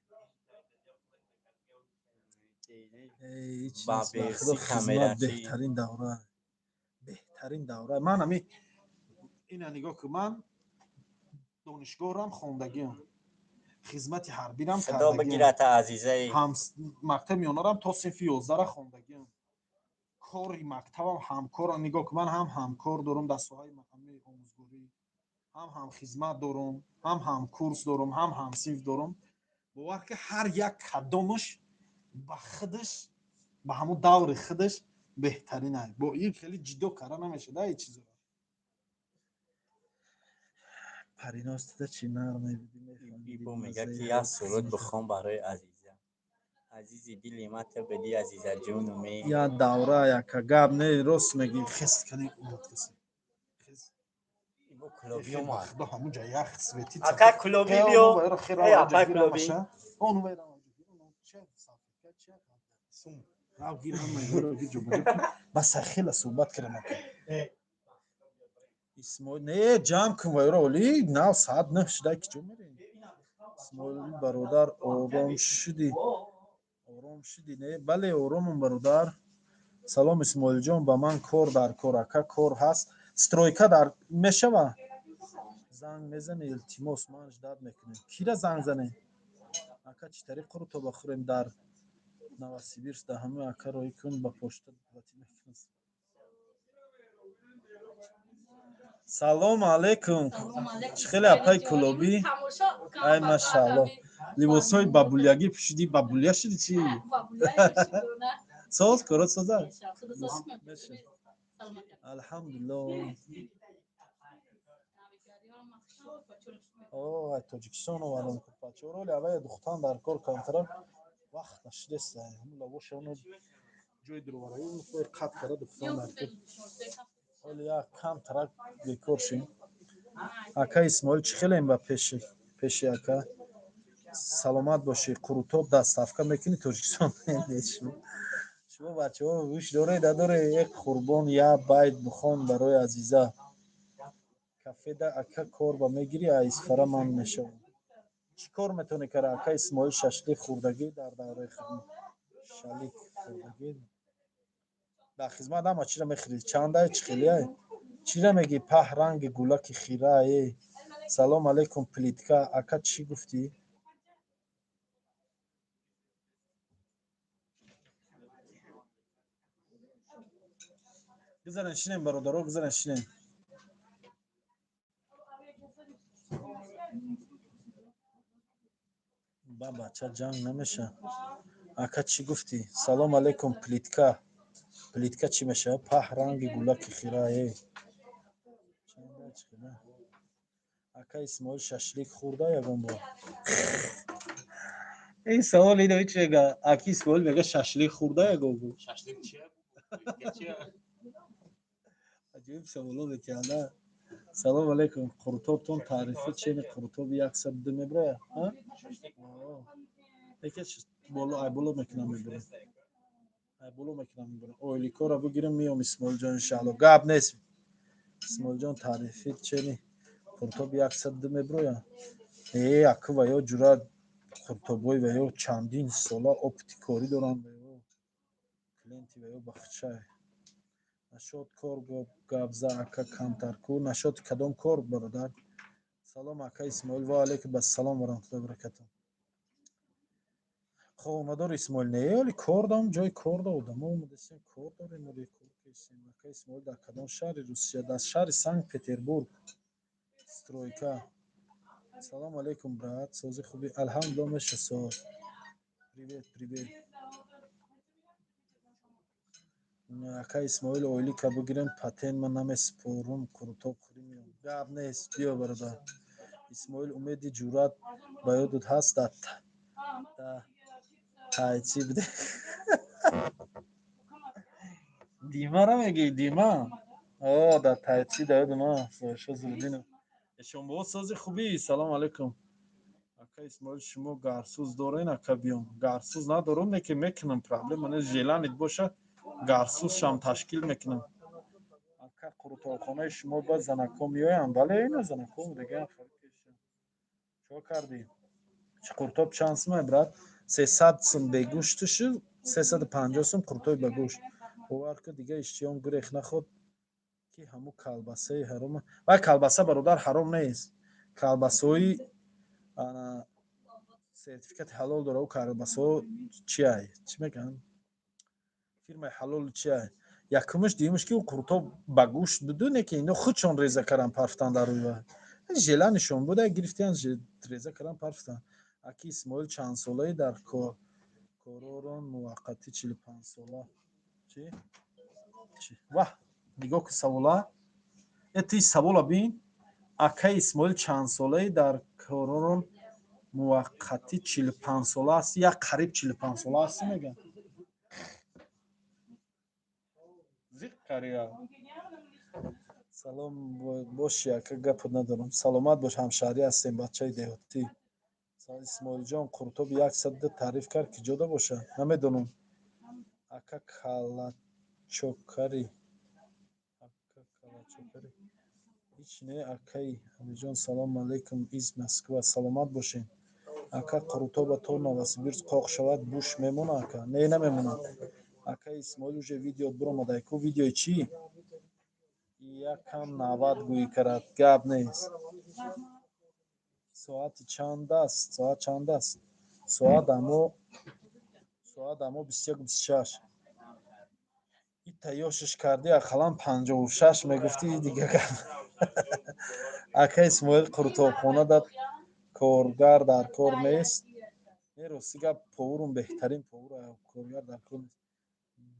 ای چیز به خدا خدمت بهترین دوره من همی اینا نگاه که من دانشگاه رم خوندگیم خدمت حربی رم خدا بگیرت عزیزه هم مکتب میانارم تا صنف 11 را خوندگیم کاری مکتبم همکار نگاه که من هم همکار دارم در ساحه مقامی آموزگاری هم خدمت دارم هم کورس دارم هم صنف دارم باور که هر یک کدامش با خودش با همون دور خودش بهترینه با این خیلی جدا کارا نمیشه ده این چیزا پریناست ده چی نرمه ایبو میگه که یا سرود بخوام برای عزیزی دلی ما تو بدی عزیزه جونمی یا دوره یا که گاب نه راست میگی خست کنی اومد کسی خست ایبو کلوبی اومد خدا همون جا یخ سویتی اکا کلوبی بیو ای اپا کلوبی اونو ویرم چه سوم راو گیر هم میگه گیر جو بس خیلی صحبت کردم اسماعیل نه جام کن ویرا ولی نه ساعت نه شده که جو میرین اسماعیل برادر آرام شدی نه بله آرامم برادر سلام اسماعیل جان با من کار در کار اکا کار هست سترویکا در میشوه زنگ میزنه التماس من اجداد میکنیم کی را زنگ زنه اکا چی طریق رو تو بخوریم در نوسیبیرس ده همه اکا روی کن با پشت باتی میکنیم سلام علیکم خیلی اپای کلوبی ای ماشاءالله لباسای بابولیاگی پوشیدی بابولیا شدی چی ساز کارات سازه الحمدلله اوه توجیکستان و الان پاچورو لعبه دختان در کار کنترل وقت نشده است همون لباس اون جوی درواره اون فور قط کرده دختان در کار ولی یا کم ترک بیکار شیم اکا اسماعیل چی خیلی این با پیش اکا سلامت باشی قروتوب دست افکا میکنی توجیکستان شما بچه ها روش داره یک قربان یا باید بخوان برای عزیزه کافه ده اکا کار با میگیری ایسفره من میشم چی کار میتونه که اکا اسماعیل ششلی خوردگی در دوره خدمت شلیک خوردگی در خدمت اما چی را میخری چنده چی خیلی های چی را میگی په رنگ گلک خیره ای سلام علیکم پلیتکا اکا چی گفتی بزنن شینیم برادرها بزنن شینیم با بچه جنگ نمیشه اکا چی گفتی سلام علیکم پلیتکا پلیتکا چی میشه په رنگ گلک خیره ای چنده چی خیلی اکا اسماعیل ششلیک خورده یگان با این سوال اینو چه گه اکی اسماعیل میگه ششلیک خورده یگان با شاشلیک چیه؟ چیه؟ عجیب سوالا بکنه سلام علیکم قرطابتون تعریفی چین قرطاب 100 میبره ها یکیش بالا ای بالا میکنم میبره ای بالا میکنم میبره اویلیکو را بگیرم میام اسماعیل جان انشالله گپ نیست اسماعیل جان تعریفی چین قرطاب 100 میبره اکو و یا جورا قرطابای و یا چندین سالا اپتیکاری دارن و یا کلینتی و یا بخچه نشد کار گابزا اکا کمتر کو نشد کدام کار برادر سلام اکا اسماعیل و علیکم السلام و رحمت الله و برکاته خانوادار اسماعیل نه ولی کار دارم جای کار دارم ما اومدیم کار داریم ولی کار کردیم اکا اسماعیل در کدام شهر روسیه در شهر سنت پتربورگ استرویکا سلام علیکم برات سوزی خوبی الحمدلله میشه سو привет привет اکا اسماعیل اویلی که بگیریم پتن من نمیسپورم کرتاب خوریم گاب نیست بیا برادر اسماعیل امیدی جورات بایدود هست در تایچی بده دیما را میگی دیما در تایچی داید ما سوشا زردینم شما سازی خوبی سلام علیکم اکا اسماعیل شما گارسوز دارین اکا بیام گارسوز ندارم نه که میکنم پرابلم من ژلانت باشه گارسوز شام تشکیل میکنم اکا قرطابخانه شما با زنکو میایم بله اینا زنکو دیگه چو کردی چه قرطاب چند سومه برات 300 سوم به گوشتش 350 سوم قرطاب به گوشت باور که دیگه اشتیام گریخ نخود که همو کلباسه حرام و کلباسه برادر حرام نیست کلباسوی انا سرتیفیکت حلال داره و کلباسو چیه چی میگن فیرمای حلال چیه یکمش دیمش که قرطاب به گوشت بدونه که اینا خودشون ریزه کردن پرفتن در روی ژلانشون بوده گرفتن ریزه کردن پرفتن اکی اسماعیل چند ساله در کاروران موقتی 45 ساله چی واه نگاه که سوالا اتی سوالا بین اکا اسماعیل چند ساله در کاروران موقتی 45 ساله است یا قریب 45 ساله است میگن زیق کریا سلام باش яка гап ندارم سلامت باش همشهری هستیم بچه دهاتی اسماعیل جان قرطاب 100 تعریف کرد که جدا باشه نمیدونم اکا کلачокари هیچ نه акай جان سلام علیکم از مسکو سلامت باشین اکا قرطاب تا новосибирск قاق شود بوش میمونه اکا نه نمیمونه اکا اسماعیل уже видео برآمده کو видео چی یکم 90 گویی کرد گپ نیست ساعت چند است ساعت چند است ساعت اما 21:26 این تیاشش کردی اقلا 56 میگفتی دیگه اکا اسماعیل قرطابخانه در کارگر در کار نیست راستی پاورم بهترین پاور کارگر در کار نیست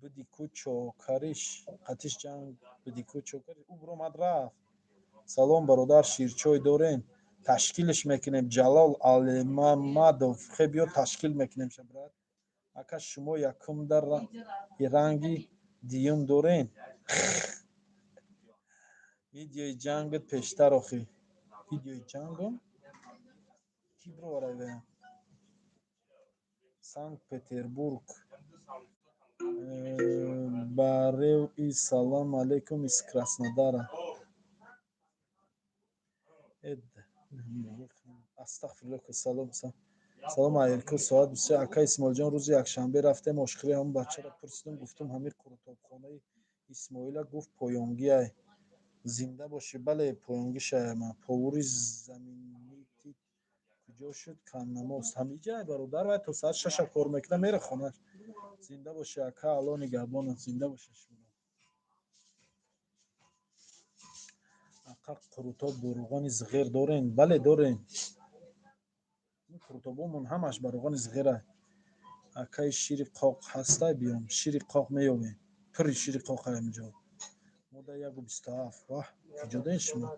بدیکو چاکرش قتیش جنگ بدیکو چاکرش او برآمد رفت سلام برادر شیرچای دارین تشکیلش میکنیم جلال علممدов خب بیا تشکیل میکنیم شبرات اکا شما یکم در رنگی دیوم دارین ویدیوی جنگت پیشتر آخی ویدیوی جنگم کی برای سنت پتربورگ برای ای سلام علیکم از کراسنودار استغفرالله که سلام علیکم ساعت 23 اکا اسماعیل جان روز یکشنبه رفتم مشکلی هم بچه را پرسیدم گفتم همین قروتابخانه اسماعیل گفت پایانگی ای زنده باشی بله پایانگی شما پاوری زمینی کجا شد کم نماست همه جای برادر و تا ساعت 6 کار میکنه میره خونه زنده باشی اکا الله نگهبان زنده باشی شما اکا قروتاب بروغان صغیر دارین بله دارین این قروتابمون همش بروغان صغیره акаи шири қоқ ҳастай биём шири қоқ меёбем пури шири қоқ ҳамҷо мода 127 ваҳ киҷодаин шумо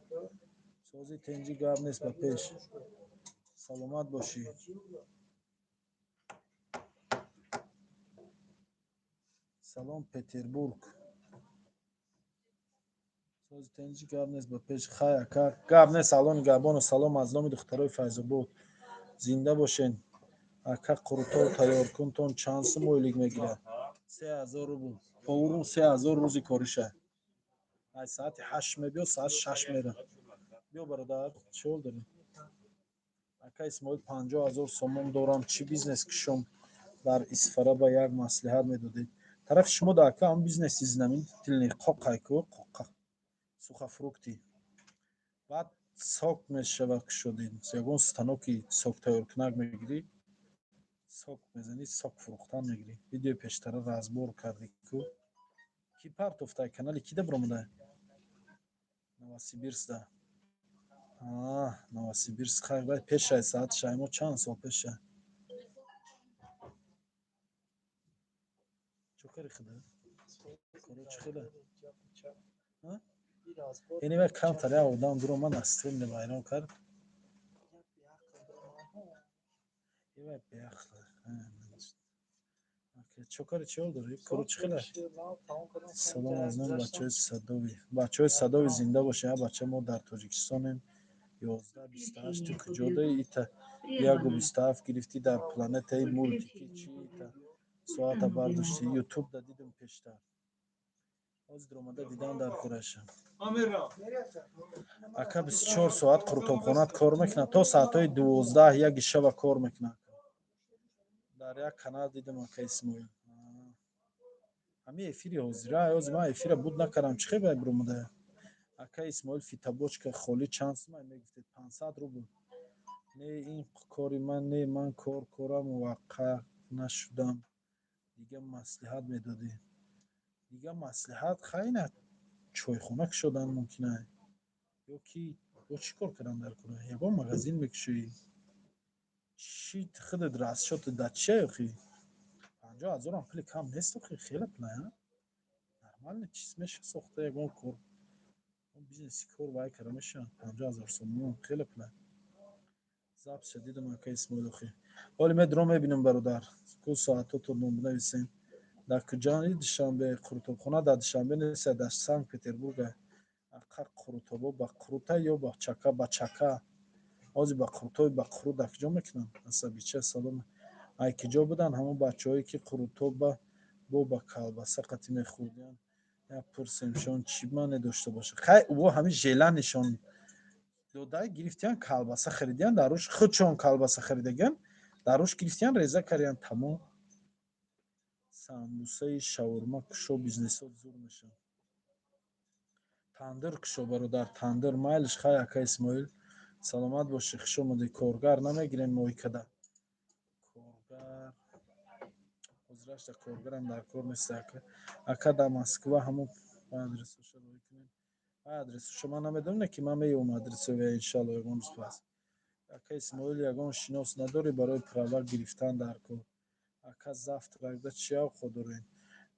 сози тенҷи гап нест ба пеш саломат бошӣ салом петербург сози тенҷи гап нест ба пеш хай ака гап нест алони габону салом аз номи духтарои файзобод зинда бошен ака қурутов тайёр кун тон чанд сум ойлик мегирад 3000 рубл повурун 3000 рӯзи кориша ай соати 8 мебиё соати 6 мера биё бародар чиҳол дорем ака исмоил 50000 сомон дорам чӣ бизнес кушом дар исфара ба як маслиҳат медодед тарафи шумо да ака ҳам бизнеси зинамин тилни қоқайку қоқа сухафрукти баъд сок мешава кушодед ягон станоки сок тайёркунак мегирӣ сок мезанӣ сок фурӯхтан мегирӣ видеои пештара разбор кардику ки партофтай канали кида биромада новосибирскда новосибирск хай пешай саат шаймо чанд сол пеша чокари хида корочи хида инива камтар я одам дуро ман астин вайрон кард ива бяхла чокари чиҳол дорӣ корочи хида салом аз номи бачаҳои садови зинда бошед я бача мо дар тоҷикистонем 1128 ту куҷодаи ита 127 гирифтӣ дар планетаи мультики чи ита соата бардошти ютуб да дидум пештар ҳозир омада дидам дар кораша ака 24 соат қурутобхонат кор мекунад то соатҳои 12 яки шаба кор мекунад дар як канал дидам ака исмоил ҳами эфири ҳозира ҳозир ман эфира буд накардам чӣ хебай биромада ака исмоил фитобочка холӣ чанд сумай мегуфтед 500 рубл не ин кори ман не ман кора муваққат нашудам дига маслиҳат медодӣ дига маслиҳат хайна чойхона кушодан мумкина ё ки ё чӣ кор кардан дар кора ягон магазин мекушоӣ чӣ худат расчёти да чия охи 50000 пули кам нест охи хеле пулая нормальный чиз меша сохта ягон кор бизнеси кор вай кара меша 50000 сомон хеле пула запиша дидам ака исмоил охи ҳоли медро мебинам бародар ку соатото ном бинависем дар куҷои душанбе қурутобхона дар душанбе нест дар санкт петербург ака қурутобо ба қурута ё ба чака ҳозир ба қурутоби ба қурут дар куҷо мекунанд асабича салом ай куҷо буданд ҳамон бачаҳое ки қурутоба бо ба калбаса қати мехӯрданд як пурсемшон чӣ маъне дошта бошад хай ӯ ҳамин жела нишон дода гирифтиян калбаса харидиян дар рӯш худшон калбаса харидаган дар рӯш гирифтиян реза кардиян тамом самбусаи шаурма кушо бизнесот зур мешавад тандир кушо бародар тандир майлиш хай ака исмоил саломат бошӣ хуш омадӣ коргар намегирем моикада коргар ҳозирашта коргарам дар кор нест ака дар москва ҳамон адресоша рой кунем адресоша ман намедонам ки ман меёвам адресоя иншалло ягон рӯз пас ака исмоил ягон шинос надорӣ барои права гирифтан дар кор ака завтракда чӣ авқот дорем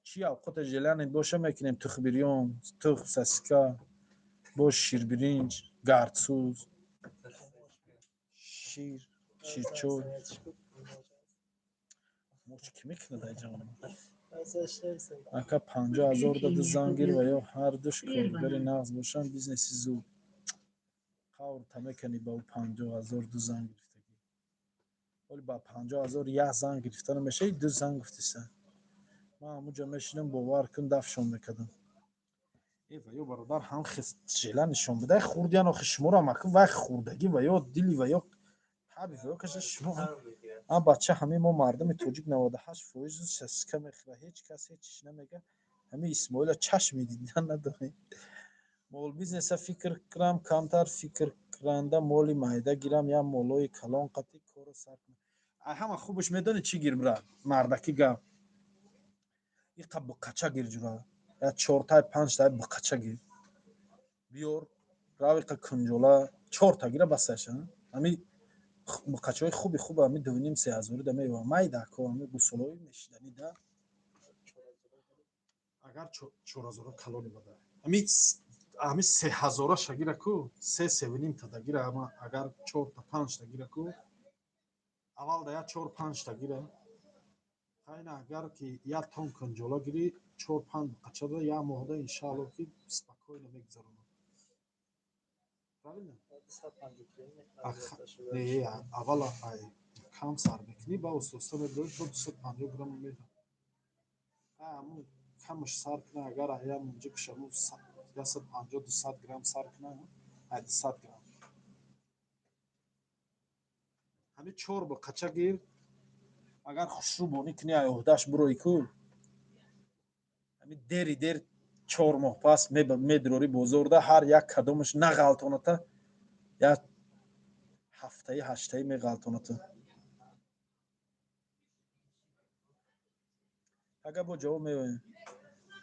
чӣ авқоте желани боша мекунем тухбирён тухм сосиска бо ширбиринҷ гардсӯз шир ширчой моч ки мекунад ай ҷавон ака 50000 даду зангир ва ё ҳар душ коргари нағз бошанд бизнеси зуд қавр та мекани ба ӯ 50000 ду занг гирифтагӣ оли ба 50000 як занг гирифта намешавӣ ду занг гуфтиса ман ҳамуҷа мешинам бовар кун дафшон мекардам و یا برادر هم خجله نشون بده خوردیان و خشمورا مکن و خوردگی و یا دلی و یا حبی و یا کسی شما هم بچه همه ما مردم توجیک 98% سسکه میخوره هیچ کس هیچ نمیگه همه اسماعیل چشم میدیدن نداره مول بیزنس فکر کنم کمتر فکر کننده مولی مایده گیرم یا مولای کلان قطعی کارو سر کنم همه خوبش میدونی چی گیرم را مردکی گم این قب بقچه گیر جورا یا 4 تا 5 تا بقچه گیر بیار راوی کنجولا 4 تا گیره بسش همی بقچه های خوبه همی 2.5-3 دمه و مایده که همی گسولای میشدنی ده اگر 4,000 کلونی بده همی 3,000 شگیره کو 3.5 تا دگیره اما اگر 4 تا 5 تا گیره کو اول ده یا 4-5 تا گیره خیلی اگر که یک تون کنجولا گیری 4-5 بقچه ده یا مهده انشاءالله که سپکوی نمیگذارم правильно اول کم سر بکنی با استوسته میدوی تو 250 گرم میده همون کمش سر کنه اگر احیان اونجا کشمون 150-200 گرم سر کنه 200 گرم همین 4 بقچه گیر اگر خوشرو بونی کنی عهدهش بروی کو همین دیر 4 ماه پس میدروری بزرده هر یک کدومش نغلطونته یا هفته‌ای 8تایی میغلطونته اگر با جواب میوین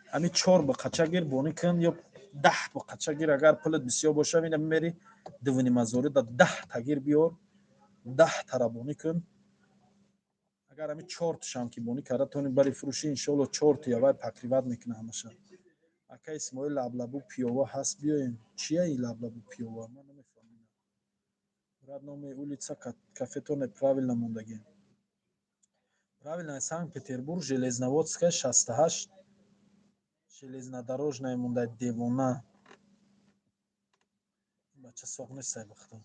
همین 4 بقچه گیر بونی کن یا 10 بقچه گیر اگر پلت بسیار باشه اینم میری 2.5 دا 10 تا گیر بیار 10 تا را بونی کن اگر همین 4 تاشم که بونی کرده تونی بری فروشی انشالله 4 تا یا تقریبا میکنه همشه اکا اسماعیل لبلبو پیووا هست بیاین چیه این لبلبو پیووا من نمیفهمم родной улица кафетон правильно мондагин правильно Санкт-Петербург железноводская 68 железнодорожная монда девона бача согни сайбахтон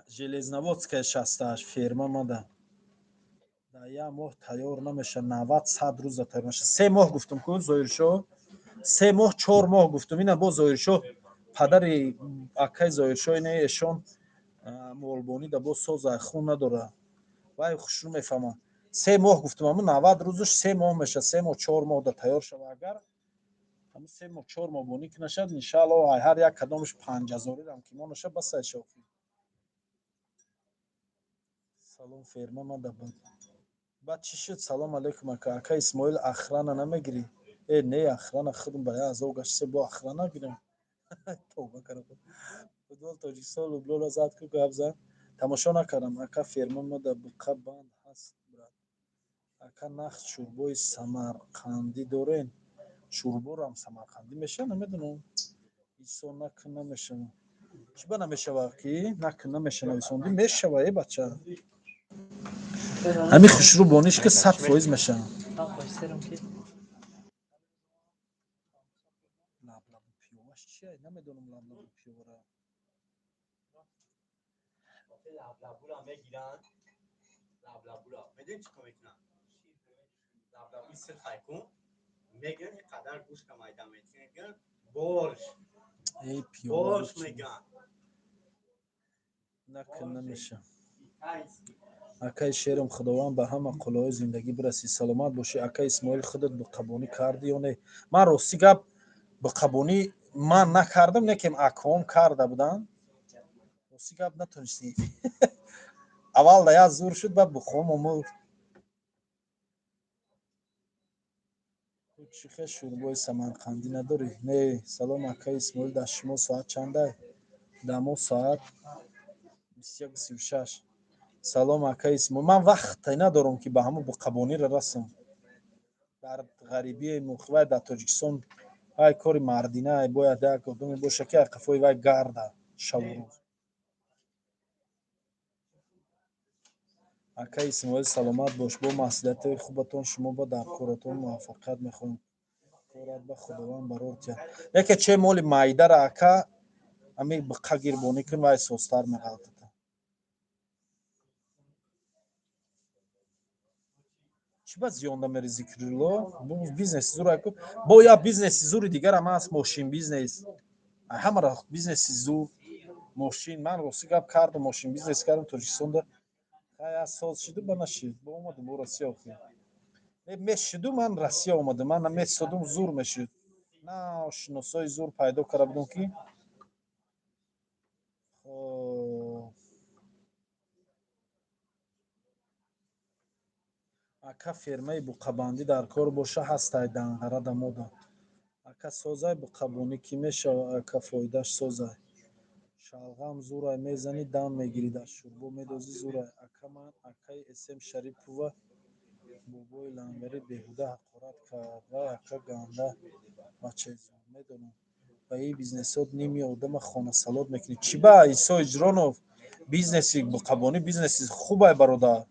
железноводская 68 ферма мада да я моҳ тайёр намеша 90-100 рӯза тайёр меша 3 моҳ гуфтум ку зоиршо 3 моҳ 4 моҳ гуфтум ина бо зоиршо падари акай зоиршо ина эшон молбонӣ да бо соза хун надора вай хушрӯ мефаҳма 3 моҳ гуфтум аму 90 рӯзаш 3 моҳ меша 3 моҳ 4 моҳ да тайёр шава агар ҳамин 3 моҳ 4 моҳ бонӣ кӣ нашад иншааллоҳ ай ҳар як кадомаш 5000 рам ки мо наша басай шофӣ салом ферма мада баъд чӣ шуд салом алейкум ака ака исмоил ахрана намегирӣ не ахрана худам ба 1000 гашт се бо ахрана гирем توبه کردم فوتبال تاجیکستان لوبلو زد که گپ زد تماشا نکردم اکا فیرما ما در بقا بند هست برد اکا نخت شوربای سمرقندی دارین شوربا رو هم سمرقندی میشه نمیدونم ایسا نکن نمیشه چی با نمیشه که نکن نمیشه نویسوندی میشه ای بچه همین خوشرو بانیش که 100% میشه لبلبو پیوش چیه نمیدونم لبلبو پیو را لبلبو را میگیرن لبلبو را میدونی چی کار میکنن لبلبوی سرخ کن میگن اینقدر گوشت مایده میگن بورش ای پیو بورش میگن نکن نمیشه акай шерам худованд ба ҳама қуллаҳои зиндагӣ бирасӣ саломат бошӣ акай исмоил худат биқабонӣ кардӣ ё не ман рости гап биқабонӣ ман накардам некем акаҳом карда буданд рости гап натонистӣ аввал да як зур шуд баъд бухом омӯд чӣ хел шӯрбои самарқандӣ надорӣ не салом акай исмоил дар шумо соат чанда дар мо соат 21:36 салом акай исмоил ман вақте надорам ки ба ҳама биқабониро расам дар ғарибии мухвай дар тоҷикистон вай кори мардина бояд як одаме боша ки қафои вай гарда шаву рӯз акай исмоил саломат бош бо маслиҳатҳои хубатон шумо ба дар коротон муваффақият мехоҳем корат ба худованд барор диҳад яке чӣ моли майдара ака ҳамин биқа гирбонӣ кун вай состар меғалтата چی با زیانده میری ذکرالله بو بیزنس زور کو با یا بیزنس زوری دیگر هم هست ماشین بیزنس همه را بیزنس زور ماشین من روسی گپ کردم ماشین بیزنس کردم ترکستاندا از سال شده با نشید با اومدم با روسیه اومدم میشدم من روسیه اومدم من میشدم زور میشد نه شناسای زور پیدا کردم که ака фермаи буқабандӣ дар кор боша ҳастай данғара да мода ака созай буқабонӣ ки мешава ака фоидаш созай шалғам зурай мезани дам мегирӣ дар шӯрбо медозӣ зурай ака ман акаи эсем шарипова бобои лангари беҳуда ҳақорат кард вай ака ганда бачаи зур медонам ба ин бизнесот ними одама хонасалот мекунӣ чӣ ба исо иҷронов бизнеси буқабонӣ бизнеси хубай бародар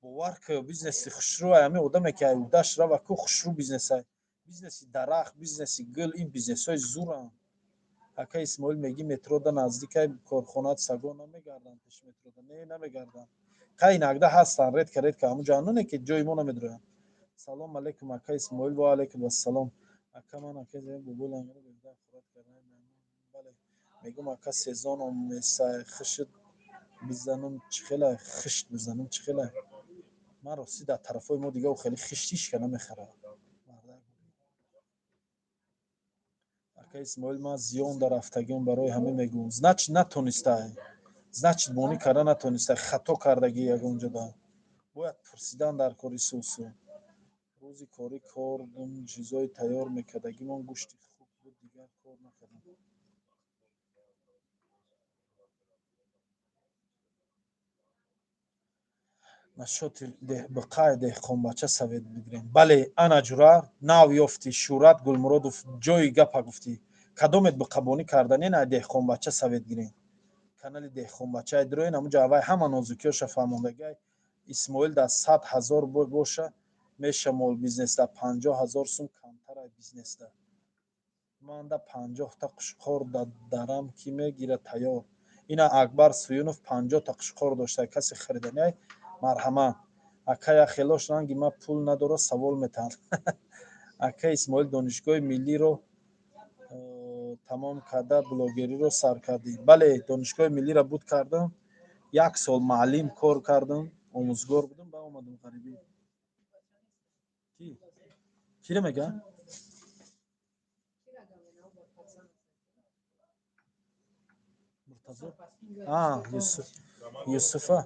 бовар кӯ бизнеси хушрӯай ҳамин одаме ки айудаш рава ку хушрӯ бизнесай бизнеси дарахт бизнеси гул ин бизнесҳои зуранд ака исмоил мегӣ метрода наздикай корхонаат сагон намегарданд пеш метрода не намегарданд қай инагда ҳастанд редка редка ҳамуҷа ноне ки ҷои мо намедироянд салом алейкум ака исмоил ва алейкум ассалом ака ман ака бобои лангари беҳуда хӯрат кардан бале мегум ака сезон омесай хишт бизанам чихелай хишт бизанам чихелай ман рости дар тарафҳои мо дигар хеле хиштишка намехарам ака исмоил ман зиён дар рафтагиам барои ҳамин мегӯям значит натонистай значит монӣ карда натонистай хато кардагӣ ягонҷода бояд пурсидан дар кори сусу рӯзи корӣ кордум чизои тайёр мекардагимон гӯшти хуб буд дигар кор накардам нашоти биқаи деҳқонбача совет бигирем бале ана ҷурар нав ёфтӣ шӯрат гулмуродов ҷои гапа гуфтӣ кадомет биқабонӣ карданен ай деҳқонбача совет гирем канали деҳқонбача айдироен ҳамуҷа аввай ҳама нозукиёша фаҳмондагай исмоил дар 100 000 боша мешамол бизнесда 50 000 сум камтар ай бизнесда манда 50 та қушқор дарам ки мегира тайёр ина акбар суюнов 50 та қушқор дошта касе хариданияй марҳамат ака я хелош ранги ма пул надора савол метаҳад ака исмоил донишгоҳи миллиро тамом карда блогериро сар кардӣ бале донишгоҳи миллира буд кардам 1 сол маълим кор кардам омӯзгор будам ба омадам ғарибӣ киро мегӯяд муртазо юсуфа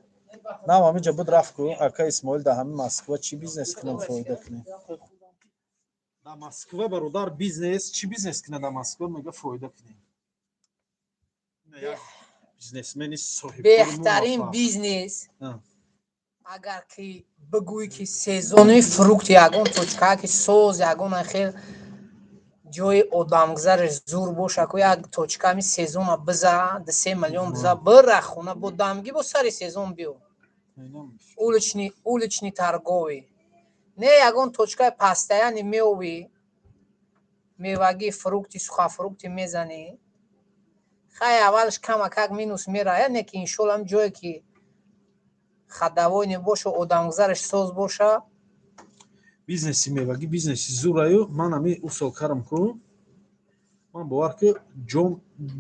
нав ҳамиҷа буд рафт ку ака исмоил дар ҳамин москва чӣ бизнес кунем фоида кунем дар москва бародар бизнес чӣ бизнес кунем дар москва мега фоида кунем бизнесмени соҳибкори беҳтарин бизнес агар ки бигӯӣ ки сезони фрукт ягон точка ки соз ягон хел ҷои одамгузараш зур боша ку як точка ми сезона биза 3 миллион биза бира хона бо дамгӣ бо сари сезон биё улични торговӣ не ягон точкаи пастаяни меови мевагӣ фрукти сухафрукти мезанӣ хай аввалш камакак минус мерая не ки иншоалла ҳам ҷое ки хадавони боша одамгузараш соз боша бизнеси мевагӣ бизнеси зураю ман ҳами усол кардам ку ман бовар ки ҷом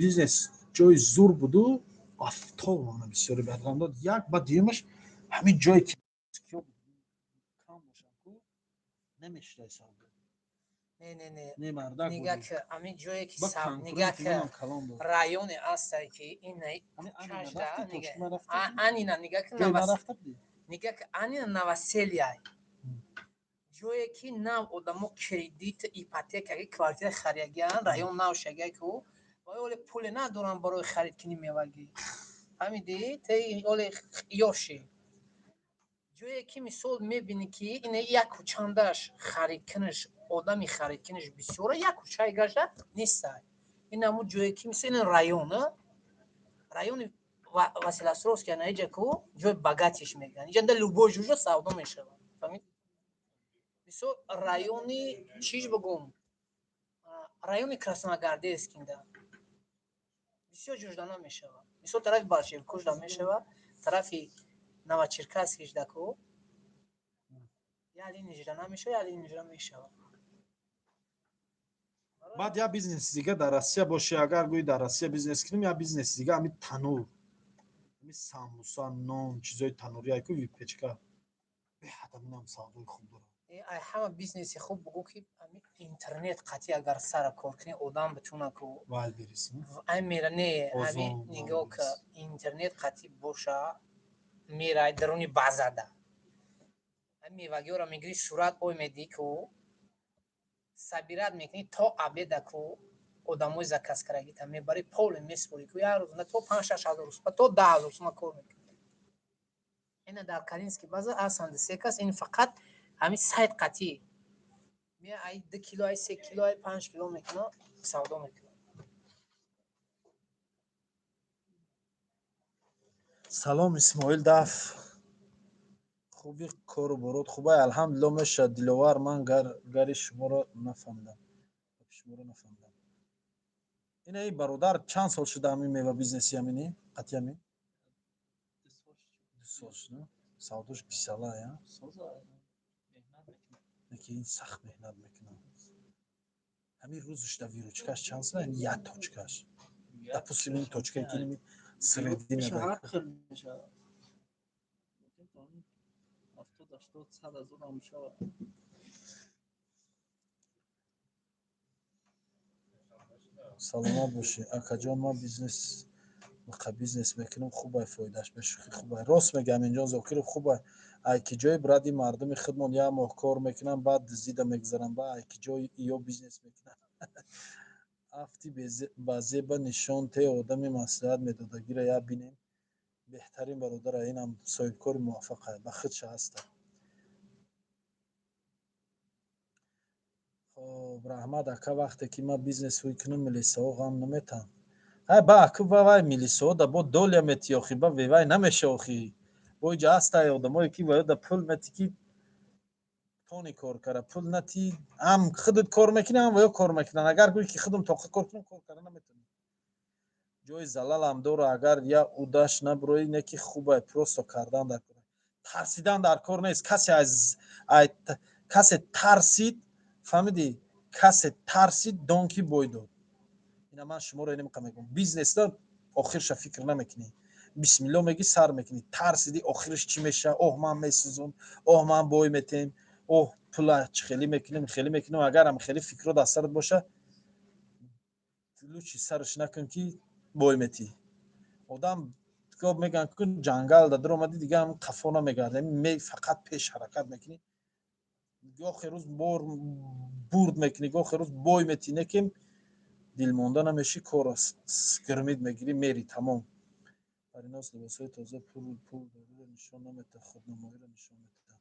бизнес ҷои зур буду афтована бисёре беҳтарам дод як ба дуюмаш ҳамин ҷое ки кам бошад ку намешуда савдо не нига ки ҳамин ҷое ки нига ки районе астае ки инанина нига ки анина новоселияй ҷое ки нав одамо кредит ипотекаги квартира харидагиян район нав шагай ку оле пуле надоранд барои харид кини мевагӣ ҳамиди таи оле ёши ҷое ки мисол мебинӣ ки ина як кӯчандаш харидкунаш одами харидкунаш бисёра як кӯчаи гашта нестай ин ҳамун ҷое ки мисол ин райони василасрост ки анаиҷа ку ҷои богатиш мегӯянд инҷанда любой жӯжа савдо мешавад мисол райони чиш бигум райони красногвардейскинда бисёр ҷӯжда намешавад мисол тарафи большевикушда мешавад тарафи новочеркасскишда ку یا لیگ اجرا نمیشه یا لیگ اجرا میشه. بعد یا بیزنس دیگه در آسیا باشه، اگر گویی در آسیا بیزنس کنیم یا بیزنس دیگه همین تنور، همین ساموسا، نان، چیزای تنوری های که ویپچکا به حد هم سودای خوب داره. ای همه بیزنسی خوب بگو که اینترنت قطعی اگر سر کار کنی آدم بتونه که وال بریسیم. میرنه همین نگاه که اینترنت قطعی باشه میره درونی بازده. میوگی را میگیری صورت اوی میدی که سبیرت میکنی تا عبیده که آدموی زکس کرگی تا میبری پول میسپوری که یه روز نه تو 5-6 هزار روز تو 10 هزار روز کار میکنی. این در کارینسکی بازار آسان دستکاس این فقط همین سایت قطعی میاد ای 2 کیلو ای 3 کیلو ای 5 کیلو میکنه سودا میکنه. سلام اسماعیل دف خوبی کارو برات خوبه الحمدلله میشه دلوار من گری شما رو نفهمیدم. این ای برادر چند سال شده همین میوه بیزنسی همینی قطعی همین 2 سال شده سوداش 20 ساله یا یکی این سخت مهنت میکنه همین روزش در ویروچکاش چند ساله این یک توچکاش در پوسیم این توچکه که نمی سریدی نده سلامت باشی اکا جان ما بیزنس میکنم خوبه فایدهش به شوخی خوبه راست میگم اینجا زاکر خوبه ای که جای برادی مردم خدمت یا ما کار میکنم بعد زیده میگذارم با ای که جای یا بیزنس میکنم افتی بازی با نشان ته آدمی مصلحت میداده گیره یا بینیم بهترین برادر اینم صاحب کار موفقه به خودش هست. خب رحمت اکا وقتی که ما بیزنس میکنم ملیسا ها غم نمیتن های با اکو با وای ملیسا دا با دولیا متیاخی با وای نمیشه آخی با اینجا هست های آدمایی که باید پول متی که تونی کار کرده پول نتی هم خودت کار میکنی هم ویا کار میکنن اگر گویی که خودم توقع کار کنم کار کردن نمیتونی جای زلال هم داره اگر یا اوداش نبروی نکی خوبه پروستو کردن در کار ترسیدن در کار نیست کسی ترسید فهمیدی کسی ترسید دونکی بوی داد اینا من شما رو نمیگم میگم بیزنس دا آخرش فکر نمیکنی بسم الله میگی سر میکنی ترسیدی آخرش چی میشه اوه من میسوزم اوه من بوی میتیم اوه پول خیلی میکنیم اگر هم خیلی فکر رو دستت باشه لوچی سرش نکن که بوی میتی آدم که میگن که جنگل در اومدی دیگه هم قفا نمیگرده می فقط پیش حرکت میکنی گاه روز برد میکنی گاه روز بوی میتی نکیم دل مونده نمیشی کار گرمید میگیری میری تمام پریناس لباسای تازه پول داره نشان نمیده خودنمایی رو نشان میده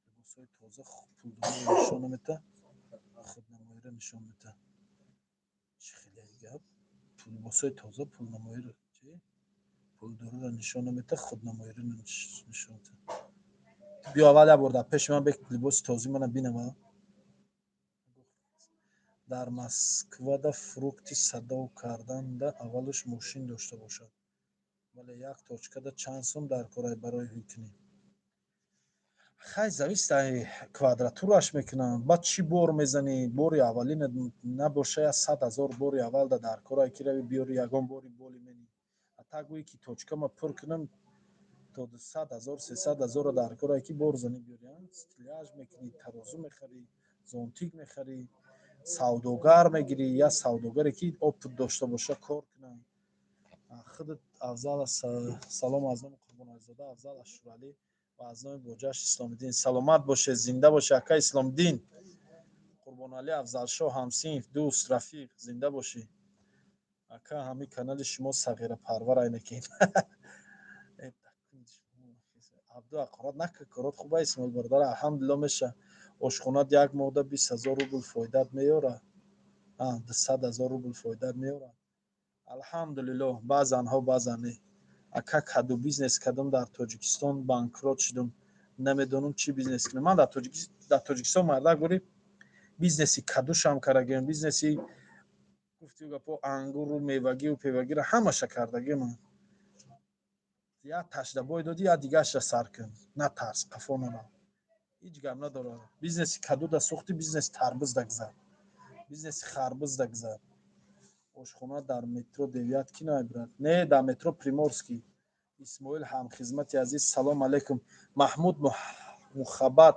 لباسای تازه پول داره نشان نمیده خودنمایی رو نشان میده چه خیلی گپ لباسای تازه پول نمایی رو چی پول داره رو نشان نمیده خودنمایی رو نشان میده بیا اول برده پیش من به لباس تازه من ببینم در مسکو دا فروکتی صدا کردن دا اولش ماشین داشته باشد ولی یک точка да чанд сум дар кора барои ҳукни хай зависта квадратураш мекунам баъд чӣ бор мезанӣ бори аввалина набоша 100 000 бори аввал да дар кора ки рави биёри ягон бори боли менӣ ата гӯӣ ки точкама пур кунам то 200 000 300 000 дар кора ки бор занӣ биёри стиляж мекунӣ тарозу мехарӣ зонтик мехарӣ савдогар мегирӣ я савдогаре ки опыт дошта боша кор кунад خودت افضل سلام از نام قربان علیزاده افضل اشورالی و از نام بوجهش اسلام الدین سلامت باشه زنده باشه اکا اسلام الدین قربان علی افضل شاه همسین دوست رفیق زنده باشی اکا همین کانال شما صغیر پرور اینکین عبدو اقرات نکه کارات خوبه اسماعیل برادر الحمدلله میشه آشخونات یک ماده 20000 روبل فایدت میاره 200,000 روبل فایدت میاره الحمدلله بعضن ها بعضن اکا کدو بیزنس کردم در تاجیکستان بانکرات شدم نمیدونم چی بیزنس کنم من در تاجیکستان مردا گوری بیزنسی کدوش هم کردم بیزنسی گفتی گپو انگور و میوگی و پیوگی را همش کردگی من یا تشده بای دادی یا دیگه اش سر کن نه ترس قفا نه هیچ گم نداره. بیزنس کدو دا سوختی، بیزنس تربوز دا گذار، بیزنس خربوز دا گذار. ошхона дар метро 9 ки найбрад не дар метро приморский. исмоил ҳамхизмати азиз, салом алейкум. маҳмуд мухаббат,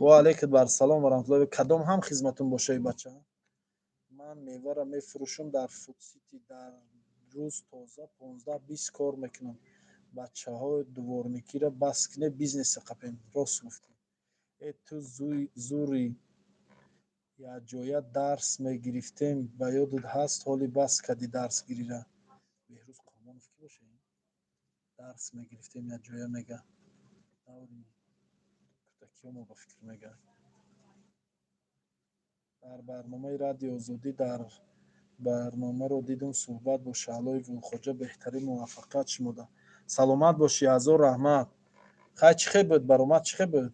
ва алейкум барсалом ва раҳматуллоҳи. кадом ҳамхизматун бошаи бача? ман мевара мефурӯшам дар фудсити. дар рӯз тоза 15-20 кор мекунам. бачаҳои дворникиро бас не бизнесе қапем. рост гуфтӣ. ту зури якҷоя дарс мегирифтем, ба ёдат ҳаст ҳоли бас кади дарсгирира. беҳрӯз қурбонов кӣ боша? дарс мегирифтем якҷоя мега даври кӯтакиёмо ба фикр мега. дар барномаи радиои озодӣ дар барномаро дидум суҳбат бо Шаълои Гулхоҷа. беҳтарин муваффақият шумода. саломат бошӣ, ҳазор раҳмат. хай чӣ хел буд баромад? Чӣ хел буд?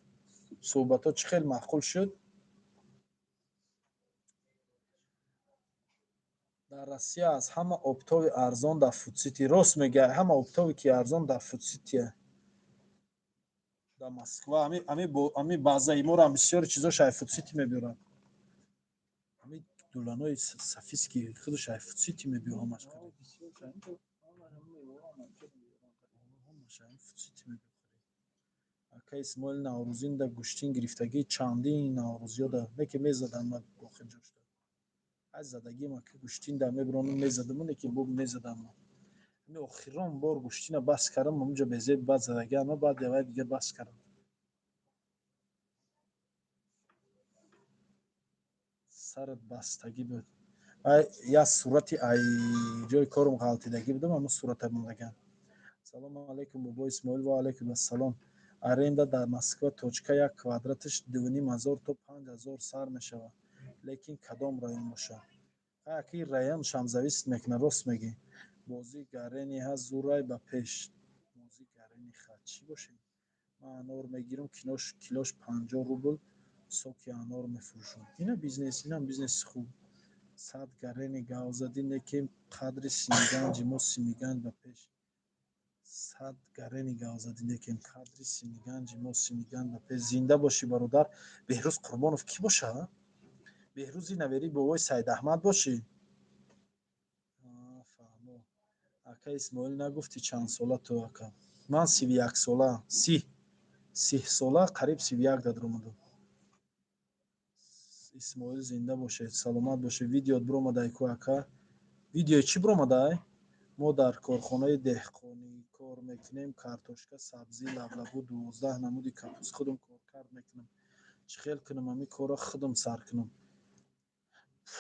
суҳбатҳо чӣ хел маъқул шуд? дар Россия аз ҳама обтови арзон дар фудсити. Рост мегӯяй, ҳама обтове ки арзон дар фудситие. Дар Москва ами баъзаи моро ҳам бисёри чизо шаи фудсити мебиёранд. ами дуланои сафис ки худу шаи фудсити мебиё ҳамаш қариб. шаи фудсити мебиё. ака Исмоил Наврӯзин да гӯштин гирифтагии чандин Наврӯзиё да неки мезадам ма охир ҷошта. аз задагӣ ма ки гӯштин да мебиронум мезадам неки боб мезадам. ами охирон бор гӯштина бас кардам онҷа безеб баъд задагӣ ама баъд явай дига бас кардам. сарат бастагӣ буд. я сурати ай ҷои корум ғалтидагӣ будам, ама сурата мондаган. салому алейкум бобо Исмоил. ва алейкум ассалом. аренда дар Москва точка як квадратиш 2500 то 5000 сар мешавад. лекин кадом район бошад? аки район шамзавист мекунад. рост мегӣ. бози гарени ҳаст зурай ба пеш. бози гарени хат чӣ бошад? ман анор мегирам, килош 50 рубл. соки анор мефурӯшам. ина бизнеси хуб. 100 гарени гавзади некем қадри симиганҷи мо симиганҷ ба пеш. 100 гарени гавзади некем қадри симиганҷи мо симиганҷ ба пеш. зинда бошӣ бародар. беҳрӯз Қурбонов кӣ бошад? беҳрӯзи навери бовои Саидаҳмад бошӣ? фаҳмо. ака Исмоил нагуфтӣ чанд сола ту ака? ман 31 сола. 30 сола қариб 31 дадромадам. исмоил зинда бошед, саломат бошед. видеот биромадай ку ака? видеои чӣ биромадай? мо дар корхонаи деҳқонӣ кор мекунем. картошка, сабзӣ, лавлабу, 12 намуди капуст худам коркард мекунам. чӣ хел кунам ами корро худам сар кунам.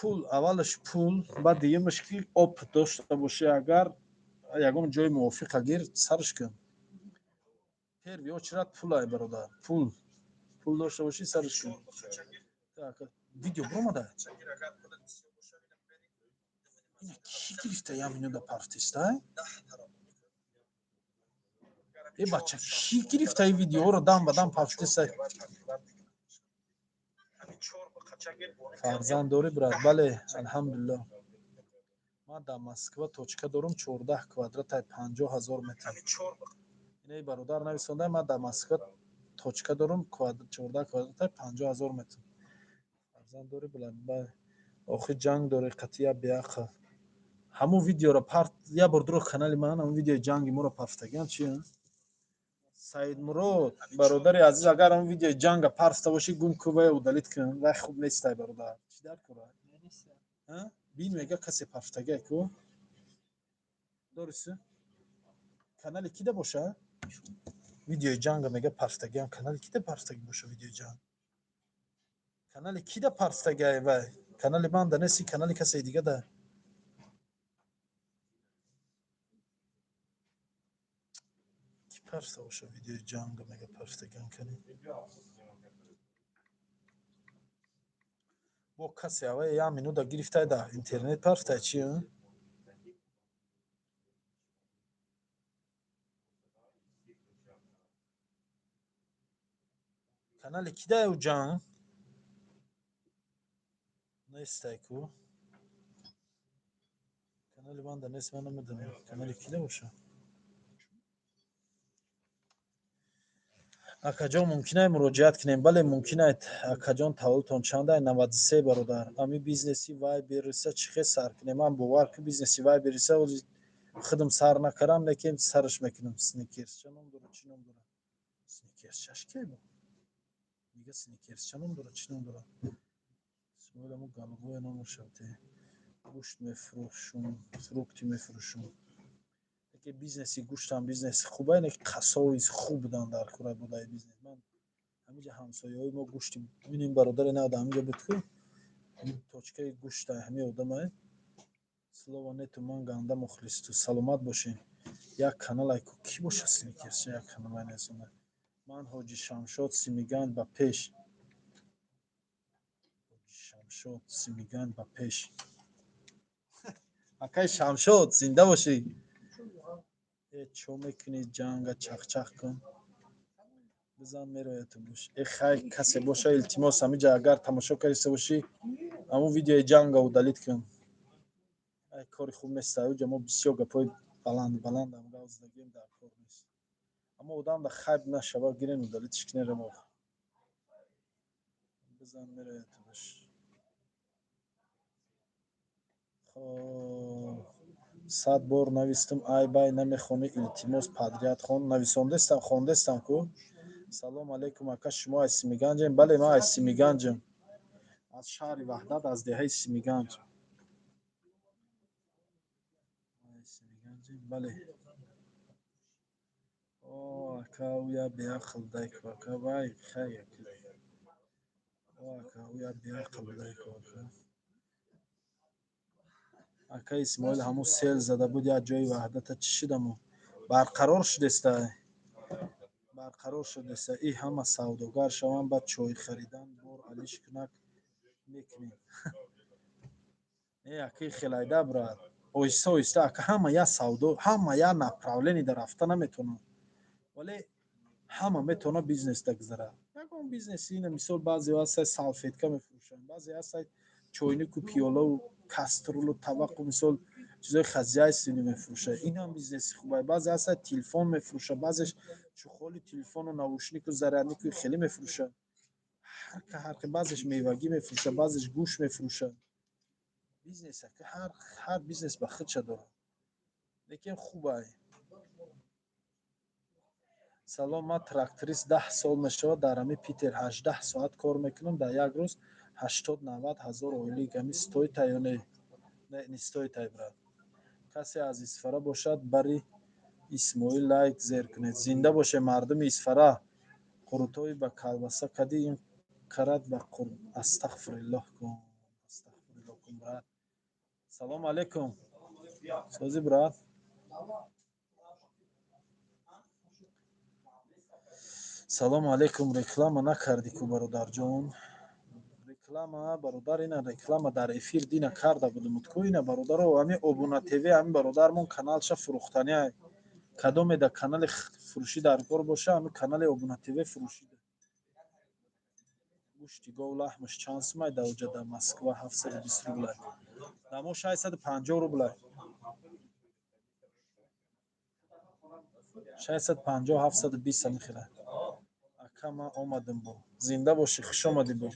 пул аввалаш пул, баъд дуюмаш ки об дошта бошӣ. агар ягон ҷои мувофиқ агир сарш кун. перви очирад пулай бародар. пул дошта бошӣ сарш кун. видео биромада? ина ки гирифта яминуда партистай? бача ки гирифта и видеоро дам ба дам партистай? фарзанд дорӣ брат? бале, алҳамдулиллах. ман дар Москва точка дорам 14 квадратай 50000 метр. ина бародар нависондай, ман дар Москва точка дорам 14 квадратай 50000 метр. фарзанд дорӣ бале? охир ҷанг дорӣ қатъия беақл. ҳамун видеоро парт я бор дуро канали ман ҳамун видеои ҷанги моро пафтаган чи? Саидмурод бародари азиз, агар ҳамун видеои ҷанга пафта бошӣ гум ку ва удалит кун. вай хуб нестай бародар. чӣ дар кора? бин мега касе пафтагай ку? дорису? канали кида боша? видеои ҷанга мега пафтагиам. канали кида пафтаги боша видеои ҷанг? канали кида пафтагай вай? канали ман да неси, канали касе дига да. پرسته باشه ویدیو جنگ مگه پرستگان کنی با کسی اوه یا منو دا گرفته دا اینترنت پرسته چیه کانال کی دا او جنگ نیسته کو کانال من دا نیست من نمیدونم کانال کی دا باشه акаҷон мумкинае муроҷиат кунем? Бале, мумкинает. Акаҷон таваллудтон чанд аст? 93 бародар. Ами бизнеси Вайбериса чӣ хел сар кунем? Ман бовар ки бизнеси Вайбериса худам сар накардам, лекин сараш мекунам. Сникерс ча ном дорад, чӣ ном дорад? Сникерс чаш ки бо? Мега сникерс ча ном дорад, чӣ ном дорад? Исмоиламо галбоя номошавте. Гӯшт мефурӯшум, фрукти мефурӯшум. Яке бизнеси гӯштам бизнеси хубае, не ки қасои хуб будан дар кора будаи бизнес. Ман ҳамиҷа ҳамсояҳои мо гӯшти бинем бародаре навада ҳамиҷа буд ку точкаи гӯшта ҳамин одамай. Слова нету, ман ганда мухлисту. Саломат бошем. Як каналай ку ки боша сникерс ча як каналай несонда. Ман Ҳоҷи Шамшод Симиганд ба пеш. Ҳоҷи Шамшод Симиганд ба пеш. Акай Шамшод зинда бошӣ. Чо мекунӣ ҷанга чахчах кун. Бизан мерояд ту бош. Хай касе боша илтимос ҳамиҷа агар тамошо кариста бошӣ ҳамун видеои ҷанга удалит кун. Ай кори хуб нест. Оҷа мо бисёр гапои баландам гап задагием дар кор нест. Аммо одам да хайб нашава гирен удалитиш кунере мо. Бизан мерояд ту бош. Хоб 100 бор навистам ай бай намехонӣ илтимос падриятхон нависондестам хондестам ку. Салом алейкум ака шумо аз Симиганҷем? Бале ман аз Симиганҷем. Аз шаҳри Ваҳдат аз деҳаи Симиганҷ. Симиганҷем бале. О ака уя беақл дайку ака вай хай ака. О ака уя беақл дайку ака. Ака Исмоил ҳамун сел зада буд як ҷои Ваҳдата чӣ шудамо? Барқарор шудестае? Барқарор шудеста. И ҳама савдогар шаванд ба чой харидан бор алиш кунак мекунем. Не ака хелайда брат. Оҳиста оҳиста ака ҳама я савдо, ҳама я направление дар рафта наметавонад. Вале ҳама метавонад бизнес дагзара. Ягон бизнеси ина мисол баъзе ҳастад салфетка мефурӯшанд, баъзе ҳастад чойнику пиёлаву каструлу табақу мисол чизои хазяйственӣ мефурӯшад. Инам бизнеси хубае. Баъзе ҳастад телефон мефурӯшад, баъзеш чухоли телефону навушнику заряднику хеле мефурӯшад. ҳар баъзеш мевагӣ мефурӯшад, баъзеш гӯшт мефурӯшад. Бизнес ака ҳар бизнес ба худша дорад. Лекин хубае. Салом, ман тракторист 10 сол мешавад дар ҳамин Питер 18 соат кор мекунам, дар як рӯз 80-90 ҳазор оилик. Ҳамин стоитай ё не? Не, не стоитай брат. Касе аз Исфара бошад бари Исмоил лайк зер кунед. Зинда боше мардуми Исфара. Қурутои ба калбаса кади ин карад ба қурб. Астағфируллоҳ кун. Астағфируллоҳ кун брат. Салом алейкум. Сози брат. Салом алейкум. Реклама накардику бародарҷон? Реклама бародар ина реклама дар эфир дина карда будамудку ина бародаро ҳамин Обуна ТВ ҳамин бародармон каналша фурӯхтанияй. Кадомеда канали фурӯшӣ дар кор боша ҳамин канали Обуна ТВ фурӯшида. Гӯшти гов лаҳмаш чанд сумай дар оҷа дар Москва 720 рублай. Дар мо 650 рублай. 650 720 ака ман омадам бо. Зинда бошӣ, хуш омадӣ бо.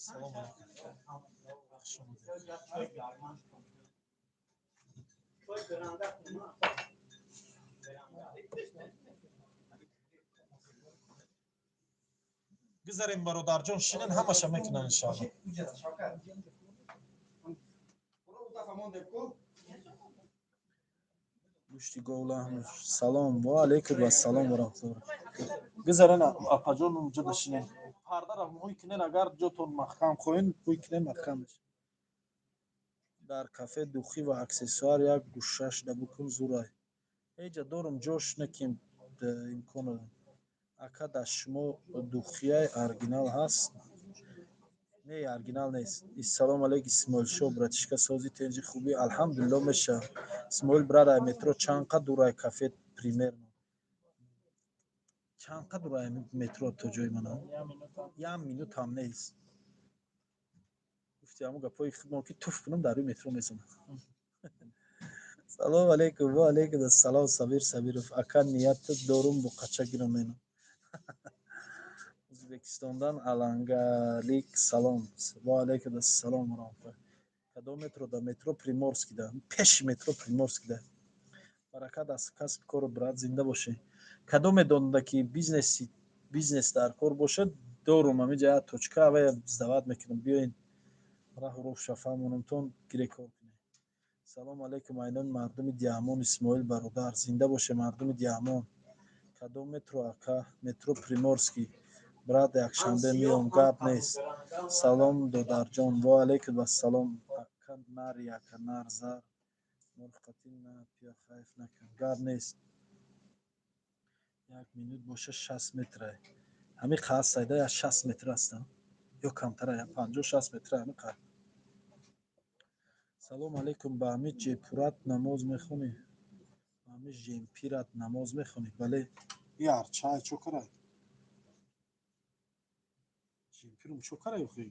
Салом гузарем бародарҷон, шинин ҳамаша мекунан иншоалло. гӯшти гов лаҳмаш. Салом ва алейкум ассалом ва раҳматуллоҳ. Гузарен апаҷон унҷа дашинен. Пардара муй кунен агар ҷотон маҳкам хоҳен муй кунен маҳкам меш. Дар кафе духӣ ва аксессуар як гӯшаш дабукун зурай. Эҷа дорум ҷош неким имкон дорам. Ака дар шумо духияи оригинал ҳаст? Не, оригинал нест. Иссалом алейк Исмоилшо, братишка, сози тенҷи хубӣ? Алҳамдулилло меша. Исмоил брат, ай метро чанд қад дурай кафе примерно? Чанд қад дурай метро то ҷои мана? 1 минут ҳам нест. Гуфти ҳамун гапои худмо ки туф кунам дар рӯи метро мезанам. Салом алейкум, ва алейкум ассалом, Сабир Сабиров. Ака ният дорум бо қача гиромена. O'zbekistondan Alangalik salom. Va alaykum assalom va rahmatulloh. Kado metroda, metro Primorskida. Pesh metro Primorskida. Барака даст касб кору брат, зинда бошед. Кадоме донда ки бизнес дар кор бошад, дорум ҳамиҷа точка авая дават мекунам. Биёин раҳро шафамонамтон гире кор кунем. Салому алейкум айнон мардуми Диамон, Исмоил бародар. Зинда бошед мардуми Диамон. Кадом метро ака? Метро Приморский. Брат, якшанбе миём, гап нест. Салом додарҷон. Ва алейкум ассалом. Ака нар яка нар зар. Мурхатин на пия хайф накан. Гап нест. 1 минут боша 60 метр. Ҳами қад сайда я 60 метр аст. Ё камтара я 50-60 метр ҳами қад. Салом алейкум. Ба ҳами ҷепурат намоз мехонӣ? Ба ҳами ҷемпират намоз мехонӣ? Бале. Яр чай чокара. Ҷемпирум чокара ёхи.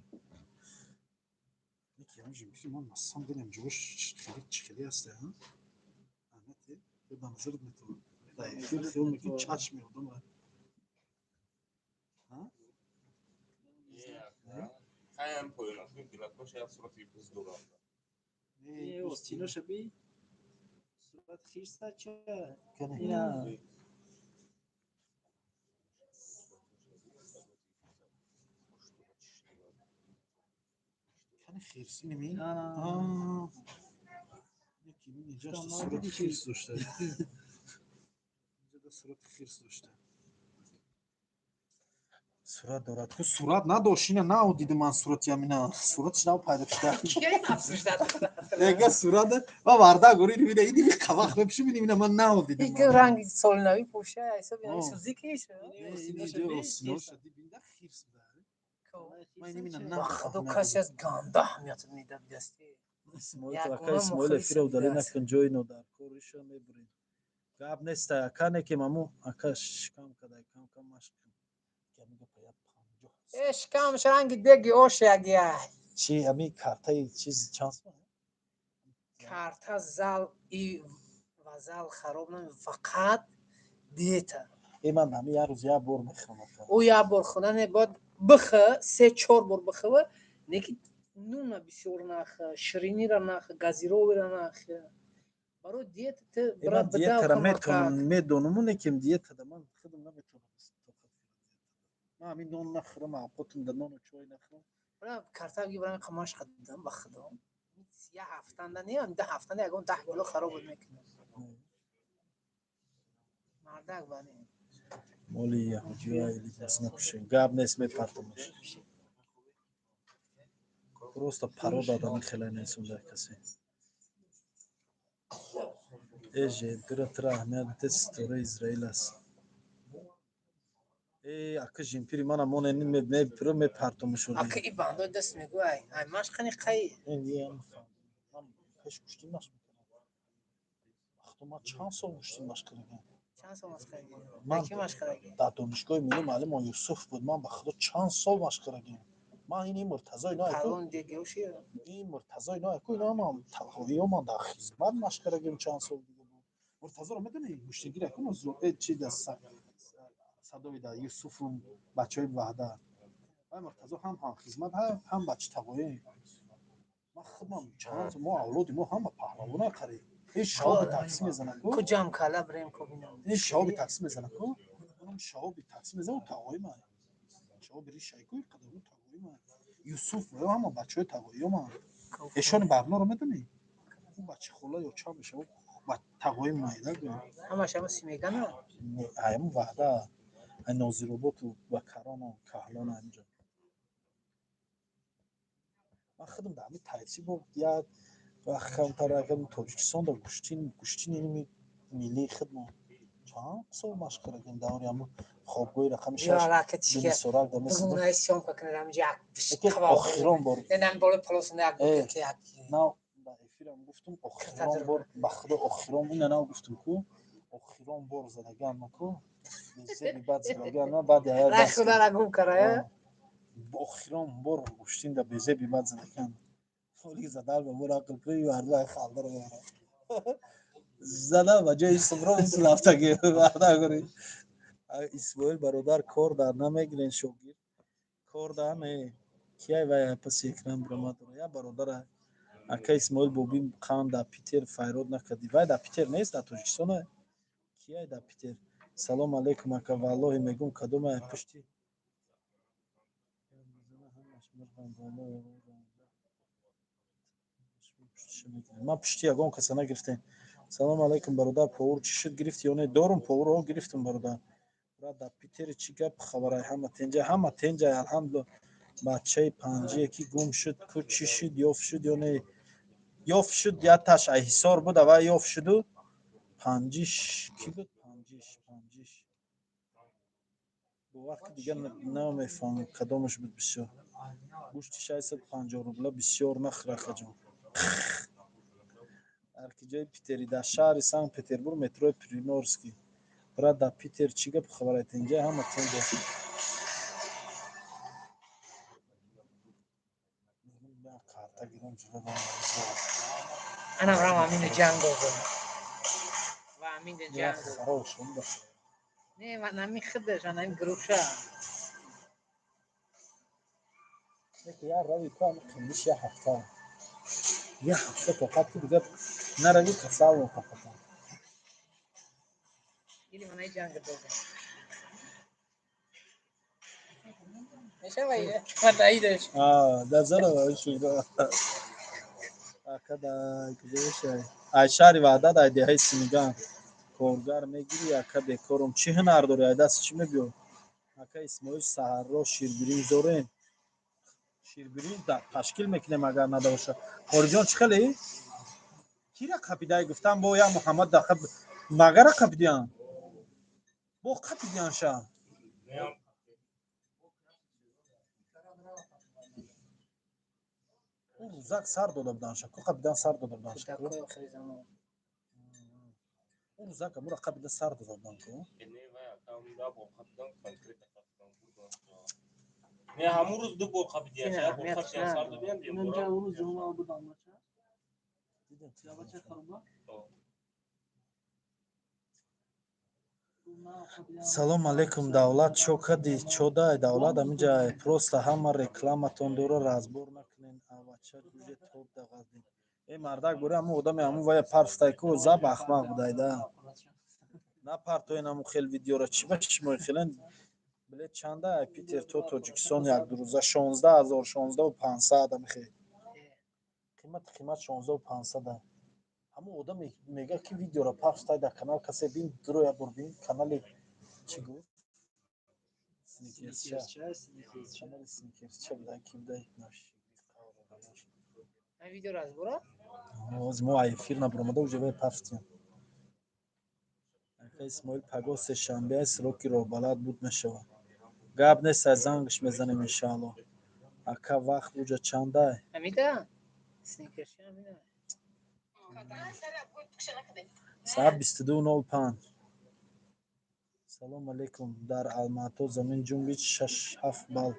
Ники ҳами ҷемпир ман масам динем ҷош хеле аст я. Амати ё ба назарат метавон. Да эфир хел меки чашми одам. Хаям поинас, мекилакош як сурати пиздура. Остино шаби. Сурат хирса ча. Кана. Кана хирси ними? Ники мини ҷашта сурати хирс дошта. Инҷа сурати хирс дошта. Сурат дорад. Ку сурат надошина, наодида ман сурати амина. Суратиш нав пайдо кида. Дега сурат ва варда гори нивида иди ми қавақ бепши ми нивида ман наодида. این که رنگ سالنوی پوشه ایسا بیانی سوزی کیشه Осино шади бинда хирс дاره. Ман нивида با на. خدا کسی از گانده همیت میدم دستی Исмоил, Як ака оно Исмоил мухлис эфира удали мудаст. накун, ҷои нодар кориша мебурем. Гап неста, ака неки маму, ака шикам кадай, кам машқ кун. Ками гапа як 50. اشکمش رنگ دگی آش یگیه Чи ами картаи чиз чанс ба? карта зал и ва зал хароб нами фақат диета Ман ами як рӯз як бор мехонам. او یک بار خودن باید بخه 3-4 بار بخه неки нуна бисёр нахе ширини ра нахе газирови ра нахе барои диета ты Ман брат диетара бадав метавонам, медонам оне ки диетада ман худам наметавонам. Ман ами нон нахӯрам, авқотам да нону чой нахӯрам. брат карта гибрам қамаш қадам ба худо я ҳафтанда не 10 ҳафтанда ягон 10 кило хароб мекунам мардак бани Моли яҳудиё илибос накушем. Гап нест мепартомаш. Просто парод одами хеле несунда касе. Ҷемпиратра аҳамияти стори Израил аст. Ака ҷемпири мана монени мепира мепартомашуди. ака и бандо даст мегӯяй ай машқани қай Ман пеш куштӣ машқ мекардам. Вақто ман чанд сол куштӣ машқ кардам. чанд сол машқ кардӣ Ман ки машқ кардӣ дар донишгоҳи миллӣ маълим Юсуф буд. Ман ба худо чанд сол машқ кардам. Ман ин муртазои но аку. палон дегеуши Ин муртазои но аку ино ман талҳоиё ман дар хизмат машқ кардам чанд сол дига буд. Муртазоро медонӣ? Гӯштагир аку чи даст садои да Юсуфу бачаҳои ваҳда. Ай муртазо ҳам хизмат ҳам бачи тавоӣ. Ман худам чанд мо авлоди мо ҳама паҳлавона қариб. ин шаҳоби таксӣ мезанад ку куҷам кала брем ко бинам ин шаҳоби таксӣ мезанад ку онам шаҳоби таксӣ мезанад тавои ман шаҳоби ришай ку қадам тавои ман Юсуф ва ҳама бачаҳои тавоиё ман эшони барноро медонӣ ӯ бачи хола ё ча мешавад ба тавои майда гӯ ҳамаш ҳама симегана аям ваҳда ай нозироботу бакарону каҳлону анҷо ман худам дар ҳамин таъсӣ бо як вақтам тоҷикистон до гӯштини ними миллии хидмат чанд сол машқ кардем даври ҳамн хобгоҳи рақами 6 бинисорак да месад бугунаи сёмка кунадам ҷак охирон бор ненам боли полосина як нав ба эфирам гуфтум охирон бор ба худо охирон ина нав гуфтум ку охирон бор задаганма ку безеби бад задаганма баъд рахудара гум карая охирон бор гӯштин да безеби бад задаган оли задал ба бор ақл ку варда халдаро яра زده و جای سمرا مثل هفتگی وعده کنی اسماعیل برادر کار در نمیگیرین شوگیر کار در نه کیای وای پس یک نمبر ما داره یا برادر اکا اسماعیل بوبیم خان در پیتر فیرود نکردی وای در پیتر نیست در توجیکستان کیای در پیتر سلام علیکم اکا والله میگم کدوم پشتی ما پشتی یگان کسی نگرفتیم سلام علیکم برادر پاور چی شد گرفتی یا نه دارم پاور ها گرفتم برادر برادر پیتر چی گپ خبرای همه تنجا الحمدلله بچه پنجی یکی گم شد کو چی شد یافت شد یا نه یافت شد یا تاش حسار بود و یافت شد پنجیش کی بود پنجیش با وقت دیگه نمیفهم کدامش بود بسیار گوشت 650 روبله بسیار نخره خجم در جای پیتری در شهر سنت پتربورگ مترو پرینورسکی برای در پیتر چی گپ خبرای اینجا همه تنجا کارتا گیرم جلو انا برام امین جنگ بودم و امین جنگ خراب شد نه من امین خدش انا این گروشه یا روی تو خمیش یا هفته یه هفته فقط دیگه نروی کسال فقط یلی من این جنگ بودم میشه وایه من دایدش ده زره شده اکدا کجاشه اشاری وعده ده دهی سینگان کارگر میگیری اکا بکارم چی هنر داره دست چی میگیو اکا اسماعیل سحر رو شیربیرین زورین شیربیرین تشکیل میکنه اگر نداشه خارجان چی خیلی کی را کپیدای گفتم با یا محمد داخل مگر را کپیدیان با کپیدیان شا اون روزک سر داده بدن شا کو کپیدان سر داده بدن شا تکوی خریدم اون روزک امور کپیدا سر داده بدن کو Ne hamuruz du bol kapıdiya şey bol kapıdiya sardı ben diyor. Önce onu cuma aldı damlaça. Yavaşça karma. салом алейкум давлат чо кади чодай давлат амиҷа просто ҳама рекламатон дора разбор накунен авача гӯже тоб дағаздин э мардак бури ҳамун одаме ҳамун вая парфтайку заб ахмақ будайда на партоен ҳамун хел видеора чӣ ба шимо хелен билет чанда питер то тоҷикистон як ду рӯза 16500 амихе қимат 16500 ҳамун одаме мега ки видеора парфтай дар канал касе бин дуроя бурбин канали чӣ гуфт сникерсча будай ки будай این ویدیو را از برا мо эфир набуромада уҷа бай пафтем ака исмоил паго сешанбеяи сроки роҳбалад буд мешавад гап нест аз зангш мезанем иншаалло ака вақт уҷа чандай امیده سنیکرشی امیده ساعت 22:05 салом алейкум дар алмато замин ҷунбид 6-7 бал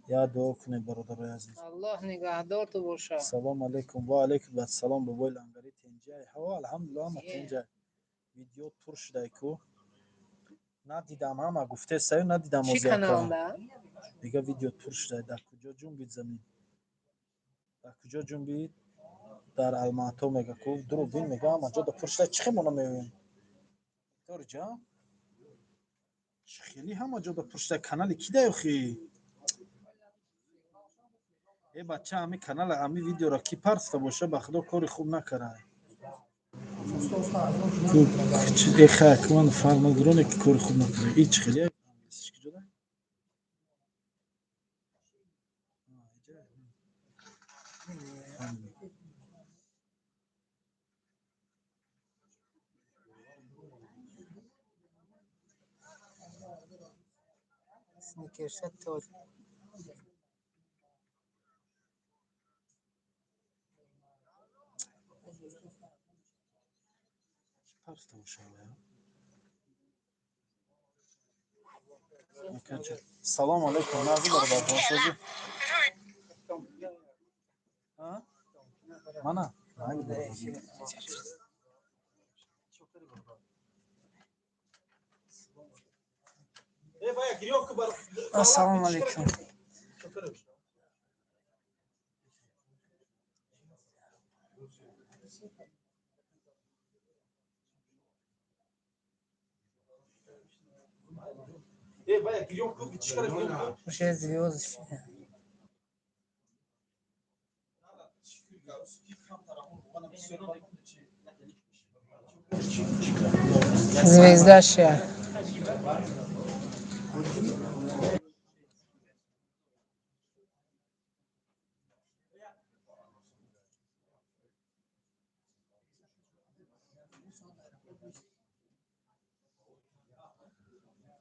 я дуо кунед бародарои азиз الله نگهدار تو باشه салом алейкум ва алейкум ассалом бобои лангари тенҷай ҳаво алҳамдулилла ҳама тенҷай видео тур шудай ку надидам ҳама гуфтесаю надидам چی каналда мега видео тур шудай дар куҷо ҷунбид замин дар куҷо ҷунбид дар алмато мега ку дурубин мега ҳама ҷода тур шудай чӣ хемона меоем торҷа чӣ хели ҳама ҷода тур шудай канали кидай охи э бача ҳами канала ҳами видеора ки парста боша ба худо кори хуб накарад хакман фармогироне ки кори хуб накарад и чӣ хели سنیکرشت تو парста боша салом алейкум назӣ бародар ҷонсозӣ мана Assalomu alaykum. Уже звездочки. Звездащая.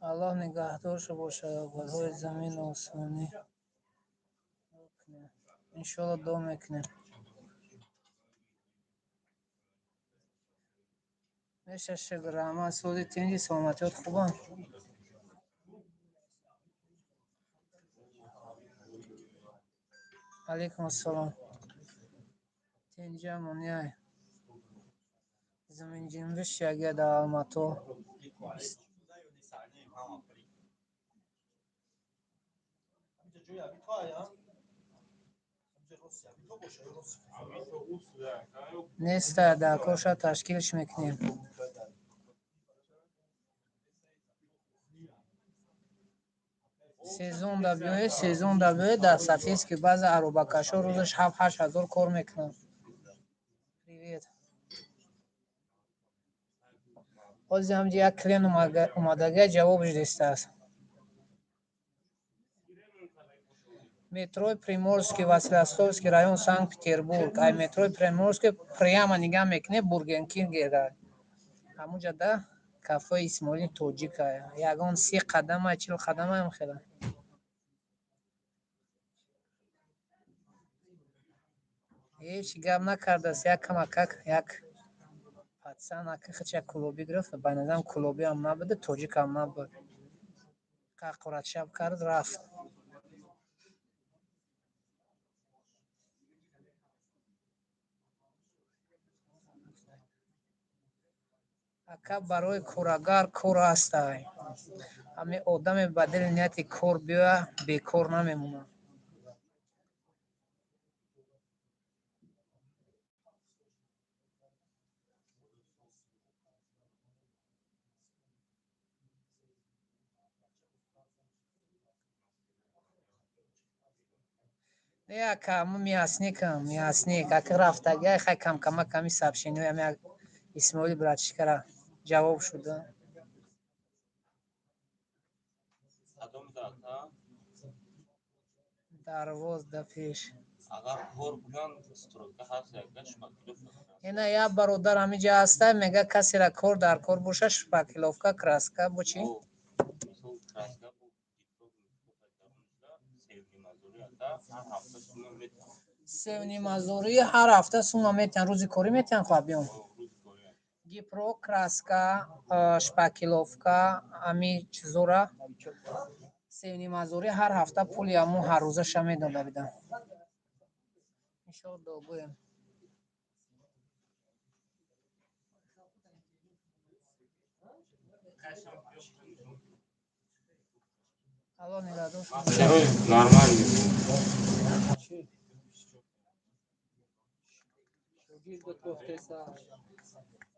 Аллах нигоҳдорша бошад аввалҳои замину осмонӣ. Иншолло дуо мекунем. Меша шукр, ҳама соли тинҷи саломатиёт хубанд? алейкум ассалом. Тинҷамоняй. Заминҷинбиш яге да Алмато. Неста дакоша ташкилш мекунем. сезон да биёед дар сатҳист ки баъзе аробакашо рӯзаш 7-8 ҳазор кор мекунанд. Привет. ҳозир ҳамҷи як клиент омадагия ҷавобиш дестааст. метрои Приморский, Василовский район, Санкт-Петербург. Ай метрои Приморский прямо нигоҳ мекунед Бургер Кинг гирад. ҳамуҷа да кафеи Исмоили тоҷика. Ягон 30 қадама 40 қадама ҳам хела. ҳеҷ гап накардааст. Як камакак як патсан акихача кулоби гирифт. Ба назарам кулоби ҳам набуд, тоҷик ҳам набуд. қақуратшаб кард рафт. ака барои корагар кор ҳастай. ҳамин одаме ба дили нияти кор биёя бекор намемонад. Не ака мо миасникам, миасник. Ака рафтагия хай камкамак ками сообщение ами Исмоили братишкара ҷавоб шуда. Дарвоз да пеш. Ина як бародар ҳамиҷа ҳастай, мега касера кор дар кор боша шпакловка, краска бо чӣ? Севнимазори ҳар ҳафта сума метиҳан, рӯзи корӣ метиҳан хоҳабиён. Гипро, краска, шпакловка, ами чизора севнимазори ҳар ҳафта пули ҳамун ҳаррӯзаша медода бидам. Иншоалло догӯем. Алло нигоҳдор шуд. Нормально.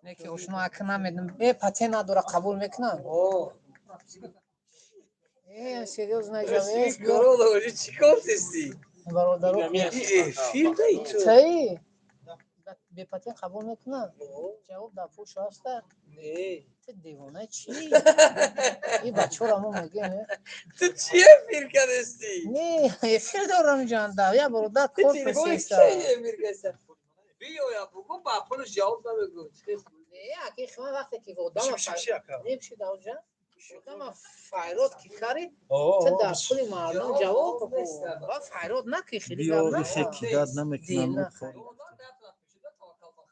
Неки ошно ака намедам. Патент надора қабул мекунам? Серьёзно ҷавез. Королович чӣ кор тести? Бародаро. Эфир дай чо? Таи. Бе патент қабул мекунам? Ҷавоб дар пӯш аста? Не. Ты девона чӣ? И бачаҳоро мо мегем. Ту чӣ эфир кардести? Не, эфир дорам ҷанда. Я бародар кор присеста. Эфир каста. Биёя бугу ба пулш ҷавоб намегӯ. Не, аки хима вақте ки одама небши даоҷа. Одама файрод ки карид, ты дар пули мардум ҷавоб ба файрод наки хели гап нака. Кидад намекунам.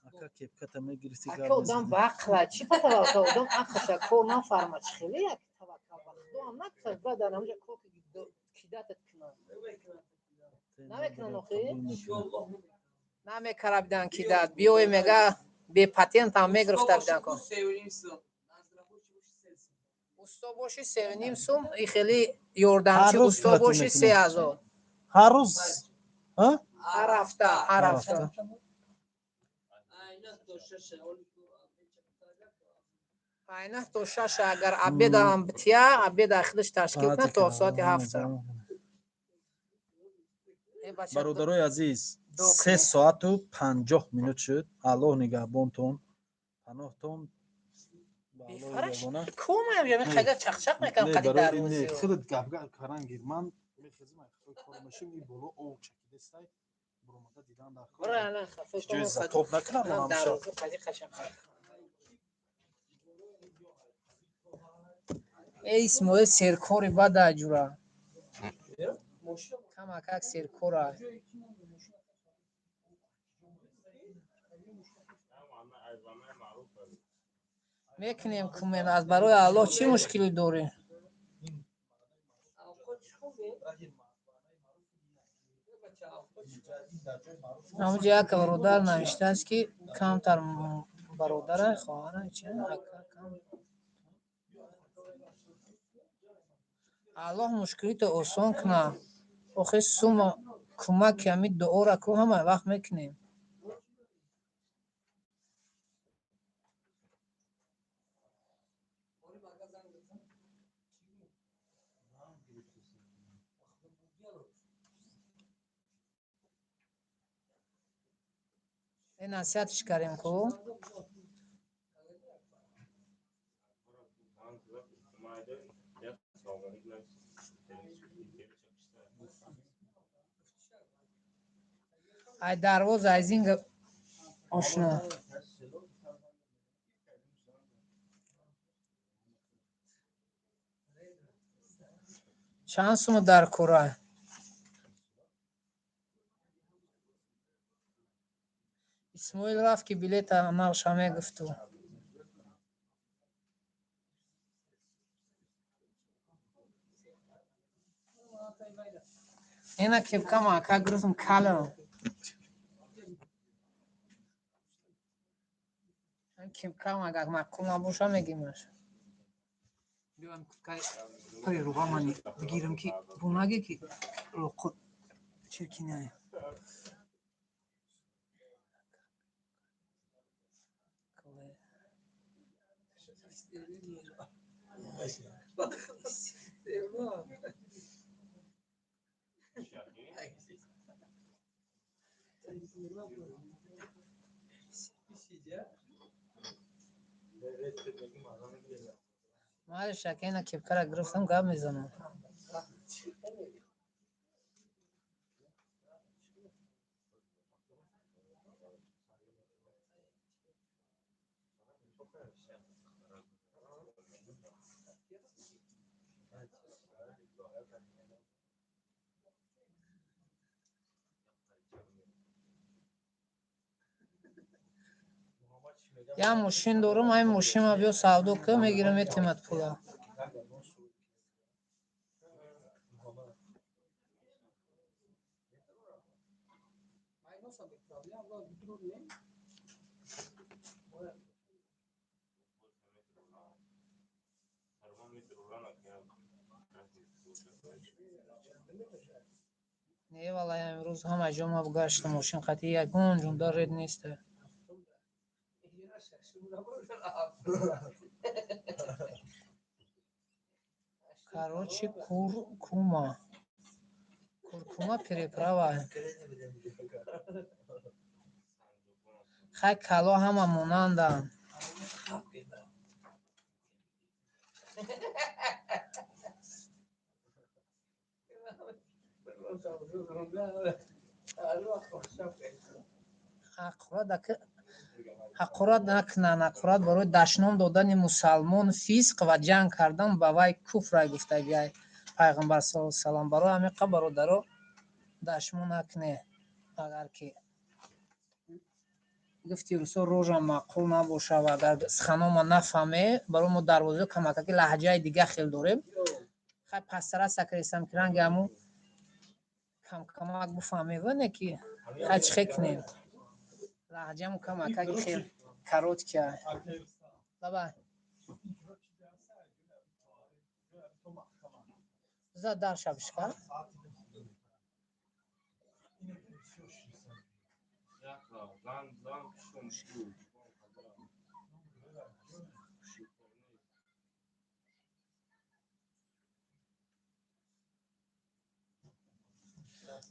Ака кепката мегирифти. Ака одам бақла чӣ патавакка одам ақаша кор нафарма чӣ хели як тавакка бахту ам накард ба дар ҳамҷа кор кидатат кунад. Намекунад охи? Намекара бидан кидат. Биёе мега бе патент ам мегирифта бидан кор. уста боши 3.5 сум, и хели ёрдамчи Har roz уста pulatun боши mekinam. 3000. Har roz. Ha? ҳар ҳафта, ҳар Har ҳафта. hafta. Айнак то 6 агар обедам бития, обеда худаш ташкил кунад то соати 7. бародарои азиз Док 3 соату 50 минут шуд. Аллоҳ нигаҳбонтон, паноҳтон ба Аллоҳи ягона. Кумам я мехага чақчақ мекам қади дарвози. Худат гапгап карангир. Ман мехезам ахой коромашин и боло ов чакидестай. Буромада дидан дар хор. Бара ана хафа Ҷои затоб накунам ҳамша. дарвози қади қашам. Эй Исмоил серкори бада аҷура. Камакак серкора. мекунем кумен аз барои Аллоҳ чӣ мушкилӣ дорӣ? ҳамуҷа як бародар навиштааст ки камтар бародара хоҳара чи ака кам. Аллоҳ мушкилито осон куна. охир сума кӯмаки ҳамин дуора ку ҳама вақт мекунем. насиҳатш кардем ку ай дарвоз аз ин ошно чанд сум дар кора? исмоил рафт ки билета нақша мегуфту. ина кепкам ака гирифтам калон. кепкам агар маъқул набоша мегимаш. биём кай при руғамани бигирам ки бу наге ки лоқот чиркиняй. мали шакена кепкара гирифтам гап мезанам. я мошин дорам, ай мошинма биё савдо ка мегирам метимад пула. не валай имрӯз ҳама ҷо ма гаштам мошин қати ягон ҷунда ред неста. короче куркума переправа хай кало ҳама монанданд. ҳақорат накунанд. ҳақорат барои дашном додани мусалмон фисқ ва ҷанг кардан ба вай куфра гуфтагиай пайғамбар саллаллоҳу алайҳи ва саллам. барои ҳамин қа бародаро дашмо накуне. агар ки гуфти русо рӯжам маъқул набоша ва агар суханома нафаҳме барои мо дарвозиҳо камакаки лаҳҷаи дига хел дорем. хай пастара сакресам ки ранги ҳаму камак буфаҳмева не ки хай чӣ хел кунем. лаҳҷаму камакаки хел карот киай. Bye bye. زد در شبش کرد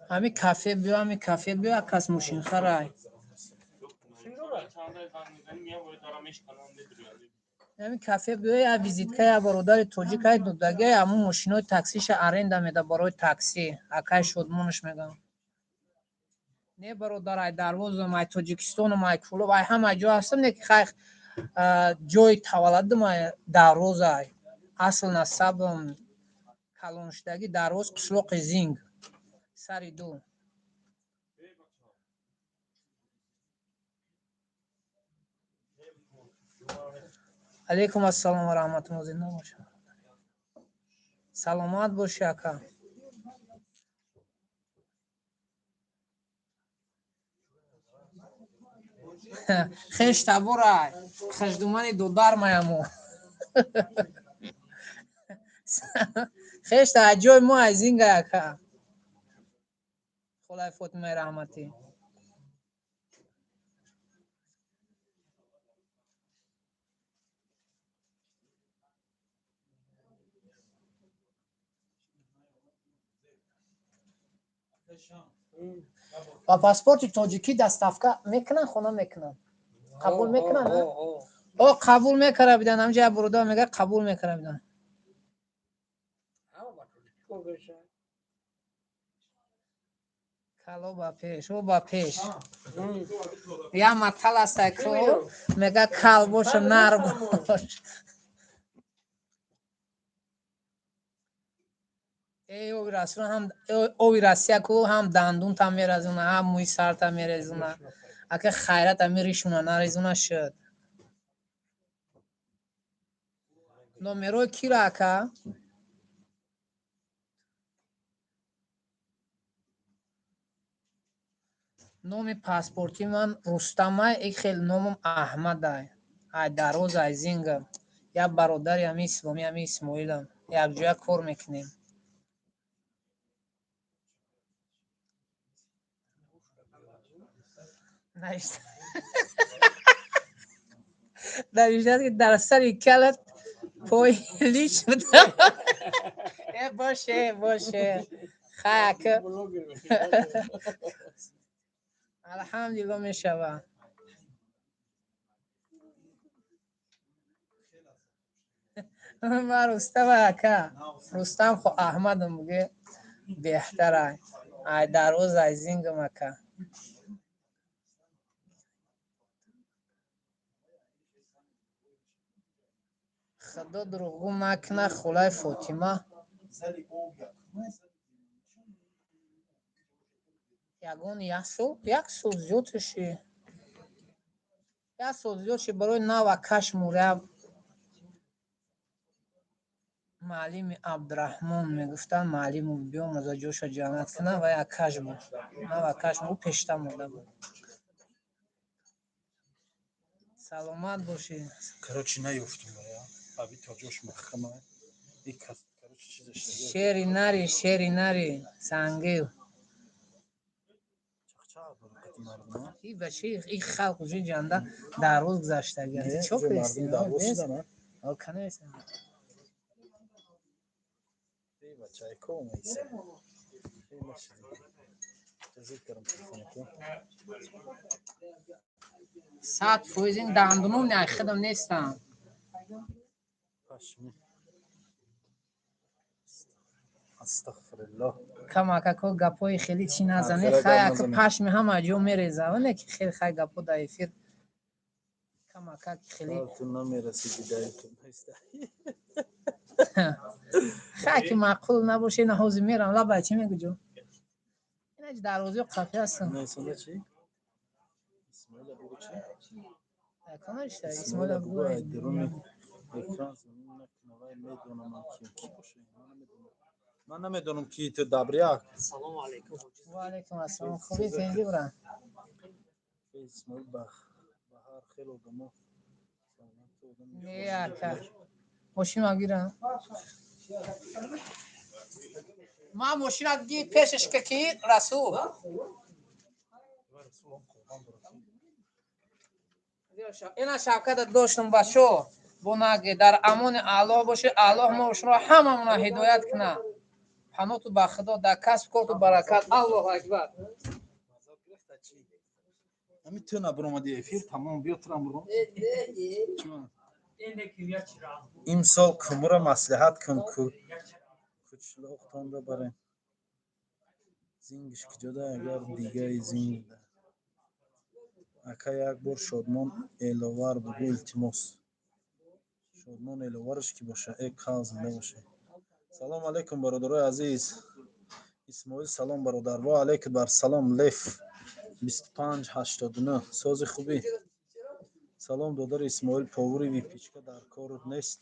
همین کافه بیا کس موشین خرای همین کافه بیا یا ویزیت که یا برادر توجی که دودگه همون ماشینای تاکسیش ارنده میده برای تاکسی اکای شدمونش میگم نه برادر دروازه مای تاجیکستان و مای کولو وای همه جا هستم نه که خیلی جای تولدم دروازه اصل نسبم کلونشتگی دروز قشلوق زینگ سری دو علیکم السلام و رحمت الله زنده باشه سلامت باشی اکا خش تبورای خش دومانی دودار مایمو خش تا اجای ما از این اکا خدای فاطمه رحمتی با پاسپورت تاجیکی دستافکا میکنن خونه میکنن قبول میکنن او قبول میکنه بیدن همجا بردا میگه قبول میکنه بیدن کلو با پیش او با پیش یا مطل است که میگه کل باشه نر باش ای او رسول هم او راسیا کو هم دندون تا میرزونه هم موی سر تا میرزونه اگه خیرت امیرشونه نریزونه شد نمرو کی را که نام پاسپورتی من رستمه ای خیلی نامم احمده ای دروز ای زینگم یا برادری همی اسلامی همی اسماعیلم یک جای کار میکنیم نوشته که در سر کلت پایلی شده باشه خیک الحمدلله میشوه من رستم اکا رستم خو احمدم بگه بهتره ای دروز ای زینگم اکا خدا دروغگو نکنه خدای فاطمه یگان یک سال زیادشی یک سال زیادشی برای نو کش موره معلم عبدالرحمن میگفتن معلم بیام از جوش جانت کنه و یک کش بود نو کش بود پیشتا مرده بود سلامت باشی کراچی نیفتم یا ابی تا جوش محکمه یک کس کراچی چیزش شیری نری سنگیو چخچه برکت مردم ای بچه ای خلق جی جنده در روز گذشته گرده چوک مردم در روز نه او کنه ایسن ای بچه کوم ایسه ای ماشین تزید کردم تلفنتو 100% این دندونم نه خودم نیستم پشمی استغفر الله کما که گپای خیلی چی نزنه خیلی گپ خیلی که نزنه. پشم همه جو میریزه و نه که خیلی گپا دایفیر کما که خیلی تو نمیرسی بدایتون هسته خیلی که معقول نباشه نه حوزی میرم لا بچه میگو جو اینا جو دروازه قفی هستم نیسانده چی؟ اسماعیل بگو چی؟ کنش اسماعیل اسماعیل بگو ای درون اکران زمین نکنه وای میدونم من کی باشه من نمیدونم کی تو دبریاک و علیکم السلام خوبی زندگی برم اسماعیل بهار خیلی دمو نه که ماشین ما گیرم ما ماشین دی پیشش که رسول اینا شبکت داشتم بچه بوناگه در امان الله باشه. الله ما شما هممون هدایت کنه. پناه تو به خدا در کسب کار تو برکت. الله اکبر. میتونه برامدی افیر تمام بیاترم برام. امسال کمورا مصلحت کن کو کچلوق تان رو برای زینگش که جدا اگر دیگه زینگ ده اکا یک بار شادمان ایلوار بگو التماس شادمان ایلوارش که باشه ایک کال زنده باشه. سلام علیکم برادرای عزیز. اسماعیل سلام برادر. و علیکم بر سلام لیف 2589 ساز خوبی. سلام دادر اسماعیل پاوری وی پیچکا در کارت نیست.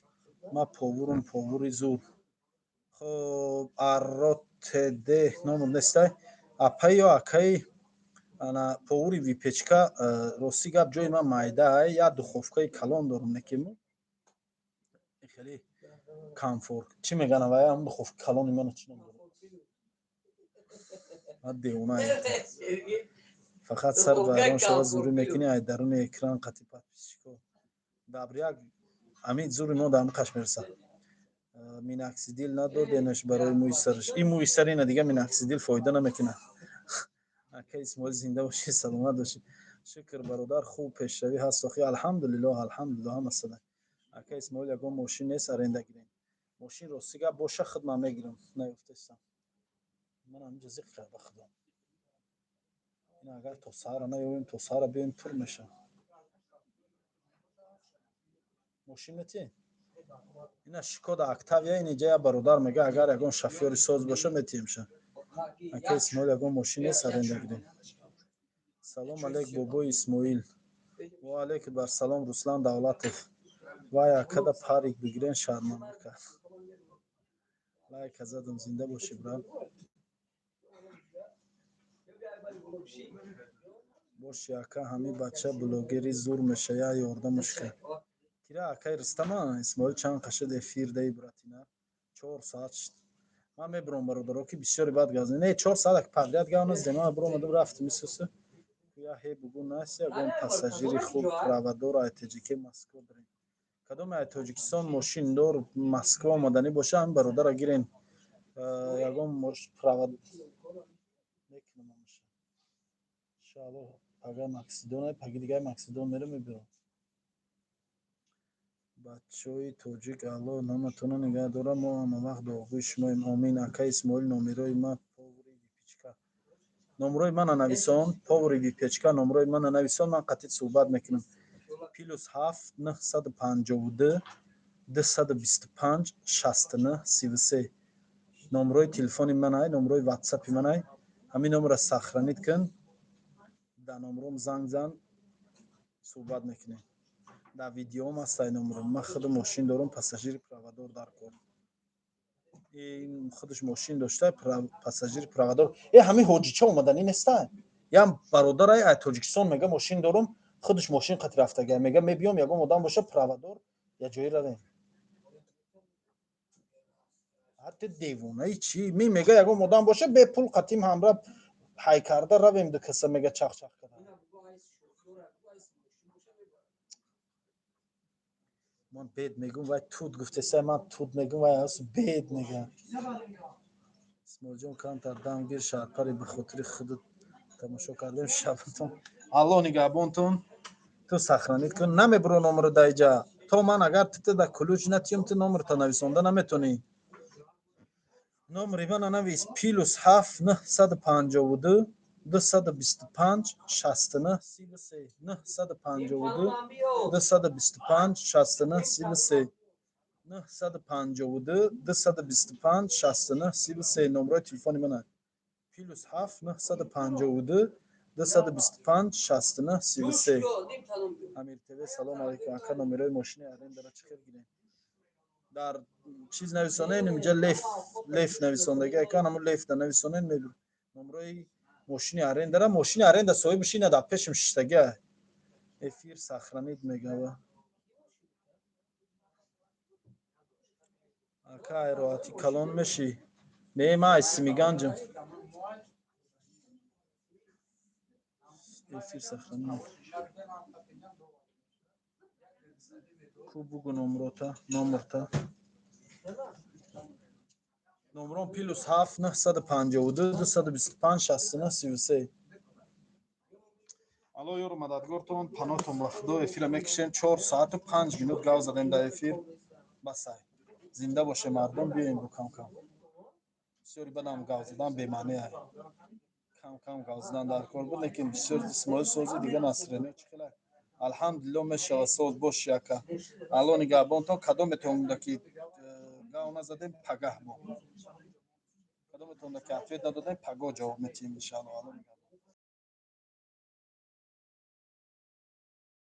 ما پاوری زور. خب ارات ده نام نسته اپای یا اکای انا پاوری وی پیچکا راستی گپ جای من مایده یا دخوفکای کلان دارم نکیمو خیلی کامفورت چی میگن وای هم دخوف کلان من چی نمیدونم دیونه فقط سر بران شما زوری میکنی ای درون اکران قطی پاتیشکو دابریاگ امید زوری نو دام کشمیرسا میناکسیدیل ندادنش برای موی سرش این موی سر اینه دیگه میناکسیدیل فایده نمیکنه. اکا اسماعیل زنده باشی سلامت باشی. شکر برادر خوب پیشروی هست اخی الحمدلله هم هستن. اکا اسماعیل یگان ماشین نیست ارنده گیریم ماشین راستیگه باشه خدمت میگیرم نیفتستم من همینجا زیق کرده خدا این اگر تو سهر نیویم تو سهر بیایم پر میشه ماشین متی اینا شکودا اکتاویا اینجا برادر میگه اگر یگان شافیوری ساز باشه متی میشه. اکا اسماعیل یگان ماشین نیست ارنده گیریم. سلام علیک بابا اسماعیل. و علیک بر سلام رسلان دولتов. وای اکدا پاریک بگیرین شرمنده کرد. لایک زدم زنده باشی برام. باشه اکا همین بچه بلوگری زور میشه یا یاردمش کرد. تیرا اکای رستم اسماعیل چند قشد افیر دی براتینا 4 ساعت شد. من میبرم برادرو که بسیاری بعد گازن نه 4 ساعت پادریات گاونز دما برام دم رفت میسوسه یا هی بگو ناسی اگون پاساژیری خوب پراوادور اتجیکی مسکو بریم کدوم اتوجیکستان ماشین دور مسکو مدنی باشه هم برادر گیرین یگون مش پراواد نکنم میشه شالو اگر مکسیدون پاگی دیگه مکسیدون میره میبرم بچه‌ای توجیک الله نامتون نگه دارم ما هم وقت دوغوش ما امین اکای اسماعیل نومیروی ما پاوری پیچکا نمروی من نویسان پاوری وی پیچکا نمروی من نویسان من قطعی صحبت میکنم پلوس 7 952 225 69 33 نمروی تلفن من ای نمروی واتساپ من ای همین نمره سخرانید کن در نمروم زنگ زن صحبت میکنیم در ویدیو هم هست نمروم من خود ماشین دارم پاساژیر پروادور در کار این خودش ماشین داشته پاساژیر پروادور همین حاجیچه اومدن این است یا برادر ای تاجیکستان میگه ماشین دارم خودش ماشین قط رفته میگه میبیام یگام آدم باشه پروادور یا جایی رویم حتی دیوونه چی میگه یگام آدم باشه به پول قطیم همراه های کرده رویم دو کسا میگه چخ کرده من بید میگم وای تود گفته سه من تود میگم وای هست بید میگه اسماعیل جان کام دادم گیر شرپری به خاطر خودت تماشا کردیم شبتون الله نگهبانتون تو سخرانید کن نمیبرو نمره دایجا تو من اگر تو در کلوچ نتیم تو نمره تا نویسنده نمیتونی نمره من نویس پیلوس 7 952 225 69 33 952 225 69 33 952 225 69 33 نمره تلفن من پلوس 7 952 225 69 33 امیر تیوی سلام علیکم اکا نمره ماشین ارین داره چخیر گیرین در چیز نویسانه اینجا لیف نویساندگی اکا همون لیف در نویسانه میبین نمره ماشین ارین داره ماشین ارین در صاحب بشینه در پیشم ششتگی افیر سخرانید میگه Ака роҳатӣ калон мешӣ. Мема исми ганҷам. Эфир сохранӣ. Ку бугу номерта. Номерон +7 952 225 69 33. Алло ёро мададгортон панотон ба худо эфира мекишем 4 соату 5 минут гав задем дар эфир. Басай. Зинда боше мардум биёем бо кам-кам. بسیاری بدم گاز زدن بی‌معنی است. کم کم گاز زدن در کار بود لیکن بسیار اسماعیل سازی دیگه نصرانی چخلا. الحمدلله میشه ساز باش یکا. الان نگهبان تا کدام میتونم که گاو نزدیم پگاه با. کدام میتونم که افید ندادیم پگاه جواب میتیم ان شاء الله.